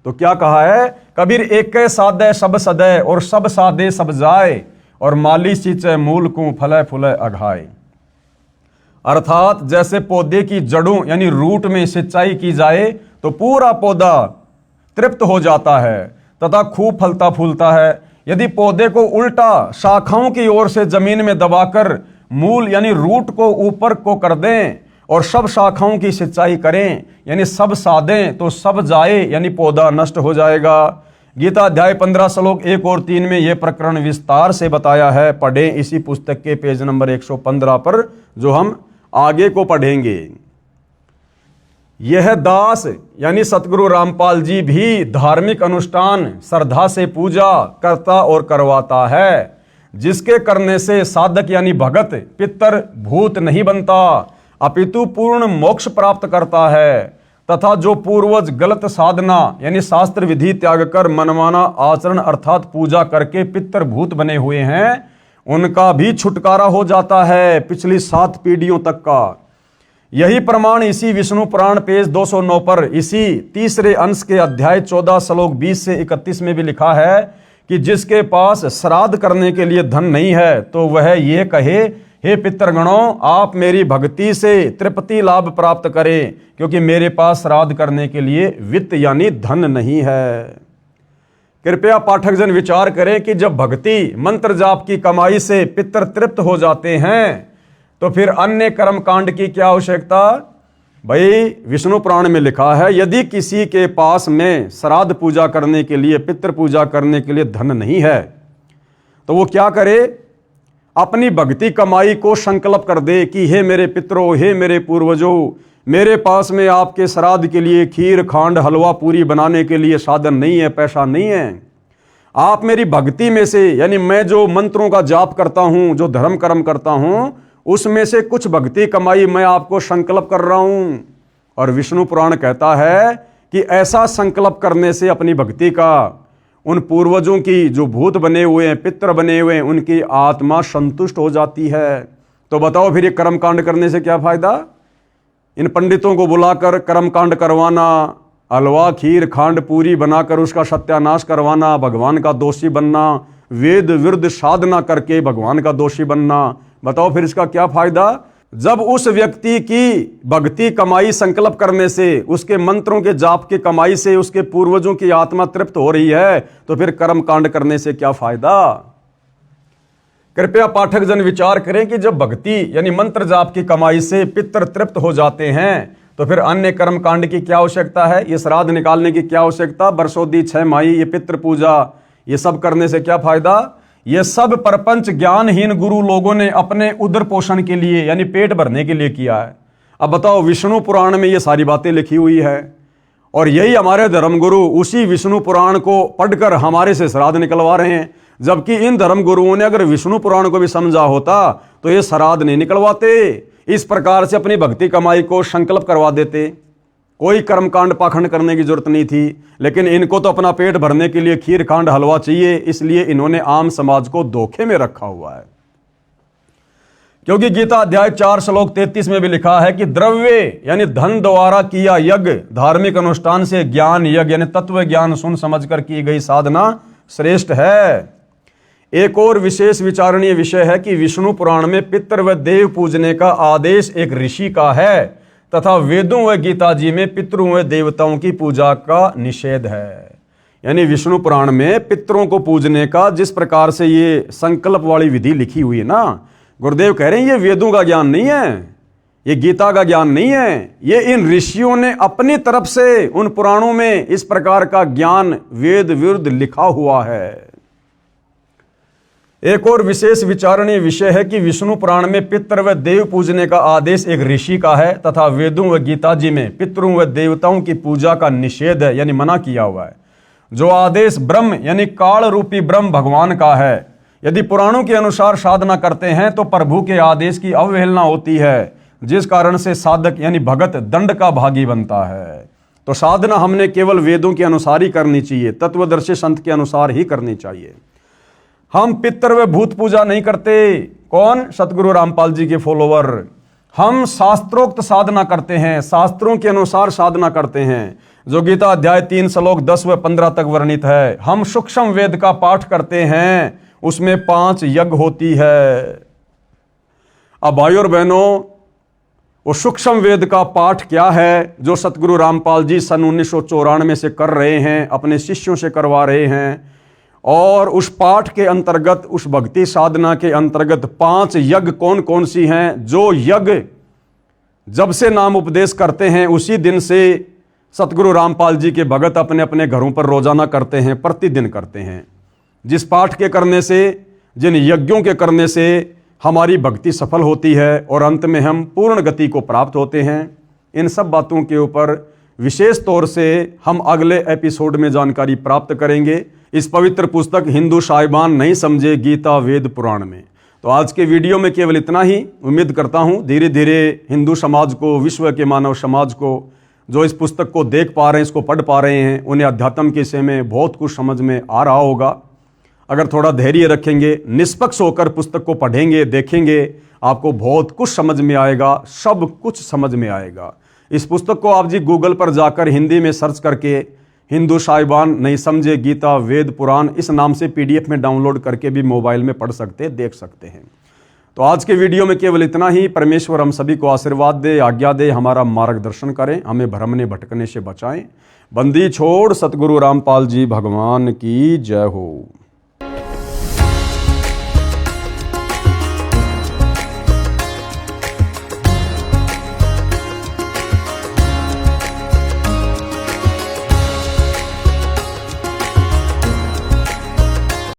तो क्या कहा है? कबीर एक के साधे सब सदे और सब साधे सब जाए और माली सींचे मूल को फले फूले अघाए। अर्थात जैसे पौधे की जड़ों यानी रूट में सिंचाई की जाए तो पूरा पौधा तृप्त हो जाता है तथा खूब फलता फूलता है। यदि पौधे को उल्टा शाखाओं की ओर से जमीन में दबाकर मूल यानी रूट को ऊपर को कर दें और सब शाखाओं की सिंचाई करें यानी सब साधें तो सब जाए यानी पौधा नष्ट हो जाएगा। गीता अध्याय 15 श्लोक 1 और 3 में यह प्रकरण विस्तार से बताया है। पढ़ें इसी पुस्तक के पेज नंबर 115 पर, जो हम आगे को पढ़ेंगे। यह दास यानी सतगुरु रामपाल जी भी धार्मिक अनुष्ठान श्रद्धा से पूजा करता और करवाता है, जिसके करने से साधक यानी भगत पितर भूत नहीं बनता अपितु पूर्ण मोक्ष प्राप्त करता है। तथा जो पूर्वज गलत साधना यानी शास्त्र विधि त्याग कर मनमाना आचरण अर्थात पूजा करके पितर भूत बने हुए हैं, उनका भी छुटकारा हो जाता है पिछली 7 पीढ़ियों तक का। यही प्रमाण इसी विष्णु पुराण पेज 209 पर इसी तीसरे अंश के अध्याय 14 श्लोक 20 से 31 में भी लिखा है कि जिसके पास श्राद्ध करने के लिए धन नहीं है तो वह ये कहे, हे पितृगणों, आप मेरी भक्ति से तृप्ति लाभ प्राप्त करें, क्योंकि मेरे पास श्राद्ध करने के लिए वित्त यानी धन नहीं है। कृपया पाठक जन विचार करें कि जब भक्ति मंत्र जाप की कमाई से पितर तृप्त हो जाते हैं तो फिर अन्य कर्म कांड की क्या आवश्यकता? भाई विष्णु पुराण में लिखा है, यदि किसी के पास में श्राद्ध पूजा करने के लिए, पितृ पूजा करने के लिए धन नहीं है तो वो क्या करे? अपनी भक्ति कमाई को संकल्प कर दे कि हे मेरे पितरों, हे मेरे पूर्वजों, मेरे पास में आपके श्राद्ध के लिए खीर खांड हलवा पूरी बनाने के लिए साधन नहीं है, पैसा नहीं है। आप मेरी भक्ति में से यानी मैं जो मंत्रों का जाप करता हूं, जो धर्म कर्म करता हूं, उसमें से कुछ भक्ति कमाई मैं आपको संकल्प कर रहा हूं। और विष्णु पुराण कहता है कि ऐसा संकल्प करने से अपनी भक्ति का उन पूर्वजों की जो भूत बने हुए हैं, पितर बने हुए हैं, उनकी आत्मा संतुष्ट हो जाती है। तो बताओ फिर ये कर्मकांड करने से क्या फायदा? इन पंडितों को बुलाकर कर्मकांड करवाना, हलवा खीर खांड पूरी बनाकर उसका सत्यानाश करवाना, भगवान का दोषी बनना, वेद विरुद्ध साधना करके भगवान का दोषी बनना, बताओ फिर इसका क्या फायदा? जब उस व्यक्ति की भक्ति कमाई संकल्प करने से, उसके मंत्रों के जाप की कमाई से उसके पूर्वजों की आत्मा तृप्त हो रही है, तो फिर कर्म कांड करने से क्या फायदा? कृपया पाठक जन विचार करें कि जब भक्ति यानी मंत्र जाप की कमाई से पितर तृप्त हो जाते हैं, तो फिर अन्य कर्म कांड की क्या आवश्यकता है? ये श्राद्ध निकालने की क्या आवश्यकता? बरसोदी 6 माही, ये पितृ पूजा, ये सब करने से क्या फायदा? ये सब परपंच ज्ञानहीन गुरु लोगों ने अपने उदर पोषण के लिए यानी पेट भरने के लिए किया है। अब बताओ, विष्णु पुराण में ये सारी बातें लिखी हुई है और यही हमारे धर्मगुरु उसी विष्णु पुराण को पढ़कर हमारे से श्राद्ध निकलवा रहे हैं। जबकि इन धर्मगुरुओं ने अगर विष्णु पुराण को भी समझा होता तो ये श्राद्ध नहीं निकलवाते, इस प्रकार से अपनी भक्ति कमाई को संकल्प करवा देते। कोई कर्मकांड पाखंड करने की जरूरत नहीं थी, लेकिन इनको तो अपना पेट भरने के लिए खीर खांड हलवा चाहिए, इसलिए इन्होंने आम समाज को धोखे में रखा हुआ है। क्योंकि गीता अध्याय 4 श्लोक 33 में भी लिखा है कि द्रव्य यानी धन द्वारा किया यज्ञ, धार्मिक अनुष्ठान से ज्ञान यज्ञ यानी तत्व ज्ञान सुन समझकर की गई साधना श्रेष्ठ है। एक और विशेष विचारणीय विषय है कि विष्णु पुराण में पितृ व देव पूजने का आदेश एक ऋषि का है तथा वेदों व गीता जी में पितरों व देवताओं की पूजा का निषेध है। यानी विष्णु पुराण में पितरों को पूजने का जिस प्रकार से ये संकल्प वाली विधि लिखी हुई है ना, गुरुदेव कह रहे हैं ये वेदों का ज्ञान नहीं है, ये गीता का ज्ञान नहीं है, ये इन ऋषियों ने अपनी तरफ से उन पुराणों में इस प्रकार का ज्ञान वेद विरुद्ध लिखा हुआ है। एक और विशेष विचारणीय विषय है कि विष्णु पुराण में पितृ व देव पूजने का आदेश एक ऋषि का है तथा वेदों व गीता जी में पितरों व देवताओं की पूजा का निषेध है यानी मना किया हुआ है। जो आदेश ब्रह्म यानी काल रूपी ब्रह्म भगवान का है, यदि पुराणों के अनुसार साधना करते हैं तो प्रभु के आदेश की अवहेलना होती है, जिस कारण से साधक यानी भगत दंड का भागी बनता है। तो साधना हमने केवल वेदों के अनुसार ही करनी चाहिए, तत्वदर्शी संत के अनुसार ही करनी चाहिए। हम पितर व भूत पूजा नहीं करते। कौन? सतगुरु रामपाल जी के फॉलोवर। हम शास्त्रोक्त साधना करते हैं, शास्त्रों के अनुसार साधना करते हैं, जो गीता अध्याय 3 श्लोक 10 व 15 तक वर्णित है। हम सूक्ष्म वेद का पाठ करते हैं, उसमें 5 यज्ञ होती है। अब भाइयों और बहनों, वो सूक्ष्म वेद का पाठ क्या है जो सतगुरु रामपाल जी सन 1994 से कर रहे हैं, अपने शिष्यों से करवा रहे हैं। और उस पाठ के अंतर्गत, उस भक्ति साधना के अंतर्गत 5 यज्ञ कौन कौन सी हैं, जो यज्ञ जब से नाम उपदेश करते हैं उसी दिन से सतगुरु रामपाल जी के भगत अपने अपने घरों पर रोजाना करते हैं, प्रतिदिन करते हैं। जिस पाठ के करने से, जिन यज्ञों के करने से हमारी भक्ति सफल होती है और अंत में हम पूर्ण गति को प्राप्त होते हैं। इन सब बातों के ऊपर विशेष तौर से हम अगले एपिसोड में जानकारी प्राप्त करेंगे, इस पवित्र पुस्तक हिंदू साहिबान नहीं समझे गीता वेद पुराण में। तो आज के वीडियो में केवल इतना ही। उम्मीद करता हूँ धीरे धीरे हिंदू समाज को, विश्व के मानव समाज को, जो इस पुस्तक को देख पा रहे हैं, इसको पढ़ पा रहे हैं, उन्हें अध्यात्म के विषय में बहुत कुछ समझ में आ रहा होगा। अगर थोड़ा धैर्य रखेंगे, निष्पक्ष होकर पुस्तक को पढ़ेंगे, देखेंगे, आपको बहुत कुछ समझ में आएगा, सब कुछ समझ में आएगा। इस पुस्तक को आप जी गूगल पर जाकर हिंदी में सर्च करके हिंदू साहिबान नहीं समझे गीता वेद पुराण इस नाम से PDF में डाउनलोड करके भी मोबाइल में पढ़ सकते, देख सकते हैं। तो आज के वीडियो में केवल इतना ही। परमेश्वर हम सभी को आशीर्वाद दे, आज्ञा दे, हमारा मार्गदर्शन करें, हमें भ्रमने भटकने से बचाएं। बंदी छोड़ सतगुरु रामपाल जी भगवान की जय हो।